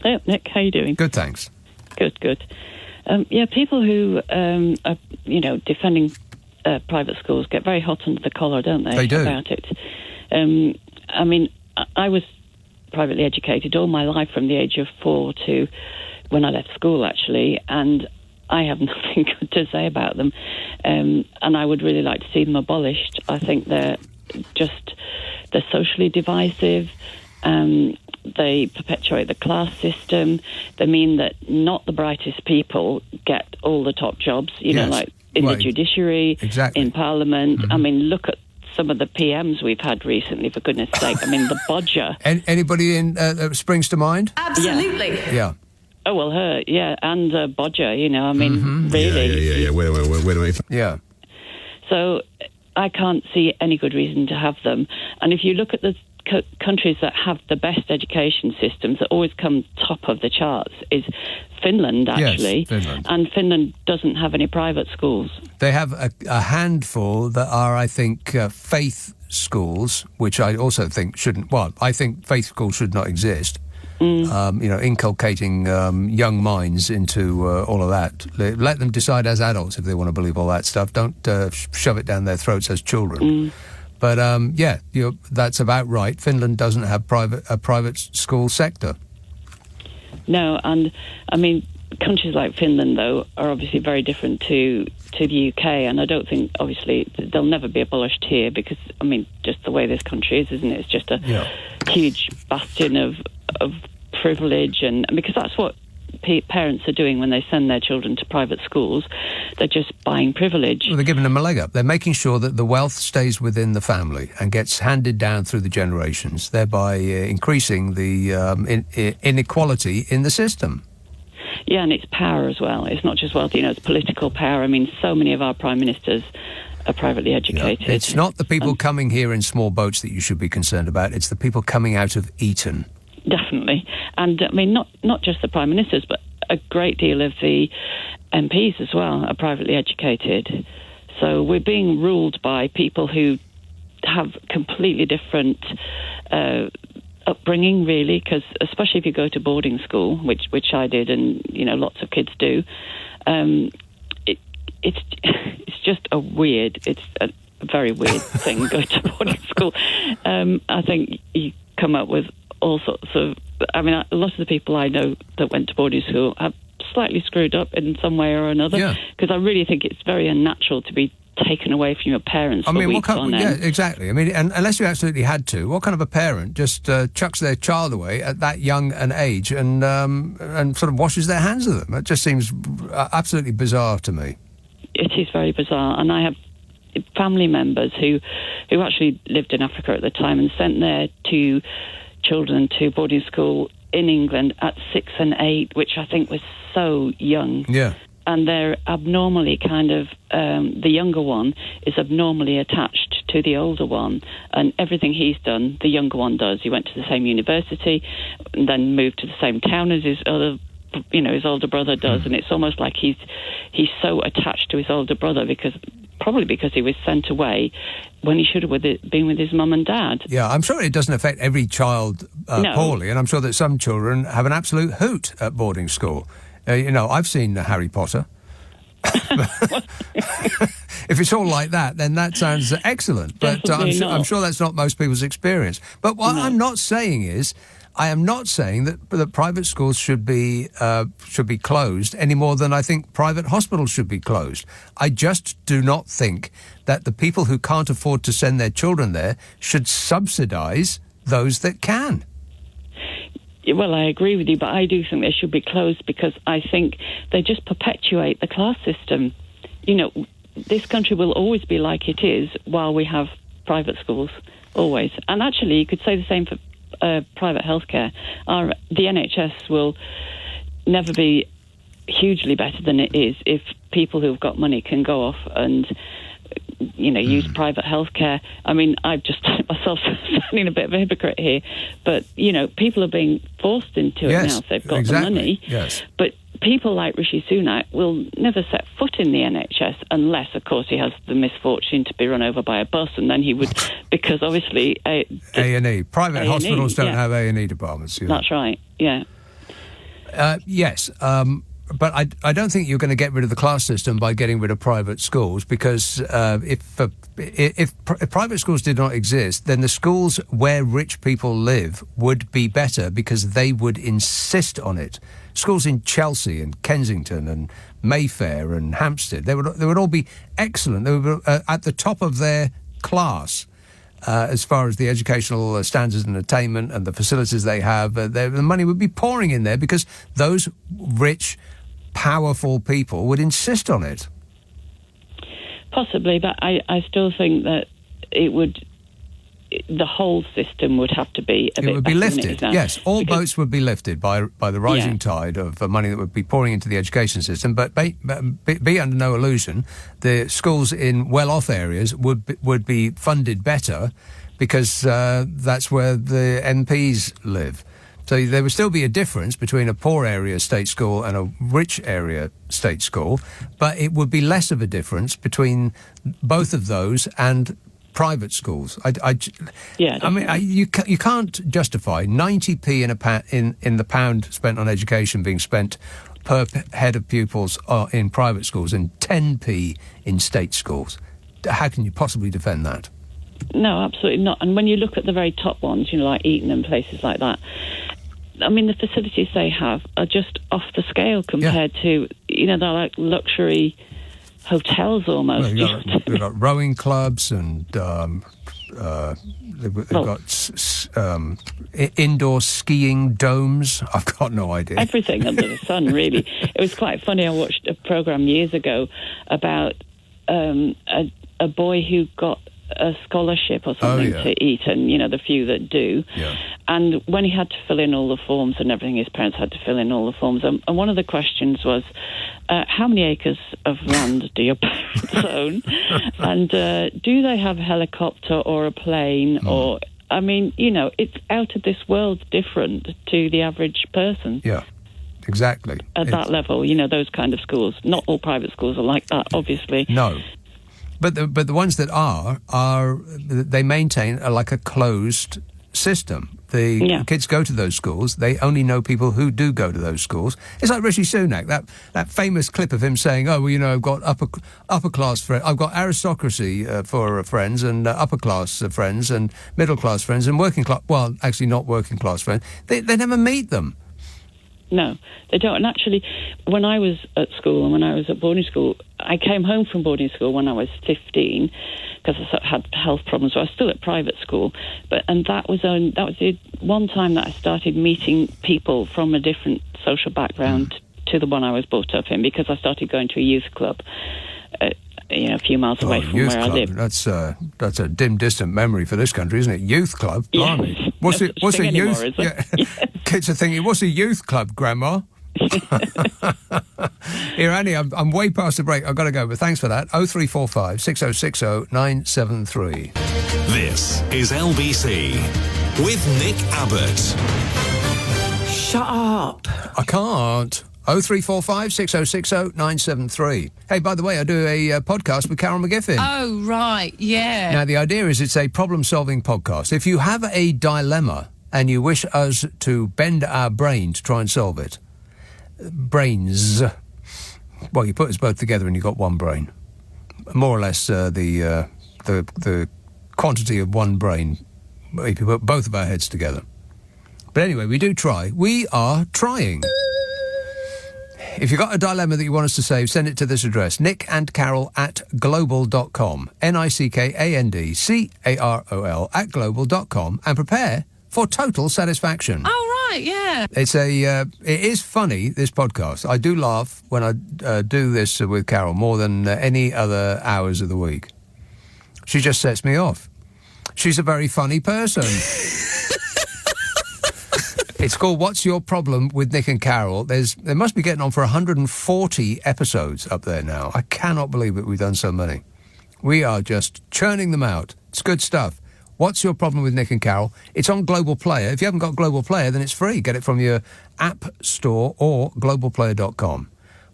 Hey, Nick, how you doing? Good, thanks. Good. People who are, defending private schools get very hot under the collar, don't they? They do. About it. I was privately educated all my life from the age of 4 to when I left school, actually, and I have nothing good to say about them. And I would really like to see them abolished. I think they're socially divisive. They perpetuate the class system. They mean that not the brightest people get all the top jobs, like in the judiciary, exactly. in Parliament. Mm-hmm. I mean, look at some of the PMs we've had recently, for goodness sake. I mean, the Bodger. Anybody in springs to mind? Absolutely. Yeah. Oh, well, her, yeah, and Bodger, you know, I mean, really. Yeah. Wait a minute. Yeah. So I can't see any good reason to have them. And if you look at the countries that have the best education systems that always come top of the charts is Finland, actually. Yes, Finland. And Finland doesn't have any private schools. They have a handful that are, I think, faith schools, which I also think shouldn't... Well, I think faith schools should not exist. Inculcating young minds into all of that. Let them decide as adults if they want to believe all that stuff. Don't shove it down their throats as children. But that's about right. Finland doesn't have a private school sector. No, and I mean, countries like Finland, though, are obviously very different to the UK, and I don't think, obviously, they'll never be abolished here because, I mean, just the way this country is, isn't it? It's just a huge bastion of privilege, and because that's what parents are doing when they send their children to private schools. They're just buying privilege. Well, they're giving them a leg up. They're making sure that the wealth stays within the family and gets handed down through the generations, thereby increasing the inequality in the system. Yeah, and it's power as well. It's not just wealth, it's political power. I mean, so many of our prime ministers are privately educated. Yeah. It's not the people coming here in small boats that you should be concerned about. It's the people coming out of Eton. Definitely. And, I mean, not just the prime ministers, but a great deal of the MPs as well are privately educated. So we're being ruled by people who have completely different upbringing, really, because especially if you go to boarding school, which I did and, lots of kids do, it's just it's a very weird thing, go to boarding school. I think you come up with all sorts of... I mean, a lot of the people I know that went to boarding school have slightly screwed up in some way or another, because I really think it's very unnatural to be taken away from your parents for weeks on end. Yeah, exactly. I mean, and unless you absolutely had to, what kind of a parent just chucks their child away at that young an age and sort of washes their hands of them? It just seems absolutely bizarre to me. It is very bizarre, and I have family members who actually lived in Africa at the time and sent their two children to boarding school in England at 6 and 8, which I think was so young. Yeah. And they're abnormally kind of, the younger one is abnormally attached to the older one. And everything he's done, the younger one does. He went to the same university and then moved to the same town as his older brother does. And it's almost like he's so attached to his older brother probably because he was sent away when he should have been with his mum and dad. Yeah, I'm sure it doesn't affect every child poorly, and I'm sure that some children have an absolute hoot at boarding school. I've seen Harry Potter. If it's all like that, then that sounds excellent. But I'm sure that's not most people's experience. But what I'm not saying is, I am not saying that private schools should be closed any more than I think private hospitals should be closed. I just do not think that the people who can't afford to send their children there should subsidise those that can. Well, I agree with you, but I do think they should be closed because I think they just perpetuate the class system. This country will always be like it is while we have private schools, always. And actually, you could say the same for private healthcare. The NHS will never be hugely better than it is if people who've got money can go off and use private healthcare. I mean, I've just found myself sounding a bit of a hypocrite here, but people are being forced into it now if they've got the money. Yes. But people like Rishi Sunak will never set foot in the NHS unless, of course, he has the misfortune to be run over by a bus, and then he would, because obviously... A&E. Private A&E, hospitals don't have A&E departments. That's right, yeah. Yes, but I don't think you're going to get rid of the class system by getting rid of private schools, because if private schools did not exist, then the schools where rich people live would be better because they would insist on it. Schools in Chelsea and Kensington and Mayfair and Hampstead, they would all be excellent. They would be at the top of their class as far as the educational standards and attainment and the facilities they have. The money would be pouring in there because those rich, powerful people would insist on it. Possibly, but I still think that the whole system would have to be a bit. It would be better than it lifted. is now. Yes, all Because- boats would be lifted by the rising tide of money that would be pouring into the education system. But be under no illusion, the schools in well-off areas would be funded better because that's where the MPs live. So there would still be a difference between a poor area state school and a rich area state school, but it would be less of a difference between both of those and private schools. I mean, you can't justify 90p in the pound spent on education being spent per head of pupils in private schools and 10p in state schools. How can you possibly defend that? No, absolutely not. And when you look at the very top ones, like Eton and places like that, I mean, the facilities they have are just off the scale compared to, they're like luxury hotels almost. Well, they've got rowing clubs and they've got indoor skiing domes. I've got no idea. Everything under the sun, really. It was quite funny. I watched a programme years ago about a boy who got a scholarship or something to Eton, the few that do. Yeah. And when he had to fill in all the forms and everything, his parents had to fill in all the forms. And one of the questions was, how many acres of land do your parents own? And do they have a helicopter or a plane? Or, I mean, it's out of this world different to the average person. Yeah. Exactly. At that level, those kind of schools. Not all private schools are like that, obviously. No. But the ones that are they maintain like a closed system. The kids go to those schools. They only know people who do go to those schools. It's like Rishi Sunak, that famous clip of him saying, "Oh, well, I've got upper class friends. I've got aristocracy for friends, and upper class friends, and middle class friends, and working class. Well, actually, not working class friends. They never meet them." No, they don't. And actually, when I was at school and when I was at boarding school, I came home from boarding school when I was 15 because I had health problems. So I was still at private school, and that was the one time that I started meeting people from a different social background to the one I was brought up in, because I started going to a youth club. A few miles away from where I live. That's a dim, distant memory for this country, isn't it? Youth club, blimey. What's a youth? Kids are thinking, what's a youth club, Grandma? Here, Annie, I'm way past the break. I've got to go, but thanks for that. 0345 6060 973. This is LBC with Nick Abbott. Shut up. I can't. 0345 6060 973. Hey, by the way, I do a podcast with Carol McGiffin. Oh, right, yeah. Now, the idea is it's a problem-solving podcast. If you have a dilemma and you wish us to bend our brain to try and solve it, brains, well, you put us both together and you've got one brain. More or less the quantity of one brain if you put both of our heads together. But anyway, we do try. We are trying. If you've got a dilemma that you want us to save, send it to this address, nickandcarol@global.com, nickandcarol @global.com, and prepare for total satisfaction. Oh, right, yeah. It is funny, this podcast. I do laugh when I do this with Carol more than any other hours of the week. She just sets me off. She's a very funny person. It's called What's Your Problem with Nick and Carol. They must be getting on for 140 episodes up there now. I cannot believe it. We've done so many. We are just churning them out. It's good stuff. What's Your Problem with Nick and Carol? It's on Global Player. If you haven't got Global Player, then it's free. Get it from your app store or globalplayer.com.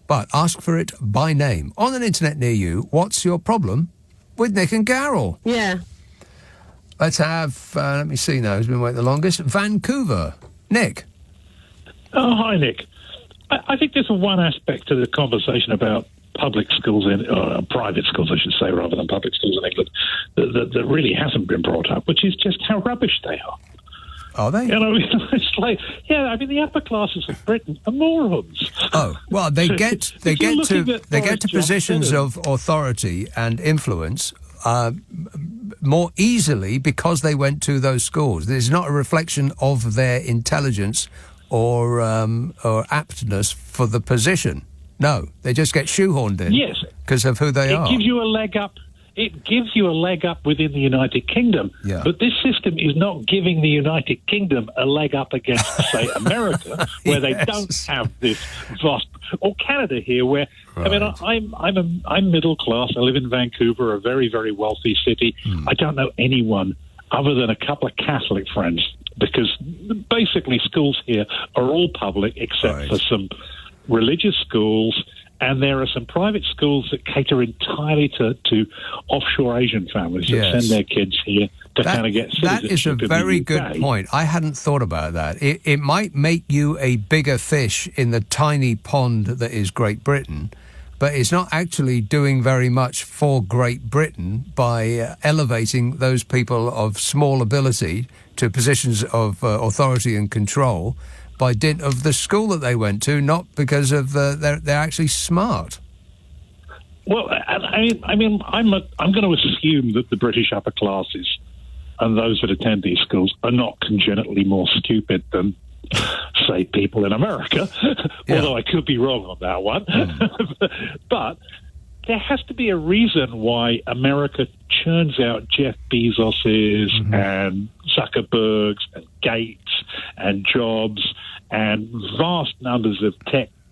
But ask for it by name. On an internet near you, What's Your Problem with Nick and Carol? Yeah. Let's have, let me see now, who's been waiting the longest? Vancouver. Nick. Oh, hi, Nick. I think there's one aspect to the conversation about public schools, private schools, I should say, rather than public schools in England, that really hasn't been brought up, which is just how rubbish they are. Are they? It's like, the upper classes of Britain are morons. Oh, well, they get to positions of authority and influence more easily because they went to those schools. It's not a reflection of their intelligence or aptness for the position. No, they just get shoehorned in. Yes, because of who they are. It gives you a leg up. it gives you a leg up within the United Kingdom. Yeah. But this system is not giving the United Kingdom a leg up against, say, America, where they don't have this vast, or Canada here, where I mean, I'm middle class. I live in Vancouver, a very, very wealthy city. I don't know anyone other than a couple of Catholic friends, because basically schools here are all public except for some religious schools. And there are some private schools that cater entirely to offshore Asian families that send their kids here to kind of get citizenship. That is a in the very UK. good point. I hadn't thought about that. It might make you a bigger fish in the tiny pond that is Great Britain, but it's not actually doing very much for Great Britain by elevating those people of small ability to positions of authority and control by dint of the school that they went to, not because of they're actually smart. Well, I mean, I'm going to assume that the British upper classes and those that attend these schools are not congenitally more stupid than, say, people in America. Although I could be wrong on that one. But there has to be a reason why America churns out Jeff Bezos's and Zuckerberg's and Gates and Jobs and vast numbers of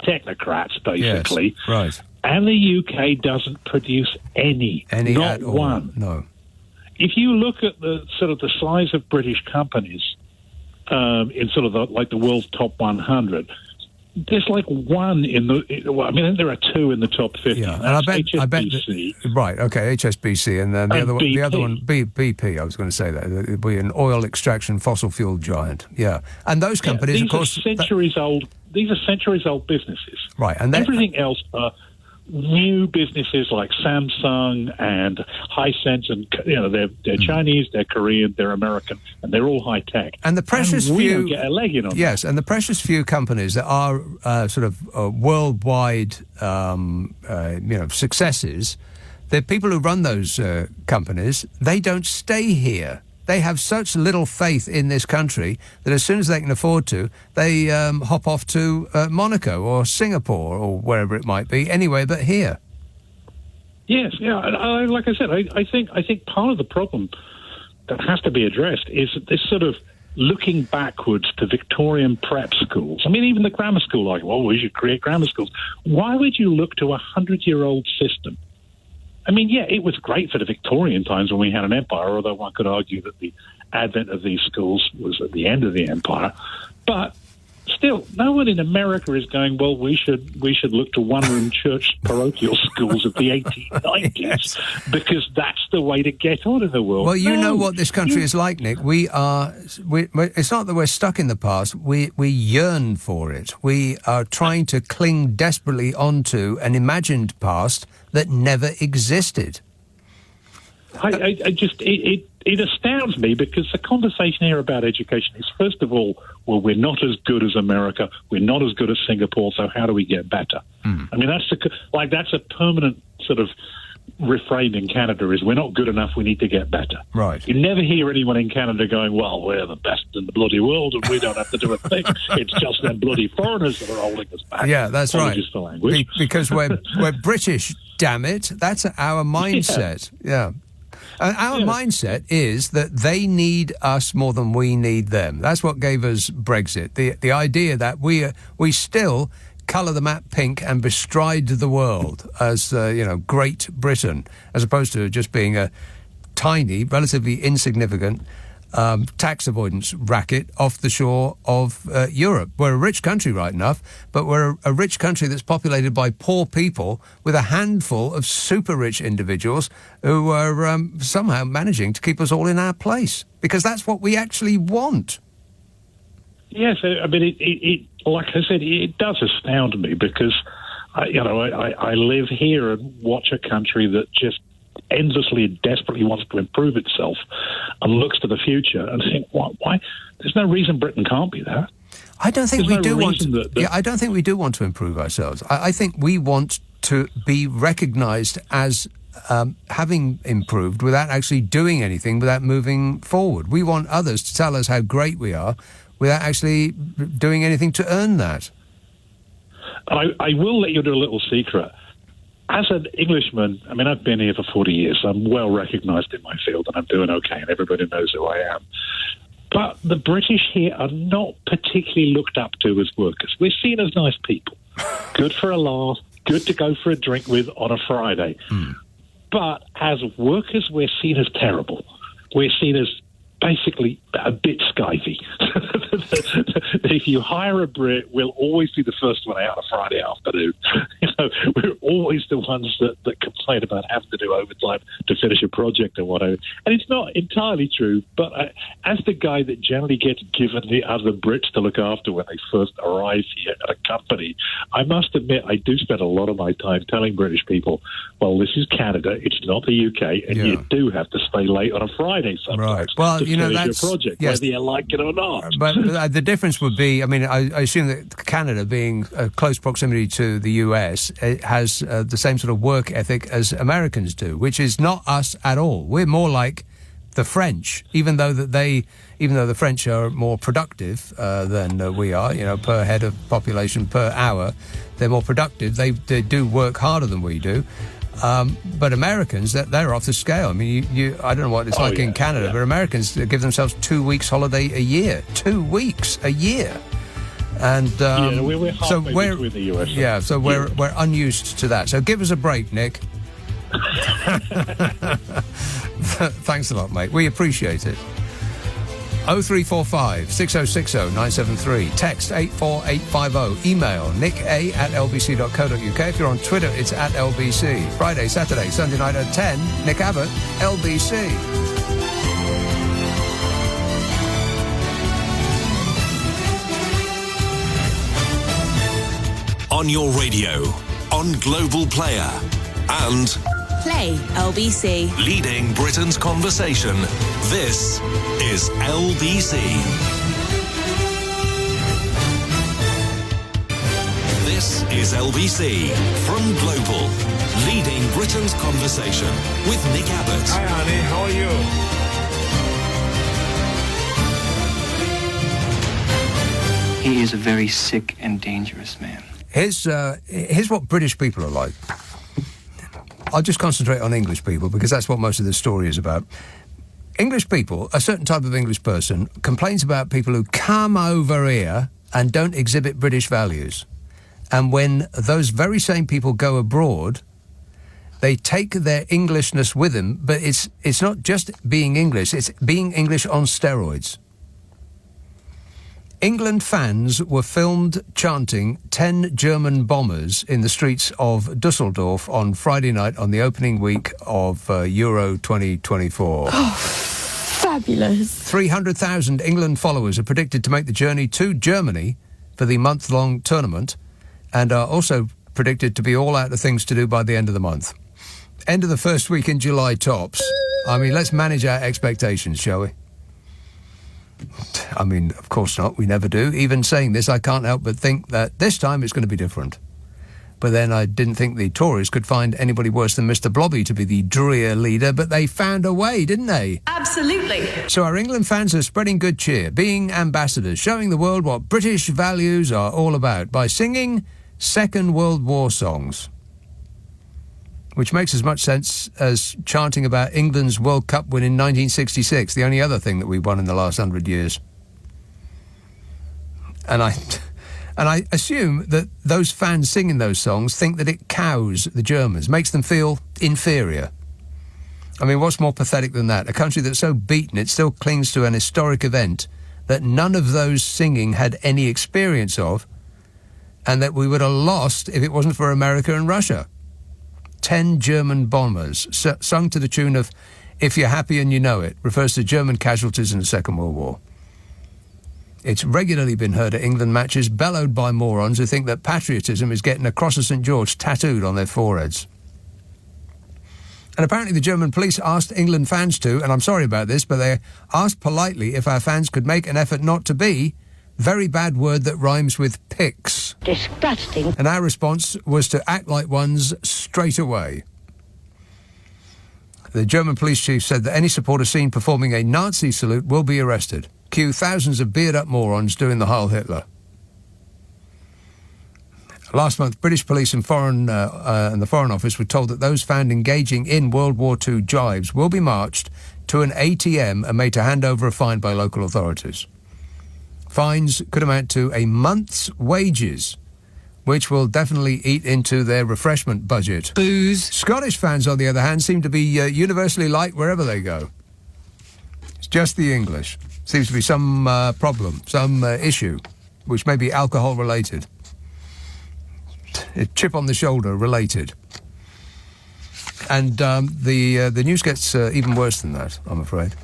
technocrats, basically. Yes, right. And the UK doesn't produce any not at all. one. No. If you look at the sort of the size of British companies in sort of the world's top 100, there's like one in the. I mean, there are two in the top 50. Yeah, and I bet HSBC. Right. Okay, HSBC, and then the other one, BP. I was going to say that it'd be an oil extraction fossil fuel giant. Yeah, and those companies, these of course, are centuries old. These are centuries old businesses. Right, and everything else are new businesses like Samsung and Hisense, and they're Chinese, they're Korean, they're American, and they're all high tech. And the precious we few don't get a leg in on yes, and the precious few companies that are sort of worldwide, successes. The people who run those companies, they don't stay here. They have such little faith in this country that as soon as they can afford to, they hop off to Monaco or Singapore or wherever it might be, anyway but here. Yes, yeah. Like I said, I think part of the problem that has to be addressed is this sort of looking backwards to Victorian prep schools. I mean, even the grammar school, like, well, we should create grammar schools. Why would you look to a 100-year-old system? I mean, yeah, it was great for the Victorian times when we had an empire, although one could argue that the advent of these schools was at the end of the empire. But still, no one in America is going, well, we should look to one-room church parochial schools of the 1890s because that's the way to get on in the world. Well, you know what this country is like, Nick. It's not that we're stuck in the past. We yearn for it. We are trying to cling desperately onto an imagined past that never existed. It astounds me because the conversation here about education is, first of all, well, we're not as good as America, we're not as good as Singapore, so how do we get better? I mean, that's a permanent sort of refrain in Canada is we're not good enough, we need to get better. Right. You never hear anyone in Canada going, well, we're the best in the bloody world and we don't have to do a thing. It's just them bloody foreigners that are holding us back. Yeah, that's Apologies right. for language. Because we're British, damn it. That's our mindset. Yeah. Our mindset is that they need us more than we need them. That's what gave us Brexit. The idea that we still colour the map pink and bestride the world as Great Britain, as opposed to just being a tiny, relatively insignificant tax avoidance racket off the shore of Europe. We're a rich country, right enough, but we're a rich country that's populated by poor people with a handful of super rich individuals who are somehow managing to keep us all in our place, because that's what we actually want. Yes, I mean, it like I said, it does astound me because, I live here and watch a country that just endlessly and desperately wants to improve itself and looks to the future and think, why? There's no reason Britain can't be that. I don't think I don't think we do want to improve ourselves. I think we want to be recognised as having improved without actually doing anything, without moving forward. We want others to tell us how great we are without actually doing anything to earn that. I will let you do a little secret. as an Englishman, I mean, I've been here for 40 years, so I'm well recognised in my field, and I'm doing okay, and everybody knows who I am. But the British here are not particularly looked up to as workers. We're seen as nice people. Good for a laugh, good to go for a drink with on a Friday. But as workers, we're seen as terrible. We're seen as basically a bit skivey. If you hire a Brit, we'll always be the first one out on a Friday afternoon. We're always the ones that complain about having to do overtime to finish a project or whatever. And it's not entirely true, but as the guy that generally gets given the other Brits to look after when they first arrive here at a company, I must admit I do spend a lot of my time telling British people, well, this is Canada, it's not the UK, and you do have to stay late on a Friday sometimes. Right. Well, to finish your project, whether you like it or not. But the difference would be, I mean, I assume that Canada, being a close proximity to the US, it has the same sort of work ethic as Americans do, which is not us at all. We're more like the French, even though the French are more productive than we are, per head of population, per hour, they're more productive. They do work harder than we do. But Americans, they're off the scale. I mean, I don't know what it's like in Canada, but Americans give themselves 2 weeks holiday a year. 2 weeks a year. And we're halfway between the US. Yeah, so we're unused to that. So give us a break, Nick. Thanks a lot, mate. We appreciate it. 0345 6060 973. Text 84850. Email nicka@lbc.co.uk. If you're on Twitter, it's @LBC. Friday, Saturday, Sunday night at 10. Nick Abbott, LBC. On your radio, on Global Player, and Play LBC. Leading Britain's conversation. This is LBC. This is LBC from Global. Leading Britain's conversation with Nick Abbott. Hi, honey. How are you? He is a very sick and dangerous man. Here's what British people are like. I'll just concentrate on English people because that's what most of this story is about. English people, a certain type of English person, complains about people who come over here and don't exhibit British values. And when those very same people go abroad, they take their Englishness with them, but it's not just being English, it's being English on steroids. England fans were filmed chanting 10 German bombers in the streets of Dusseldorf on Friday night on the opening week of Euro 2024. Oh, fabulous. 300,000 England followers are predicted to make the journey to Germany for the month-long tournament and are also predicted to be all out of things to do by the end of the month. End of the first week in July tops. I mean, let's manage our expectations, shall we? I mean, of course not. We never do. Even saying this, I can't help but think that this time it's going to be different. But then I didn't think the Tories could find anybody worse than Mr. Blobby to be the drear leader, but they found a way, didn't they? Absolutely. So our England fans are spreading good cheer, being ambassadors, showing the world what British values are all about by singing Second World War songs. Which makes as much sense as chanting about England's World Cup win in 1966, the only other thing that we won in the last 100 years. And I assume that those fans singing those songs think that it cows the Germans, makes them feel inferior. I mean, what's more pathetic than that? A country that's so beaten it still clings to an historic event that none of those singing had any experience of, and that we would have lost if it wasn't for America and Russia. 10 German bombers, sung to the tune of If You're Happy and You Know It, refers to German casualties in the Second World War. It's regularly been heard at England matches, bellowed by morons who think that patriotism is getting a cross of St. George tattooed on their foreheads. And apparently the German police asked England fans to, and I'm sorry about this, but they asked politely if our fans could make an effort not to be very bad word that rhymes with pics. Disgusting. And our response was to act like ones straight away. The German police chief said that any supporter seen performing a Nazi salute will be arrested. Cue thousands of beard-up morons doing the Heil Hitler. Last month, British police and the Foreign Office were told that those found engaging in World War II jibes will be marched to an ATM and made to hand over a fine by local authorities. Fines could amount to a month's wages, which will definitely eat into their refreshment budget. Booze. Scottish fans, on the other hand, seem to be universally liked wherever they go. It's just the English. Seems to be some problem, some issue, which may be alcohol-related. A chip on the shoulder related. And the news gets even worse than that, I'm afraid,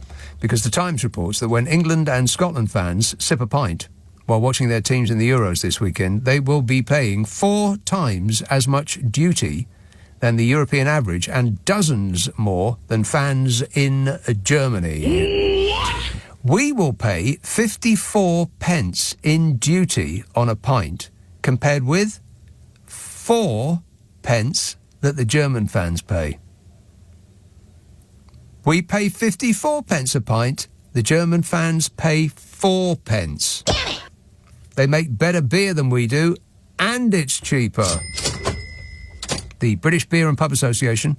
because the Times reports that when England and Scotland fans sip a pint while watching their teams in the Euros this weekend, they will be paying 4 times as much duty than the European average and dozens more than fans in Germany. We will pay 54 pence in duty on a pint compared with 4 pence that the German fans pay. We pay 54 pence a pint, the German fans pay 4 pence. They make better beer than we do, and it's cheaper. The British Beer and Pub Association,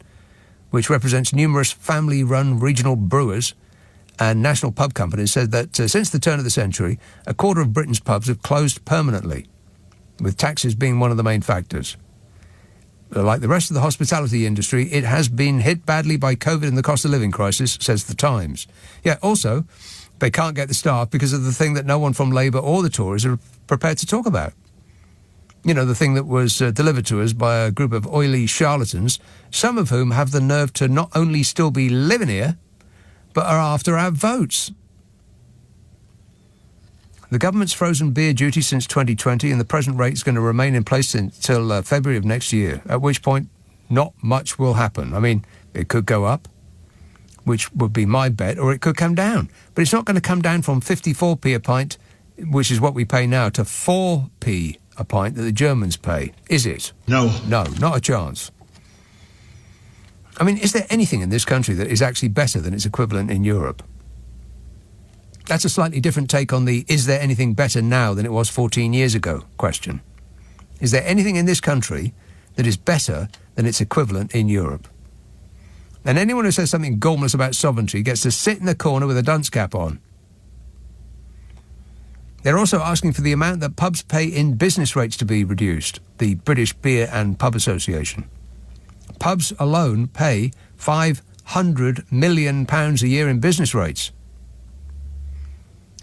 which represents numerous family-run regional brewers and national pub companies, said that since the turn of the century, a quarter of Britain's pubs have closed permanently, with taxes being one of the main factors. Like the rest of the hospitality industry, it has been hit badly by COVID and the cost of living crisis, says the Times. Yeah, also, they can't get the staff because of the thing that no one from Labour or the Tories are prepared to talk about. You know, the thing that was delivered to us by a group of oily charlatans, some of whom have the nerve to not only still be living here, but are after our votes. The government's frozen beer duty since 2020, and the present rate is going to remain in place until February of next year, at which point not much will happen. I mean, it could go up, which would be my bet, or it could come down. But it's not going to come down from 54p a pint, which is what we pay now, to 4p a pint that the Germans pay, is it? No. No, not a chance. I mean, is there anything in this country that is actually better than its equivalent in Europe? That's a slightly different take on the is there anything better now than it was 14 years ago question. Is there anything in this country that is better than its equivalent in Europe? And anyone who says something gormless about sovereignty gets to sit in the corner with a dunce cap on. They're also asking for the amount that pubs pay in business rates to be reduced, the British Beer and Pub Association. Pubs alone pay £500 million a year in business rates.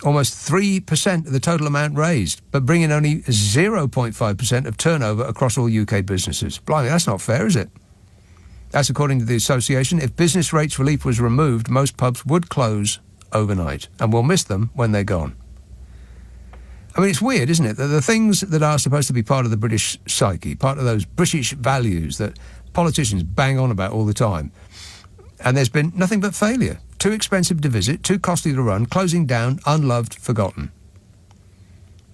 Almost 3% of the total amount raised, but bringing only 0.5% of turnover across all UK businesses. Blimey, that's not fair, is it? That's according to the association. If business rates relief was removed, most pubs would close overnight, and we'll miss them when they're gone. I mean, it's weird, isn't it, that the things that are supposed to be part of the British psyche, part of those British values that politicians bang on about all the time, and there's been nothing but failure. Too expensive to visit, too costly to run, closing down, unloved, forgotten.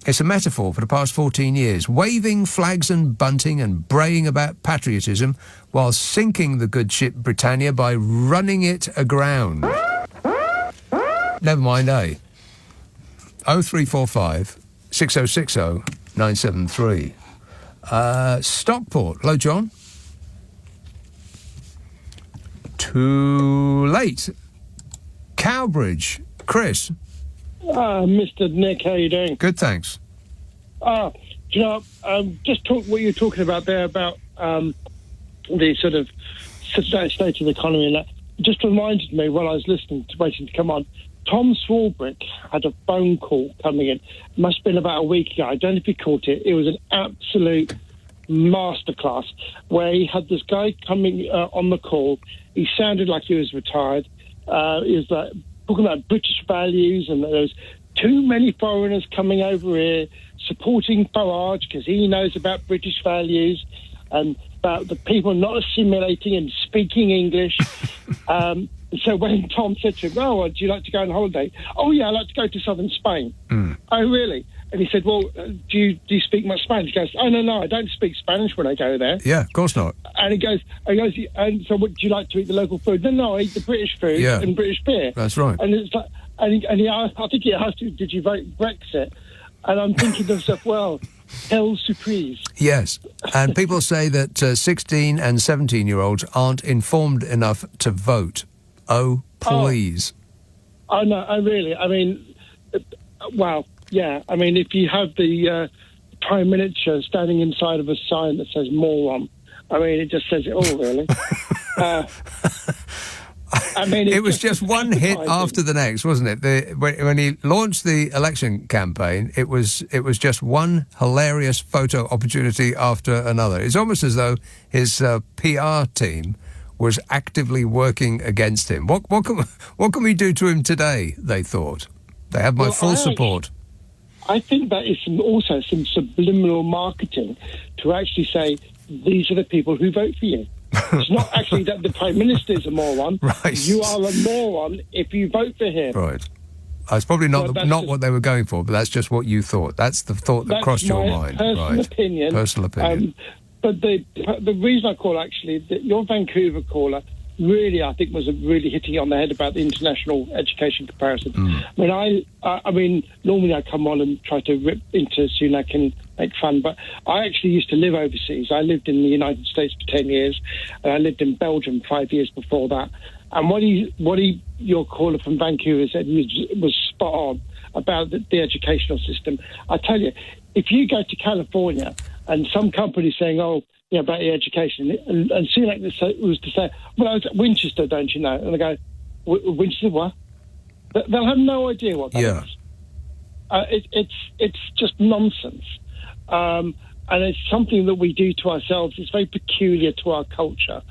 It's a metaphor for the past 14 years, waving flags and bunting and braying about patriotism while sinking the good ship Britannia by running it aground. Never mind, eh? 0345 6060 973. Stockport. Hello, John. Too late. Cowbridge. Chris. Mr. Nick, how you doing? Good, thanks. Do you know, just what you're talking about there about the sort of state of the economy and that, just reminded me while I was waiting to come on, Tom Swarbrick had a phone call coming in. It must have been about a week ago. I don't know if he caught it. It was an absolute masterclass where he had this guy coming on the call. He sounded like he was retired. He was like talking about British values, and there was too many foreigners coming over here supporting Farage because he knows about British values and about the people not assimilating and speaking English. So when Tom said to him, "Oh, do you like to go on holiday?" "Oh, yeah, I like to go to southern Spain." "Oh, really?" And he said, "Well, do you speak much Spanish?" He goes, "Oh, no, I don't speak Spanish when I go there." Yeah, of course not. And he goes, and so what, do you like to eat the local food? No, I eat the British food and British beer. That's right. And it's like, I think he asked, "Did you vote Brexit?" And I'm thinking to myself, well, Quelle surprise. Yes, and people say that 16 and 17-year-olds aren't informed enough to vote. Oh, please. Oh, no, really. I mean, well, yeah. I mean, if you have the Prime Minister standing inside of a sign that says moron, I mean, it just says it all, really. I mean, it was just one hit after the next, wasn't it? When he launched the election campaign, it was just one hilarious photo opportunity after another. It's almost as though his PR team was actively working against him. What can we do to him today? They thought they have my full support. I think that is also some subliminal marketing to actually say these are the people who vote for you. It's not actually that the Prime Minister is a moron. Right. You are a moron if you vote for him. Right. That's probably not what they were going for, but that's just what you thought. That's the thought that crossed your mind. Personal opinion. Personal opinion. But the reason I call, actually, your Vancouver caller really, I think, was really hitting it on the head about the international education comparison. I mean, normally I come on and try to rip into Sunak and make fun, but I actually used to live overseas. I lived in the United States for 10 years, and I lived in Belgium 5 years before that. And what your caller from Vancouver said was spot on about the educational system. I tell you, if you go to California and some company's saying, about the education, and Sunak was to say, well, I was at Winchester, don't you know? And they go, Winchester what? They'll have no idea what that is. It's just nonsense. And it's something that we do to ourselves. It's very peculiar to our culture.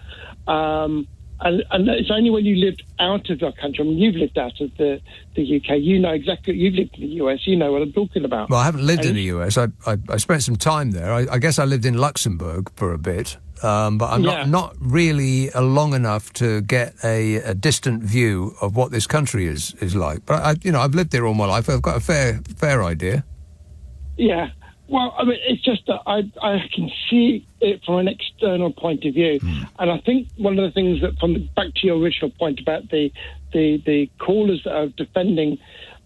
And it's only when you lived out of your country. I mean, you've lived out of the UK. You know exactly. You've lived in the US. You know what I'm talking about. Well, I haven't lived in the US. I spent some time there. I guess I lived in Luxembourg for a bit, but I'm not really long enough to get a distant view of what this country is like. But I've lived there all my life. I've got a fair idea. Yeah. Well, I mean, it's just that I can see it from an external point of view. And I think one of the things that, back to your original point about the callers that are defending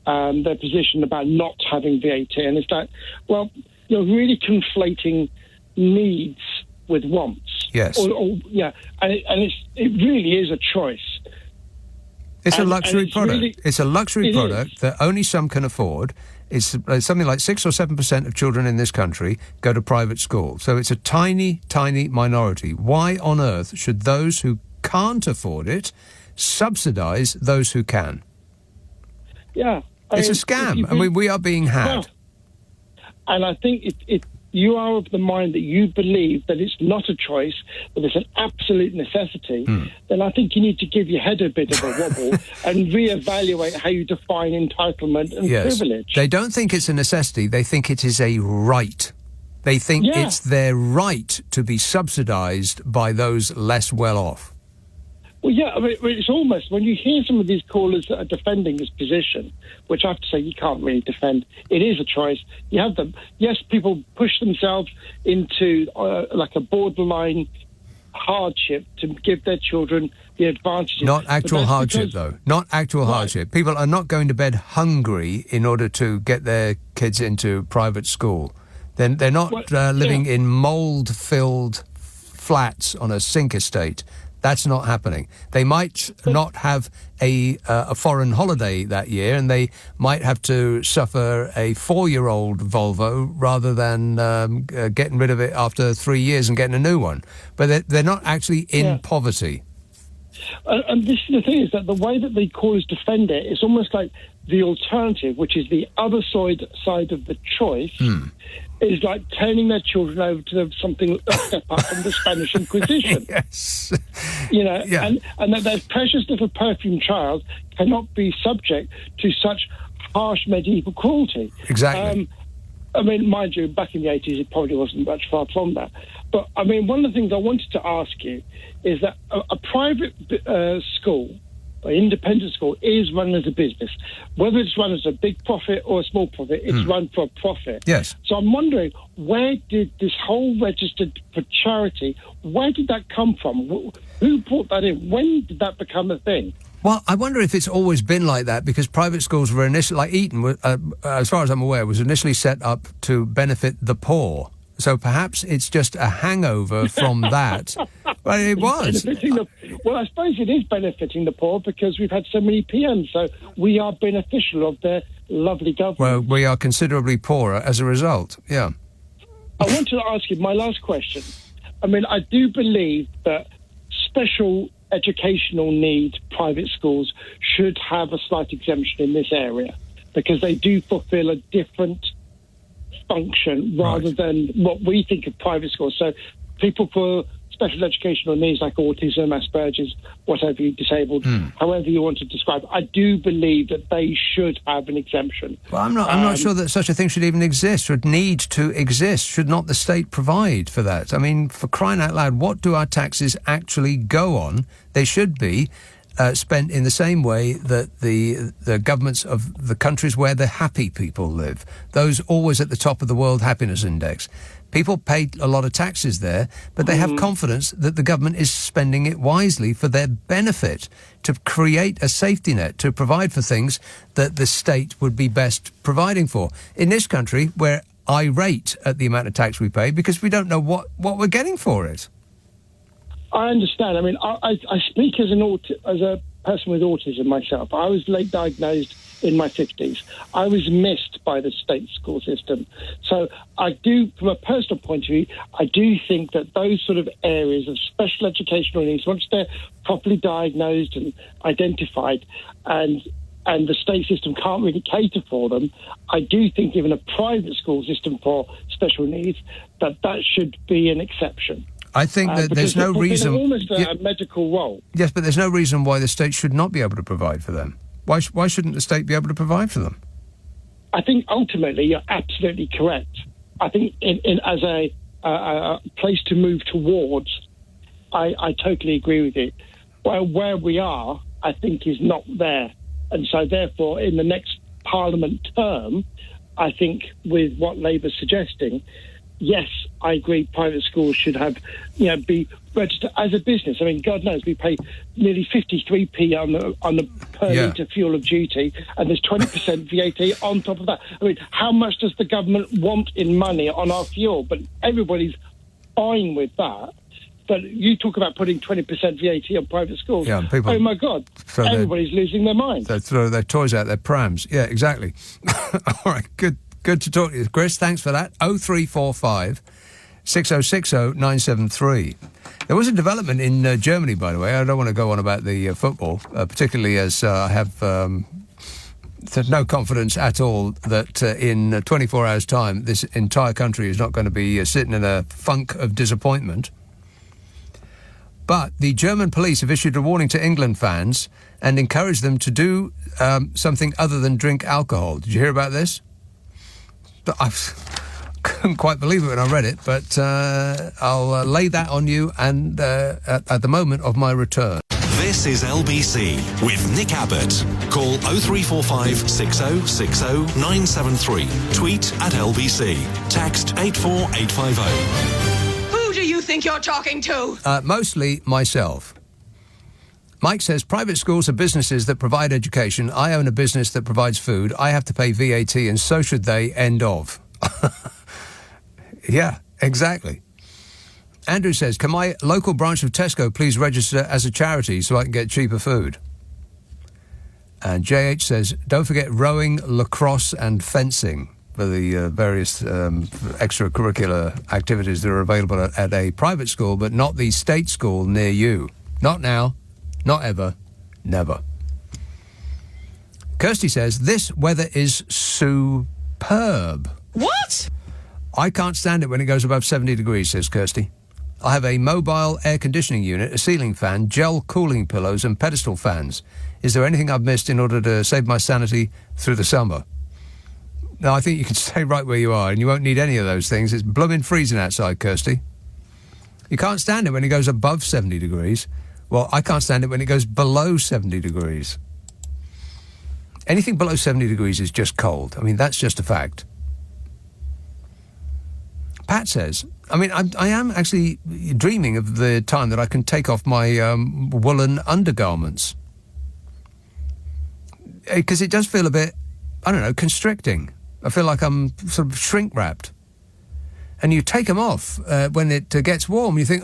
their position about not having VAT, and it's that, well, you're really conflating needs with wants. Yes. And it really is a choice. It's a luxury product. It's a luxury product that only some can afford. It's something like 6 or 7% of children in this country go to private school. So it's a tiny, tiny minority. Why on earth should those who can't afford it subsidise those who can? Yeah. It's a scam. I mean, we are being had. Well, and I think if you are of the mind that you believe that it's not a choice, that it's an absolute necessity, then I think you need to give your head a bit of a wobble and reevaluate how you define entitlement and privilege. They don't think it's a necessity. They think it is a right. They think it's their right to be subsidised by those less well off. Well, yeah, I mean, it's almost, when you hear some of these callers that are defending this position, which I have to say you can't really defend, it is a choice. You have them. Yes, people push themselves into like a borderline hardship to give their children the advantages. Not actual hardship, though. Not actual hardship. People are not going to bed hungry in order to get their kids into private school. They're not living in mould-filled flats on a sink estate. That's not happening. They might not have a foreign holiday that year, and they might have to suffer a 4-year-old Volvo rather than getting rid of it after 3 years and getting a new one. But they're not actually in poverty. And this is the thing, is that the way that the callers defend it is almost like the alternative, which is the other side of the choice, is like turning their children over to something a step up from the Spanish Inquisition. Yes. And that their precious little perfumed child cannot be subject to such harsh medieval cruelty. Exactly. I mean, mind you, back in the 80s, it probably wasn't much far from that. But, I mean, one of the things I wanted to ask you is that a private school, an independent school, is run as a business. Whether it's run as a big profit or a small profit, it's run for a profit. Yes. So I'm wondering, where did this whole registered for charity, where did that come from? Who brought that in? When did that become a thing? Well, I wonder if it's always been like that, because private schools were initially, like Eton, as far as I'm aware, was initially set up to benefit the poor. So perhaps it's just a hangover from that. Well, it was. Well, I suppose it is benefiting the poor because we've had so many PMs, so we are beneficial of their lovely government. Well, we are considerably poorer as a result, yeah. I want to ask you my last question. I mean, I do believe that special educational needs private schools should have a slight exemption in this area because they do fulfil a different function rather than what we think of private schools. So people for special educational needs like autism, Asperger's, whatever you disabled, however you want to describe it, I do believe that they should have an exemption. Well, I'm not sure that such a thing should even exist, should need to exist. Should not the state provide for that? I mean, for crying out loud, what do our taxes actually go on? They should be spent in the same way that the governments of the countries where the happy people live, those always at the top of the World Happiness Index. People pay a lot of taxes there, but they have confidence that the government is spending it wisely for their benefit, to create a safety net, to provide for things that the state would be best providing for. In this country, we're irate at the amount of tax we pay because we don't know what we're getting for it. I understand. I mean, I speak as a person with autism myself. I was late diagnosed in my 50s. I was missed by the state school system. So I do, from a personal point of view, I do think that those sort of areas of special educational needs, once they're properly diagnosed and identified, and the state system can't really cater for them, I do think given a private school system for special needs, that should be an exception. I think that there's no reason... almost a medical role. Yes, but there's no reason why the state should not be able to provide for them. Why shouldn't the state be able to provide for them? I think ultimately you're absolutely correct. I think as a place to move towards, I totally agree with you. Well, where we are, I think, is not there. And so therefore, in the next Parliament term, I think with what Labour's suggesting, yes, I agree private schools should have, be registered as a business. I mean, God knows we pay nearly 53p on the per litre fuel of duty, and there's 20% VAT on top of that. I mean, how much does the government want in money on our fuel? But everybody's fine with that. But you talk about putting 20% VAT on private schools. Yeah, people, oh, my God, everybody's losing their minds. They throw their toys out their prams. Yeah, exactly. All right, good to talk to you, Chris. Thanks for that. 0345 6060 973. There was a development in Germany, by the way. I don't want to go on about the football, particularly as I have no confidence at all that in 24 hours' time this entire country is not going to be sitting in a funk of disappointment. But the German police have issued a warning to England fans and encouraged them to do something other than drink alcohol. Did you hear about this? I couldn't quite believe it when I read it, but I'll lay that on you and at the moment of my return. This is LBC with Nick Abbott. Call 0345 6060 973. Tweet at LBC. Text 84850. Who do you think you're talking to? Mostly myself. Mike says, private schools are businesses that provide education. I own a business that provides food. I have to pay VAT, and so should they. End of. Yeah, exactly. Andrew says, can my local branch of Tesco please register as a charity so I can get cheaper food? And JH says, don't forget rowing, lacrosse and fencing for the various extracurricular activities that are available at a private school, but not the state school near you. Not now. Not ever. Never. Kirsty says, this weather is superb. What? I can't stand it when it goes above 70 degrees, says Kirsty. I have a mobile air conditioning unit, a ceiling fan, gel cooling pillows and pedestal fans. Is there anything I've missed in order to save my sanity through the summer? No, I think you can stay right where you are and you won't need any of those things. It's blooming freezing outside, Kirsty. You can't stand it when it goes above 70 degrees. Well, I can't stand it when it goes below 70 degrees. Anything below 70 degrees is just cold. I mean, that's just a fact. Pat says, I mean, I am actually dreaming of the time that I can take off my woolen undergarments. because it does feel a bit, I don't know, constricting. I feel like I'm sort of shrink-wrapped. And you take them off when it gets warm. You think,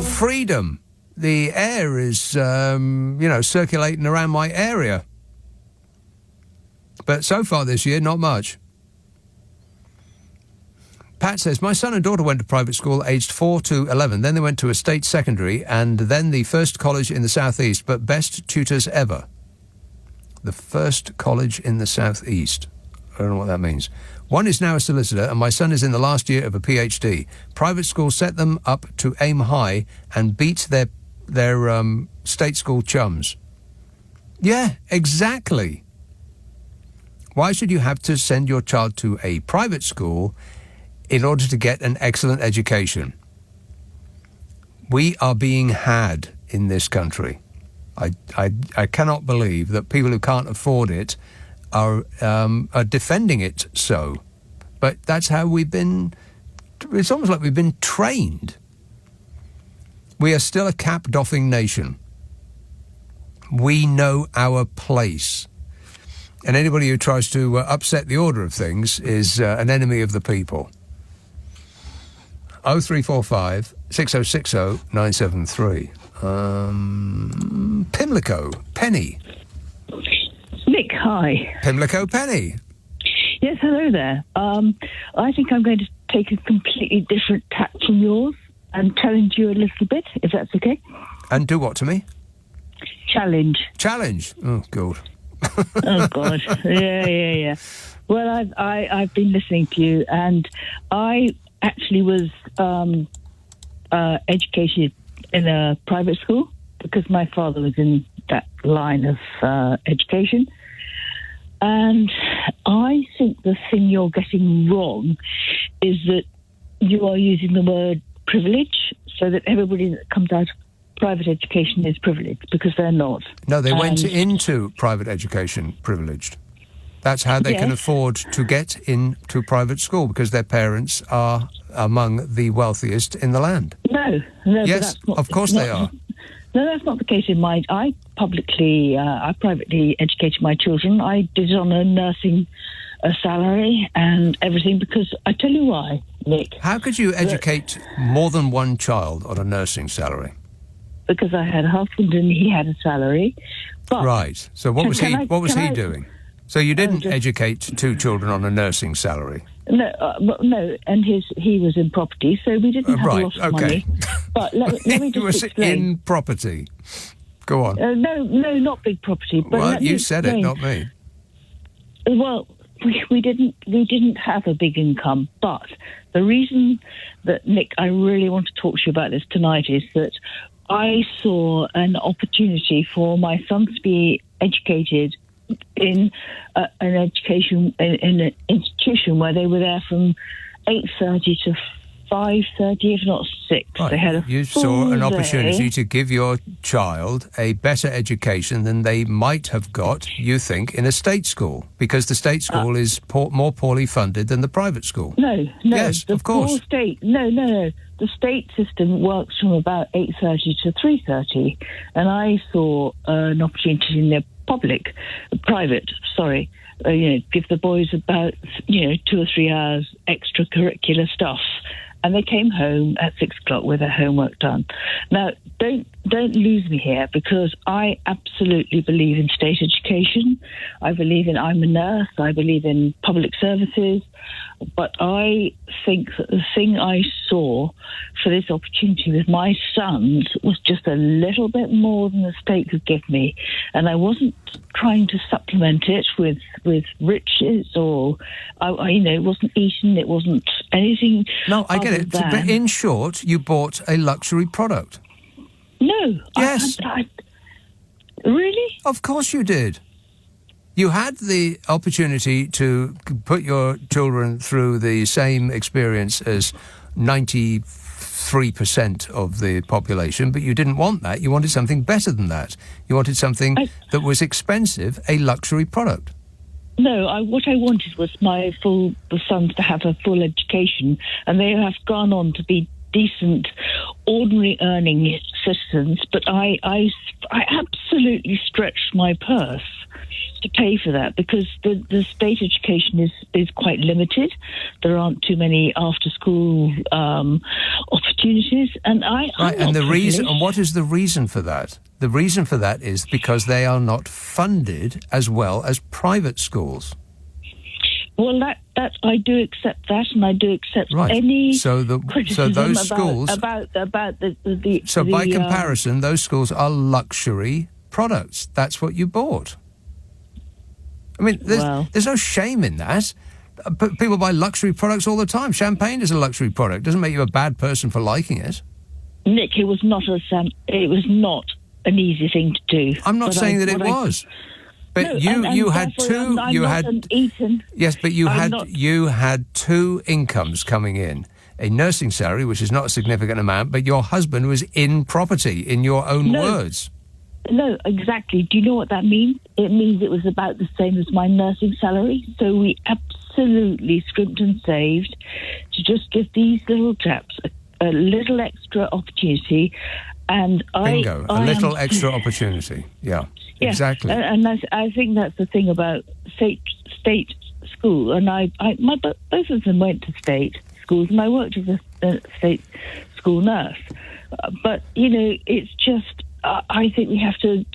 freedom. The air is, circulating around my area. But so far this year, not much. Pat says, my son and daughter went to private school aged 4 to 11. Then they went to a state secondary and then the first college in the southeast, but best tutors ever. The first college in the southeast. I don't know what that means. One is now a solicitor and my son is in the last year of a PhD. Private school set them up to aim high and beat their state school chums. Yeah, exactly. Why should you have to send your child to a private school in order to get an excellent education? We are being had in this country. I cannot believe that people who can't afford it are defending it so. But that's how we've been... It's almost like we've been trained. We are still a cap-doffing nation. We know our place. And anybody who tries to upset the order of things is an enemy of the people. 0345 6060 973. Pimlico, Penny. Nick, hi. Pimlico, Penny. Yes, hello there. I think I'm going to take a completely different tack from yours and challenge you a little bit, if that's okay. And do what to me? Challenge. Challenge? Oh, God. Oh, God. Yeah. Well, I've been listening to you, and I actually was educated in a private school because my father was in that line of education. And I think the thing you're getting wrong is that you are using the word privilege so that everybody that comes out of private education is privileged, because they're not. No, they went into private education privileged. That's how they can afford to get into private school, because their parents are among the wealthiest in the land. No. Yes, of course they are. No, that's not the case in mine. I privately educated my children. I did it on a nursing salary and everything, because I tell you why, Nick. How could you educate more than one child on a nursing salary? Because I had a husband and he had a salary. But right. So what was he doing? So you didn't educate two children on a nursing salary? No, and he was in property, so we didn't have a lot of money. But let me just explain. In property. Go on. No, not big property. But well, you said it, not me. Well, we didn't have a big income, but the reason that, Nick, I really want to talk to you about this tonight is that I saw an opportunity for my sons to be educated in an institution where they were there from 8:30 to 5:30, if not 6. Right. They had you saw an opportunity to give your child a better education than they might have got, you think, in a state school, because the state school is more poorly funded than the private school. No. Yes, of course. No. The state system works from about 8:30 to 3:30, and I saw an opportunity in the private, give the boys about, 2 or 3 hours extracurricular stuff. And they came home at 6 o'clock with their homework done. Now, don't lose me here, because I absolutely believe in state education. I'm a nurse. I believe in public services. But I think that the thing I saw for this opportunity with my sons was just a little bit more than the state could give me. And I wasn't trying to supplement it with riches or, it wasn't eating, it wasn't anything. No, I get it. But in short, you bought a luxury product. No. Yes. Really? Of course you did. You had the opportunity to put your children through the same experience as 93% of the population, but you didn't want that. You wanted something better than that. You wanted something that was expensive, a luxury product. No, what I wanted was the sons to have a full education, and they have gone on to be decent, ordinary earning citizens, but I absolutely stretched my purse to pay for that because the state education is quite limited. There aren't too many after-school opportunities, and and what is the reason for that? The reason for that is because they are not funded as well as private schools. Well, that I do accept that, and I do accept any criticism those schools about the. So by comparison, those schools are luxury products. That's what you bought. I mean, there's no shame in that. People buy luxury products all the time. Champagne is a luxury product. Doesn't make you a bad person for liking it. Nick, it was not an easy thing to do. I'm not saying that it was. But you had two. You had two incomes coming in: a nursing salary, which is not a significant amount, but your husband was in property. In your own words. No, exactly. Do you know what that means? It means it was about the same as my nursing salary. So we absolutely scrimped and saved to just give these little chaps a little extra opportunity. And Bingo, a little extra opportunity. Yeah. Yeah, exactly. And I think that's the thing about state school. And both of them went to state schools, and I worked as a state school nurse. But, it's just, I think we have to,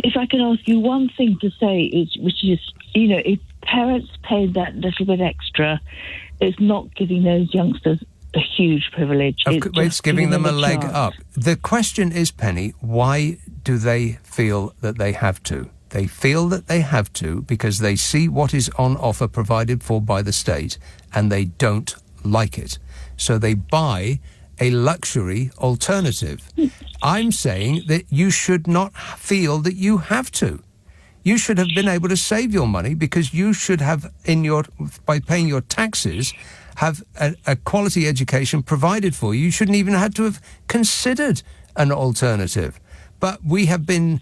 if I can ask you one thing to say, which is, if parents paid that little bit extra, it's not giving those youngsters a huge privilege. It's giving them a leg up. The question is, Penny, why do they feel that they have to? They feel that they have to because they see what is on offer provided for by the state and they don't like it. So they buy a luxury alternative. I'm saying that you should not feel that you have to. You should have been able to save your money because you should have, by paying your taxes, have a quality education provided for you. You shouldn't even have to have considered an alternative. But we have been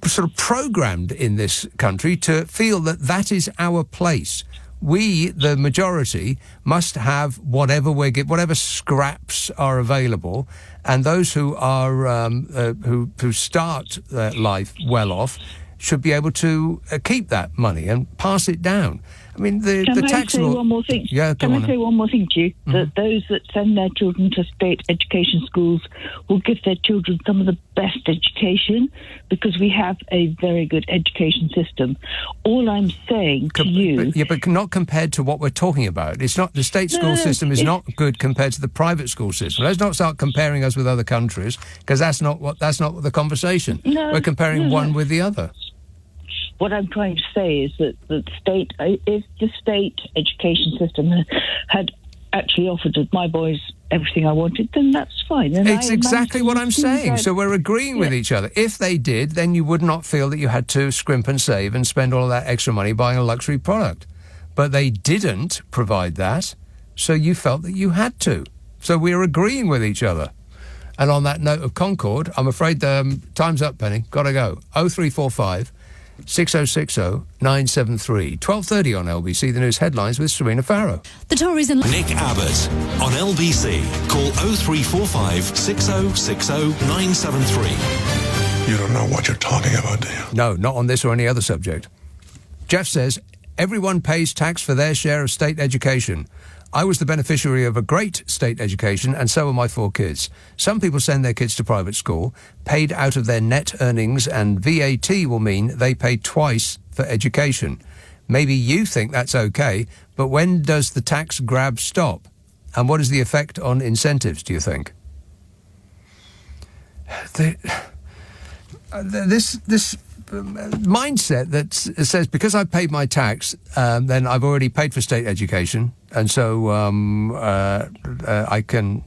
sort of programmed in this country to feel that is our place. We, the majority, must have whatever scraps are available, and those who are who start their life well off should be able to keep that money and pass it down. I mean, the tax law... Can I say one more thing? Yeah, Can I say one more thing to you? Mm-hmm. That those that send their children to state education schools will give their children some of the best education because we have a very good education system. All I'm saying to you... But not compared to what we're talking about. It's not... The state school system is not good compared to the private school system. Let's not start comparing us with other countries because that's not the conversation. No, we're comparing one with the other. What I'm trying to say is that if the state education system had actually offered my boys everything I wanted, then that's fine. And it's exactly what I'm saying. So we're agreeing with each other. If they did, then you would not feel that you had to scrimp and save and spend all of that extra money buying a luxury product. But they didn't provide that, so you felt that you had to. So we're agreeing with each other. And on that note of Concord, I'm afraid time's up, Penny. Got to go. 0345 6060 973. 12:30 on LBC. The news headlines with Serena Farrow. The Tories and Nick Abbot on LBC. Call 0345 6060 973. You don't know what you're talking about, do you? No, not on this or any other subject. Jeff says, everyone pays tax for their share of state education. I was the beneficiary of a great state education, and so are my 4 kids. Some people send their kids to private school, paid out of their net earnings, and VAT will mean they pay twice for education. Maybe you think that's okay, but when does the tax grab stop? And what is the effect on incentives, do you think? This mindset that says because I've paid my tax, then I've already paid for state education, and so I can...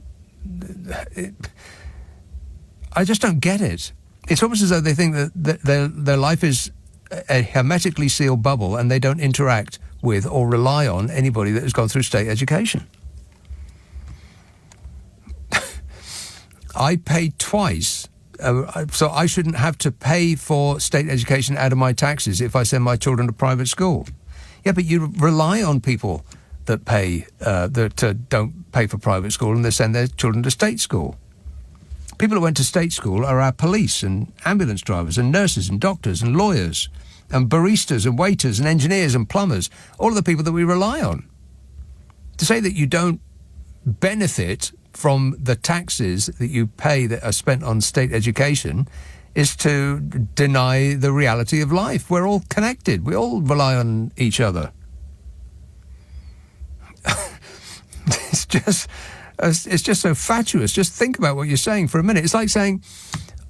I just don't get it. It's almost as though they think that their life is a hermetically sealed bubble and they don't interact with or rely on anybody that has gone through state education. I paid twice... so I shouldn't have to pay for state education out of my taxes if I send my children to private school. Yeah, but you rely on people that don't pay for private school and they send their children to state school. People who went to state school are our police and ambulance drivers and nurses and doctors and lawyers and baristas and waiters and engineers and plumbers, all of the people that we rely on. To say that you don't benefit from the taxes that you pay that are spent on state education is to deny the reality of life. We're all connected. We all rely on each other. It's just so fatuous. Just think about what you're saying for a minute. It's like saying,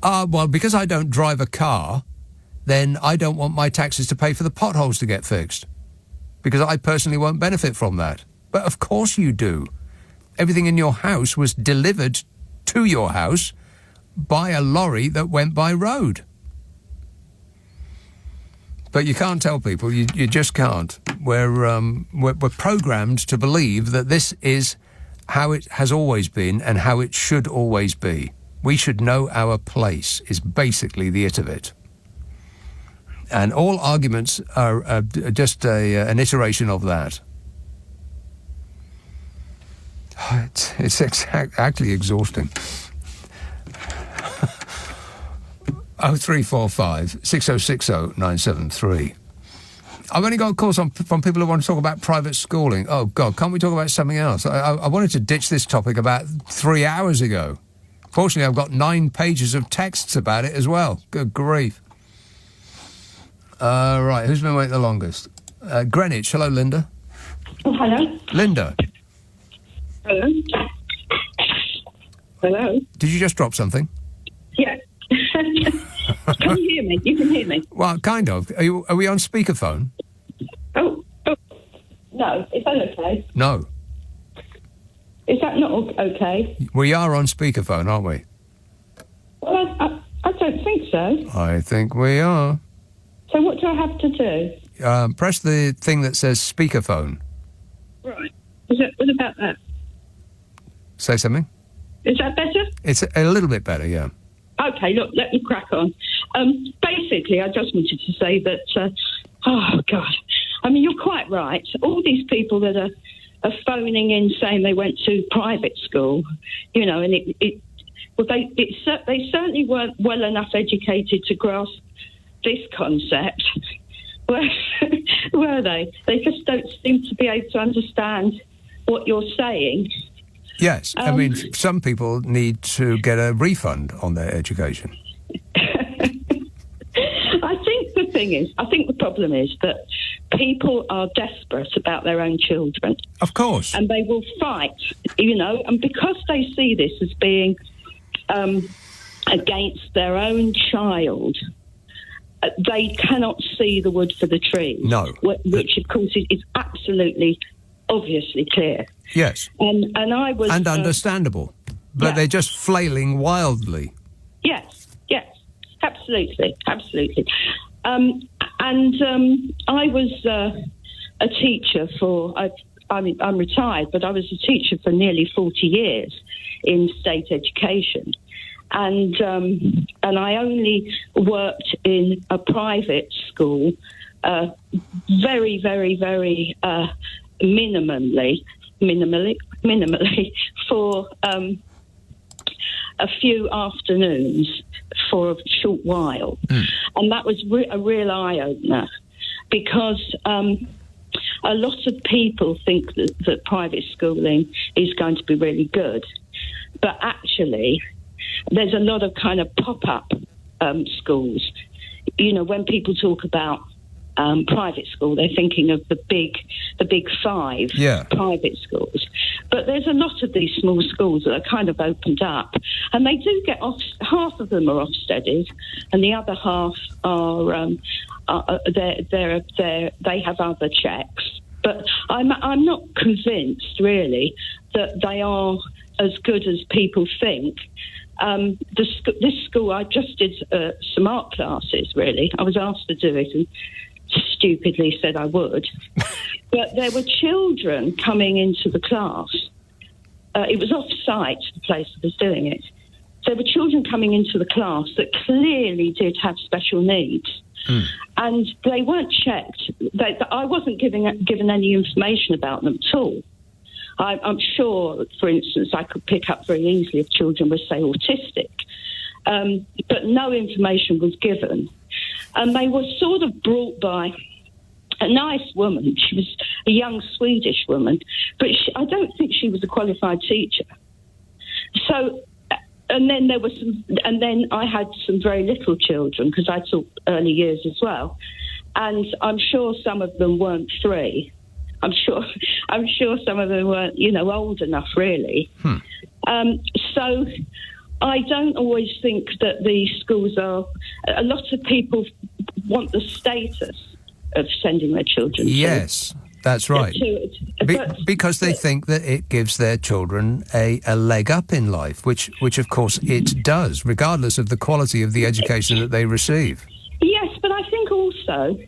well, because I don't drive a car, then I don't want my taxes to pay for the potholes to get fixed, because I personally won't benefit from that. But of course you do. Everything in your house was delivered to your house by a lorry that went by road. But you can't tell people. You just can't. We're programmed to believe that this is how it has always been and how it should always be. We should know our place is basically the it of it. And all arguments are just an iteration of that. It's actually exhausting. 0345 6060 973. I've only got calls from people who want to talk about private schooling. Oh, God, can't we talk about something else? I wanted to ditch this topic about 3 hours ago. Fortunately, I've got 9 pages of texts about it as well. Good grief. Right, who's been waiting the longest? Greenwich. Hello, Linda. Oh, hello. Linda. Hello. Hello. Did you just drop something? Yeah. Can you hear me? You can hear me. Well, kind of. Are we on speakerphone? Oh. No, is that okay? No. Is that not okay? We are on speakerphone, aren't we? Well, I don't think so. I think we are. So what do I have to do? Press the thing that says speakerphone. Right. What about that? Say something. Is that better? It's a little bit better, yeah. Okay, look, let me crack on. Basically, I just wanted to say that, oh, God, I mean, you're quite right. All these people that are phoning in saying they went to private school, you know, and they certainly weren't well enough educated to grasp this concept. Were they? They just don't seem to be able to understand what you're saying. Yes, I mean, some people need to get a refund on their education. I think the problem is that people are desperate about their own children. Of course. And they will fight, you know, and because they see this as being against their own child, they cannot see the wood for the trees. No. Which, of course, is absolutely, obviously clear. Yes. And I was... And understandable. But they're just flailing wildly. Yes, absolutely. I was a teacher for... I'm retired, but I was a teacher for nearly 40 years in state education. And I only worked in a private school very, very, very minimally for a few afternoons for a short while. And that was a real eye-opener because a lot of people think that private schooling is going to be really good. But actually, there's a lot of kind of pop-up schools. You know, when people talk about private school, they're thinking of the big five private schools. But there's a lot of these small schools that are kind of opened up, and they do get off. Half of them are Ofsteded, and the other half are they have other checks. But I'm not convinced really that they are as good as people think. This school, I just did some art classes. Really, I was asked to do it and stupidly said I would. But there were children coming into the class. It was off-site, the place that was doing it. There were children coming into the class that clearly did have special needs. And they weren't checked. I wasn't given any information about them at all. I'm sure, for instance, I could pick up very easily if children were, say, autistic, but no information was given. And they were sort of brought by a nice woman. She was a young Swedish woman, but I don't think she was a qualified teacher. So, and then I had some very little children because I taught early years as well, and I'm sure some of them weren't 3. I'm sure some of them weren't, old enough really. So I don't always think that the schools are. A lot of people want the status of sending their children. Yes, that's right. Because they think that it gives their children a leg up in life, which of course it does, regardless of the quality of the education that they receive. Yes, but I think also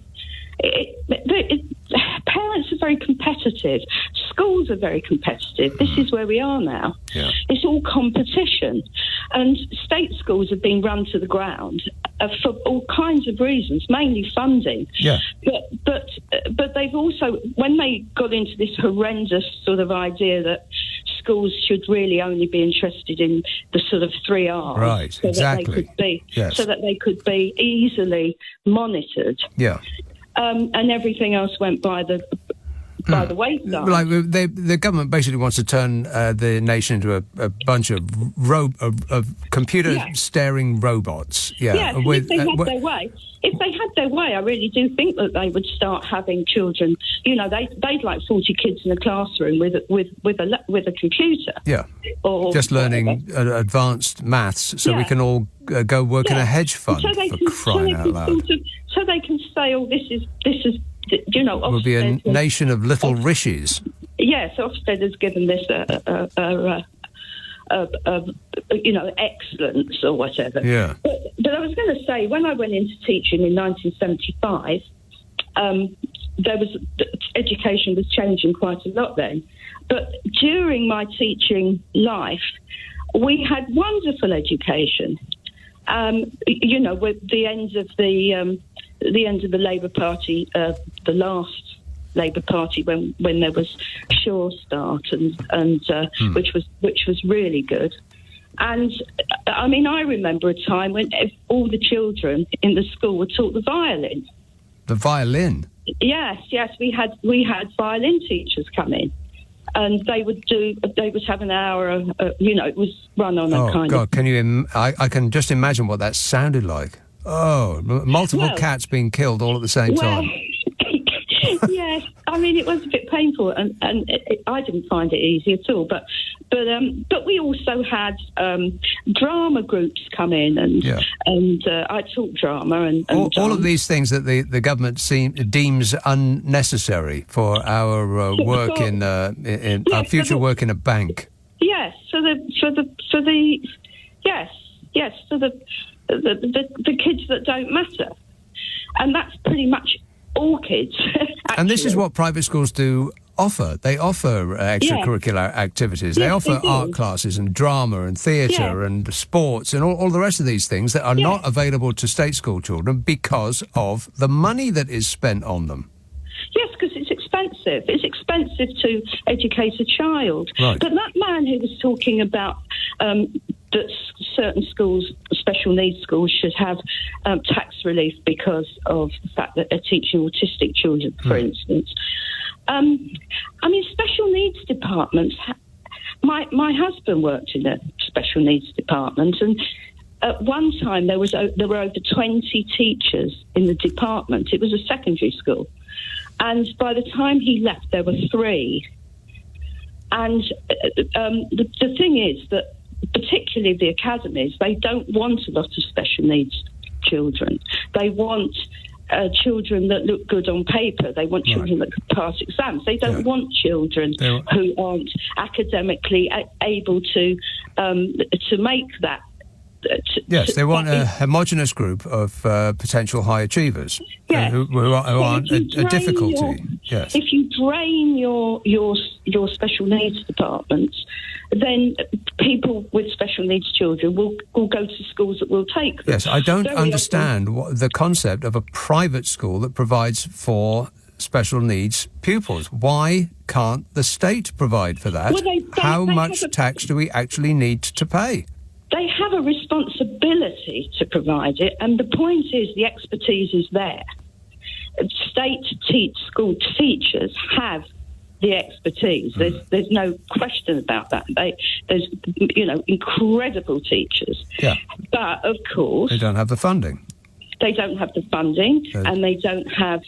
parents are very competitive. Schools are very competitive. This is where we are now. Yeah. It's all competition. And state schools have been run to the ground for all kinds of reasons, mainly funding. Yeah. But they've also, when they got into this horrendous sort of idea that schools should really only be interested in the sort of 3 R's. Right, so exactly. So that they could be easily monitored. Yeah. And everything else went by the wayside. Like the government basically wants to turn the nation into a bunch of computer staring robots. Yeah. Yes, if they had their way. If they had their way, I really do think that they would start having children. They'd like 40 kids in a classroom with a computer. Yeah. Or just learning advanced maths, so we can all go work in a hedge fund. For crying out loud. So they can say, "Oh, this is." We'll be a nation of little rishes. Yes, Ofsted has given this excellence or whatever. Yeah. But I was going to say, when I went into teaching in 1975, education was changing quite a lot then. But during my teaching life, we had wonderful education. With the end of the Labour Party, the last Labour Party, when there was Sure Start and which was really good. And I mean, I remember a time when all the children in the school were taught the violin. The violin? Yes, we had violin teachers come in. And they would have an hour, it was run on a kind of... Oh, God, I can just imagine what that sounded like. Oh, multiple cats being killed all at the same time. Yes, I mean, it was a bit painful, and I didn't find it easy at all. But we also had drama groups come in, and I taught drama and all of these things that the government deems unnecessary for our work in our future work in a bank. Yes, for the kids that don't matter, and that's pretty much all kids. And this is what private schools do offer. They offer extracurricular activities. They offer art classes and drama and theatre and sports and all the rest of these things that are not available to state school children because of the money that is spent on them. Yes, because it's expensive. It's expensive to educate a child. Right. But that man who was talking about that certain schools, special needs schools, should have tax relief because of the fact that they're teaching autistic children, for instance. I mean, special needs departments. My husband worked in a special needs department, and at one time there were over 20 teachers in the department. It was a secondary school, and by the time he left, there were 3. And the thing is that, particularly the academies, they don't want a lot of special needs children. They want children that look good on paper. They want children that can pass exams. They don't want children who aren't academically able to make that. They want a homogenous group of potential high achievers who aren't a difficulty. If you drain your special needs departments, then people with special needs children will go to schools that will take them. Yes, I don't Very understand the concept of a private school that provides for special needs pupils. Why can't the state provide for that? Well, How they much have tax do we actually need to pay? They have a responsibility to provide it, and the point is the expertise is there. State school teachers have the expertise. There's no question about that. There's incredible teachers. Yeah. But of course They don't have the funding. They don't have the funding, and they don't have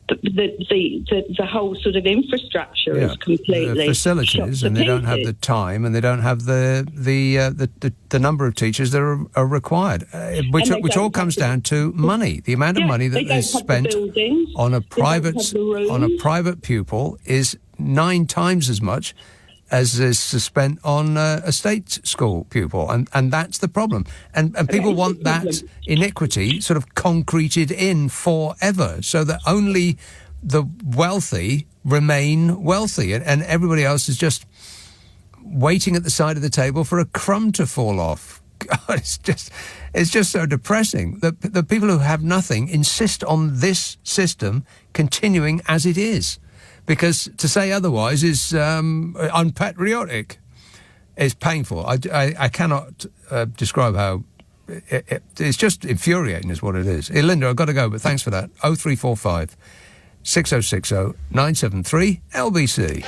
the whole sort of infrastructure is completely the facilities, and they don't have the time, and they don't have the number of teachers that are required, which all comes down to money. The amount of money that is spent on a private pupil is 9 times as much as is spent on a state school pupil, and that's the problem. And people want that inequity sort of concreted in forever, so that only the wealthy remain wealthy, and everybody else is just waiting at the side of the table for a crumb to fall off. God, it's just so depressing that the people who have nothing insist on this system continuing as it is. Because to say otherwise is unpatriotic. It's painful. I cannot describe how... It's just infuriating is what it is. Linda, I've got to go, but thanks for that. 0345 6060 973 LBC.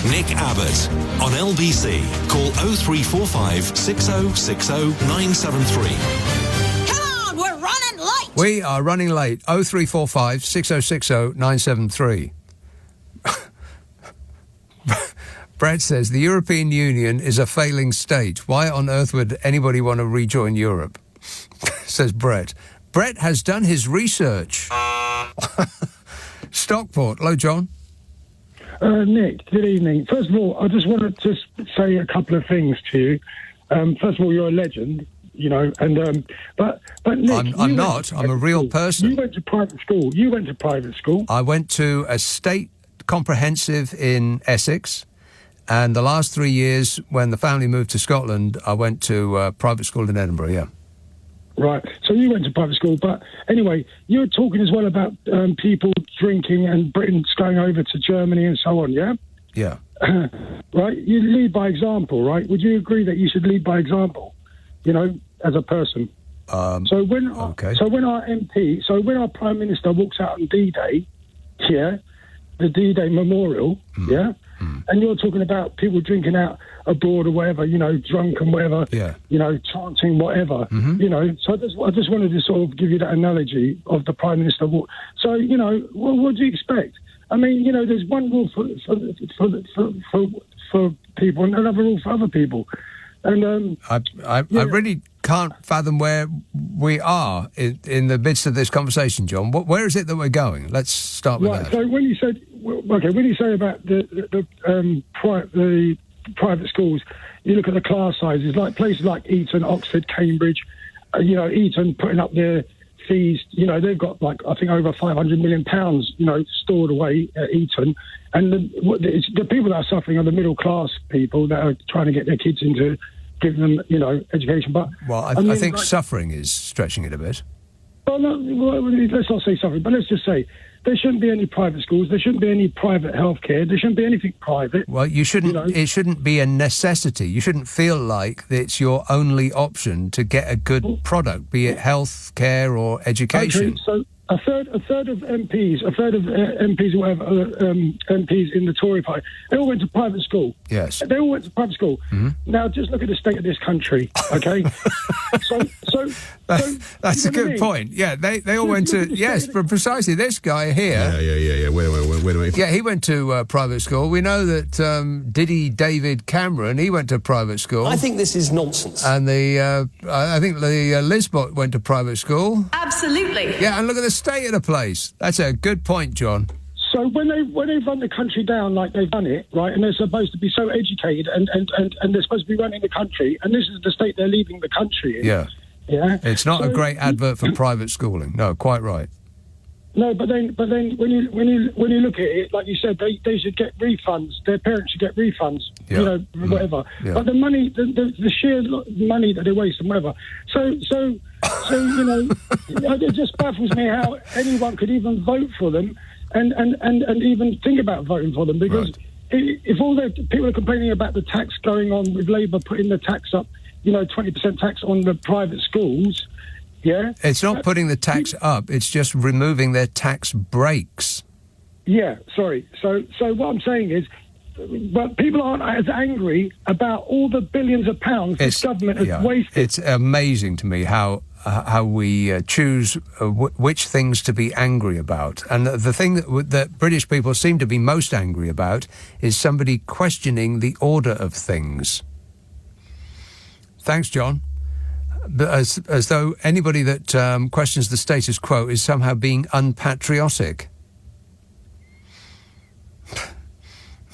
Nick Abbott on LBC. Call 0345 6060 973. Come on, we're running late. We are running late. 0345 6060 973. Brett says the European Union is a failing state. Why on earth would anybody want to rejoin Europe? Says Brett. Brett has done his research. Stockport. Hello, John. Nick, good evening. First of all, I just want to say a couple of things to you. First of all, you're a legend, and but Nick, I'm not. I'm a real person. You went to private school. I went to a state comprehensive in Essex, and the last 3 years when the family moved to Scotland, I went to private school in Edinburgh. Yeah. Right. So you went to private school, but anyway, you were talking as well about people drinking and Britain's going over to Germany and so on. Yeah. Yeah. Right. You lead by example, right? Would you agree that you should lead by example? As a person. So when our Prime Minister walks out on D-Day, the D-Day memorial, and you're talking about people drinking out abroad or whatever, drunk and whatever, chanting whatever, So I just wanted to sort of give you that analogy of the Prime Minister. So, what do you expect? I mean, there's one rule for people and another rule for other people. And I really can't fathom where we are in the midst of this conversation, John. Where is it that we're going? Let's start with that. So when you say about the private schools, you look at the class sizes, like places like Eton, Oxford, Cambridge. Eton putting up their fees. They've got I think over £500 million, stored away at Eton, and the people that are suffering are the middle class people that are trying to get their kids into. Give them, education. But I think suffering is stretching it a bit. Well, let's not say suffering, but let's just say there shouldn't be any private schools. There shouldn't be any private healthcare. There shouldn't be anything private. Well, you shouldn't. It shouldn't be a necessity. You shouldn't feel like it's your only option to get a good product, be it health care or education. Okay, so a third of MPs, or whatever, MPs in the Tory party, they all went to private school. Yes. They all went to private school. Mm-hmm. Now, just look at the state of this country, okay? That's a good point. Yeah, they all went to... Yes, but precisely this guy here... Yeah. Wait a minute. Yeah, he went to private school. We know that Diddy David Cameron, he went to private school. I think this is nonsense. And I think the Lisbot went to private school. Absolutely. Yeah, and look at the state of the place. That's a good point, John. So when they run the country down like they've done it, right, and they're supposed to be so educated and they're supposed to be running the country, and this is the state they're leaving the country in. Yeah. Yeah. It's not a great advert for private schooling. No, quite right. No, but then when you look at it, like you said, they should get refunds. Their parents should get refunds. Yeah. You know, whatever. Yeah. But the money, the sheer money that they waste and whatever. So you know, it just baffles me how anyone could even vote for them and even think about voting for them, because if all the people are complaining about the tax going on with Labour putting the tax up, you know, 20% tax on the private schools. Yeah, it's not putting the tax up; it's just removing their tax breaks. Yeah, sorry. So what I'm saying is, but people aren't as angry about all the billions of pounds this government has wasted. It's amazing to me how we choose which things to be angry about, and the thing that British people seem to be most angry about is somebody questioning the order of things. Thanks, John. As though anybody that questions the status quo is somehow being unpatriotic.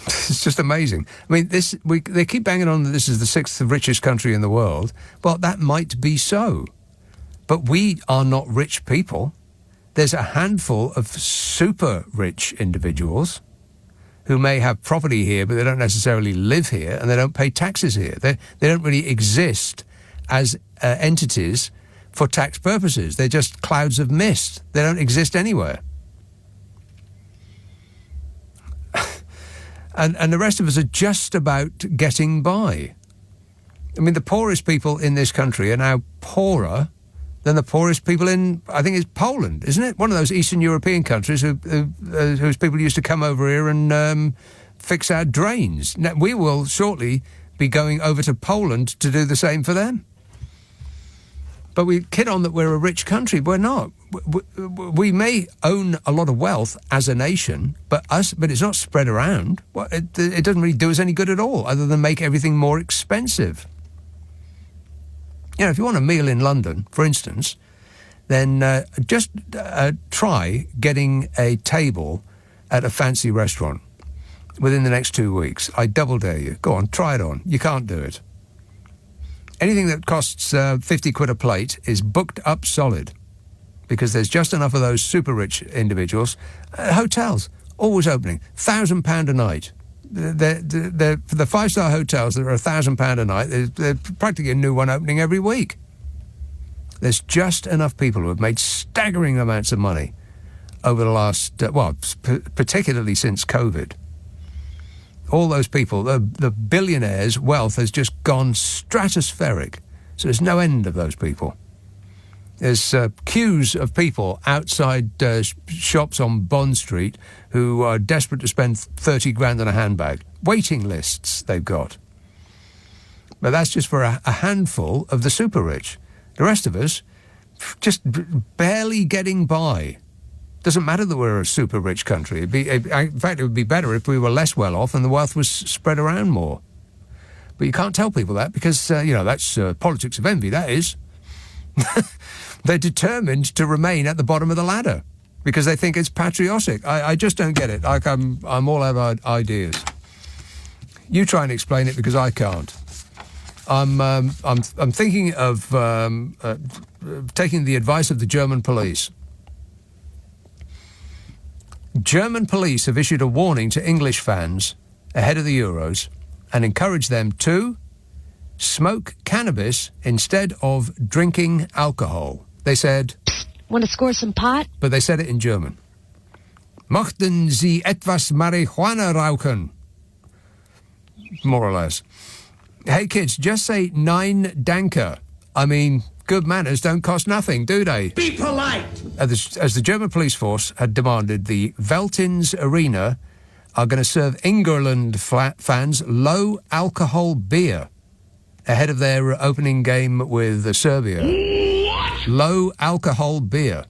It's just amazing. I mean, they keep banging on that this is the 6th richest country in the world. Well, that might be so. But we are not rich people. There's a handful of super rich individuals who may have property here, but they don't necessarily live here, and they don't pay taxes here. They don't really exist as entities for tax purposes. They're just clouds of mist. They don't exist anywhere. And the rest of us are just about getting by. I mean, the poorest people in this country are now poorer than the poorest people in, I think it's Poland, isn't it? One of those Eastern European countries whose people used to come over here and fix our drains. Now, we will shortly be going over to Poland to do the same for them. But we kid on that we're a rich country. We're not. We may own a lot of wealth as a nation, but it's not spread around. Well, it doesn't really do us any good at all, other than make everything more expensive. You know, if you want a meal in London, for instance, then just try getting a table at a fancy restaurant within the next 2 weeks. I double dare you. Go on, try it on. You can't do it. Anything that costs 50 quid a plate is booked up solid, because there's just enough of those super rich individuals. Hotels, always opening, £1,000 a night. For the five-star hotels that are £1,000 a night, there's practically a new one opening every week. There's just enough people who have made staggering amounts of money over the last, particularly since COVID. All those people, the billionaires' wealth has just gone stratospheric. So there's no end of those people. There's queues of people outside shops on Bond Street who are desperate to spend 30 grand on a handbag. Waiting lists they've got. But that's just for a handful of the super rich. The rest of us, just barely getting by. Doesn't matter that we're a super rich country. In fact, it would be better if we were less well off and the wealth was spread around more. But you can't tell people that because, that's politics of envy, that is. They're determined to remain at the bottom of the ladder because they think it's patriotic. I just don't get it. I'm all out of ideas. You try and explain it because I can't. I'm thinking of taking the advice of the German police. German police have issued a warning to English fans ahead of the Euros and encouraged them to smoke cannabis instead of drinking alcohol. They said... Want to score some pot? But they said it in German. Möchten Sie etwas Marihuana rauchen? More or less. Hey kids, just say Nein Danke. I mean, good manners don't cost nothing, do they? Be polite! As the German police force had demanded, the Veltins Arena are going to serve England fans low-alcohol beer ahead of their opening game with Serbia. What? Low-alcohol beer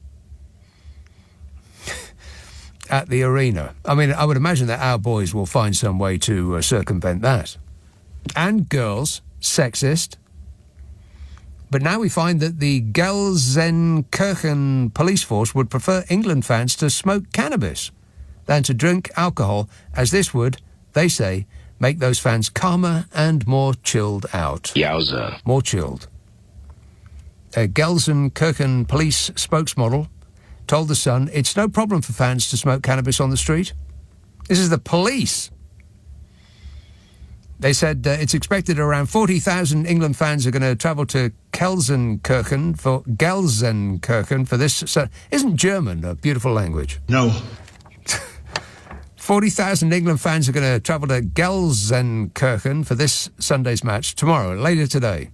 at the arena. I mean, I would imagine that our boys will find some way to circumvent that. And girls, sexist. But now we find that the Gelsenkirchen police force would prefer England fans to smoke cannabis than to drink alcohol, as this would, they say, make those fans calmer and more chilled out. Yowza. More chilled. A Gelsenkirchen police spokesmodel told The Sun it's no problem for fans to smoke cannabis on the street. This is the police. They said it's expected around 40,000 England fans are going to travel to Gelsenkirchen for this. Isn't German a beautiful language? No. 40,000 England fans are going to travel to Gelsenkirchen for this Sunday's match tomorrow, later today.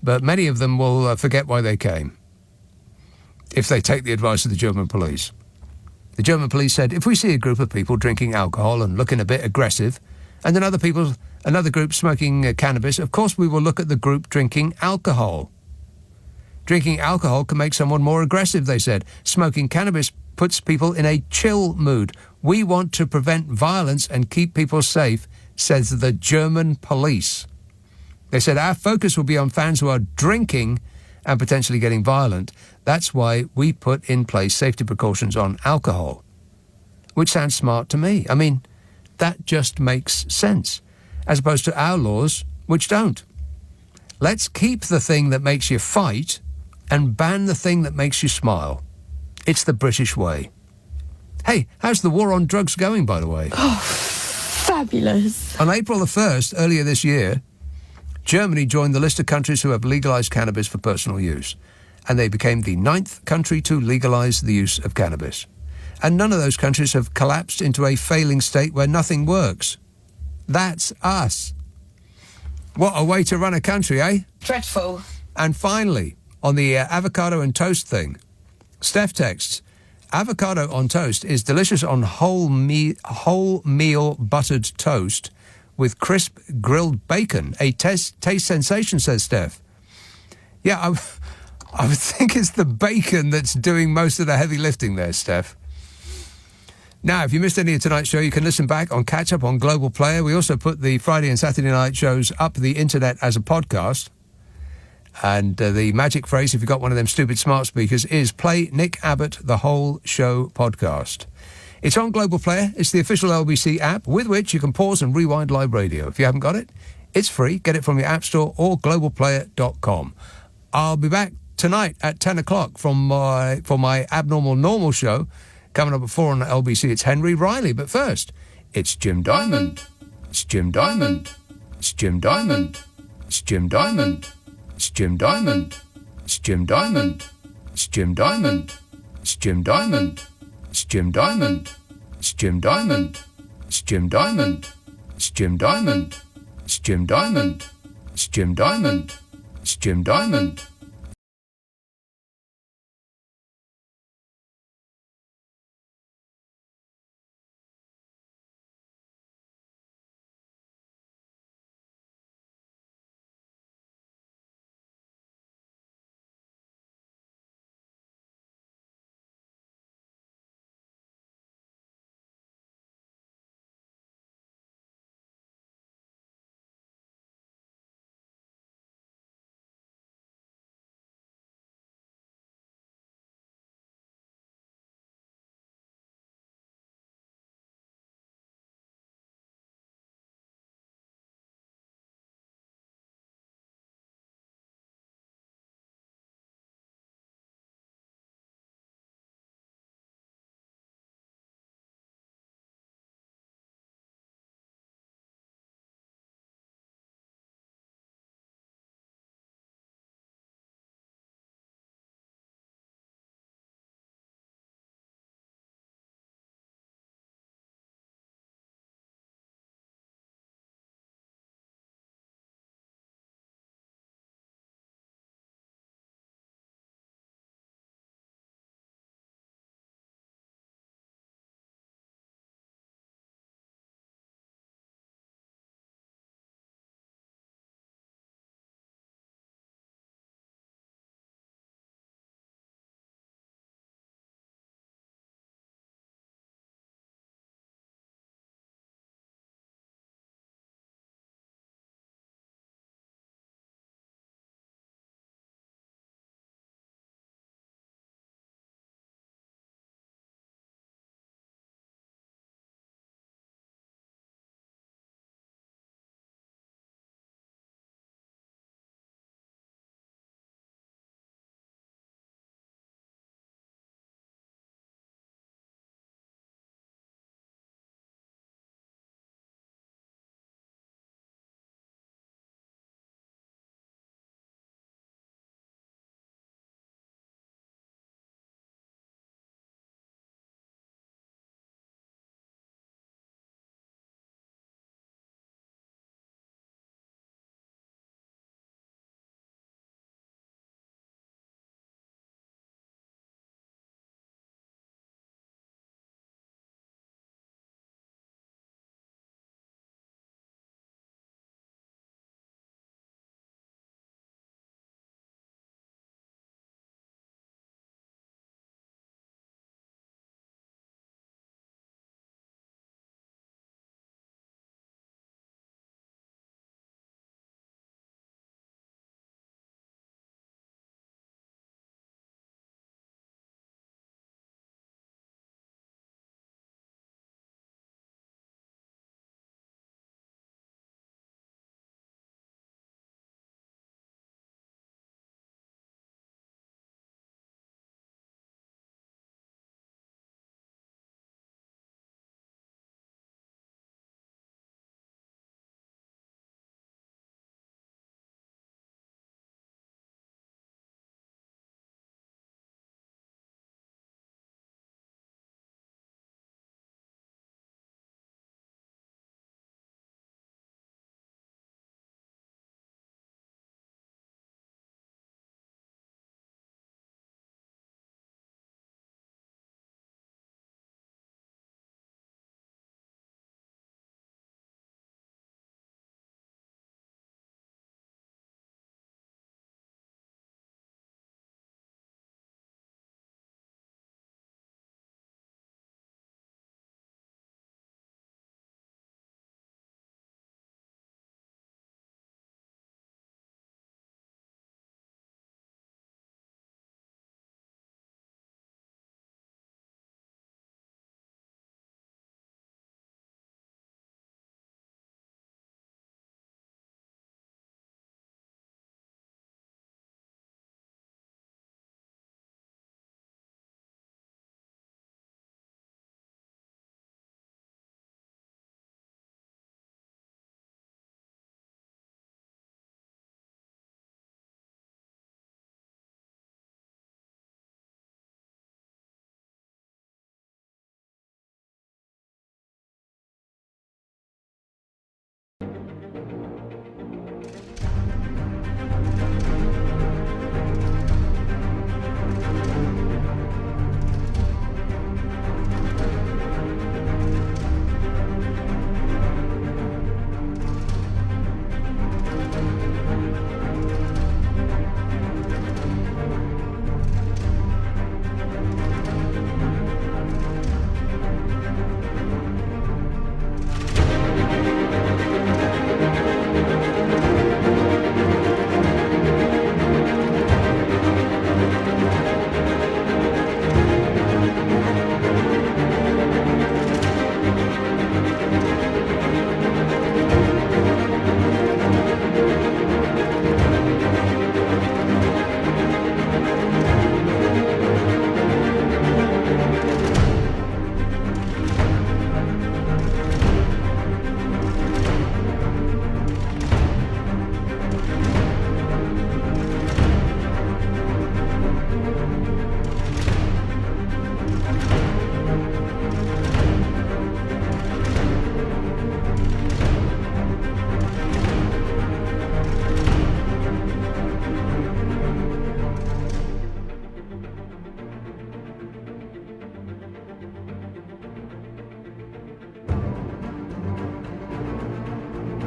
But many of them will forget why they came, if they take the advice of the German police. The German police said, if we see a group of people drinking alcohol and looking a bit aggressive, and then another group smoking cannabis, of course we will look at the group drinking alcohol. Drinking alcohol can make someone more aggressive, they said. Smoking cannabis puts people in a chill mood. We want to prevent violence and keep people safe, says the German police. They said our focus will be on fans who are drinking and potentially getting violent. That's why we put in place safety precautions on alcohol. Which sounds smart to me. I mean, that just makes sense, as opposed to our laws, which don't. Let's keep the thing that makes you fight and ban the thing that makes you smile. It's the British way. Hey, how's the war on drugs going, by the way? Oh, fabulous. On April the 1st, earlier this year, Germany joined the list of countries who have legalised cannabis for personal use, and they became the 9th country to legalise the use of cannabis. And none of those countries have collapsed into a failing state where nothing works. That's us. What a way to run a country, eh? Dreadful. And finally, on the avocado and toast thing, Steph texts, avocado on toast is delicious on whole meal buttered toast with crisp grilled bacon. A taste sensation, says Steph. Yeah, I would think it's the bacon that's doing most of the heavy lifting there, Steph. Now, if you missed any of tonight's show, you can listen back on Catch Up on Global Player. We also put the Friday and Saturday night shows up the internet as a podcast. And the magic phrase, if you've got one of them stupid smart speakers, is play Nick Abbott the Whole Show podcast. It's on Global Player. It's the official LBC app with which you can pause and rewind live radio. If you haven't got it, it's free. Get it from your app store or globalplayer.com. I'll be back tonight at 10 o'clock for my Abnormal Normal show. Coming up at 4 on LBC, it's Henry Riley. But first, it's Jim Diamond. It's Jim Diamond. It's Jim Diamond. It's Jim Diamond. It's Jim Diamond. It's Jim Diamond. It's Jim Diamond. It's Jim Diamond. It's Jim Diamond. It's Jim Diamond. It's Jim Diamond. It's Jim Diamond. It's Jim Diamond. It's Jim Diamond. It's Jim Diamond.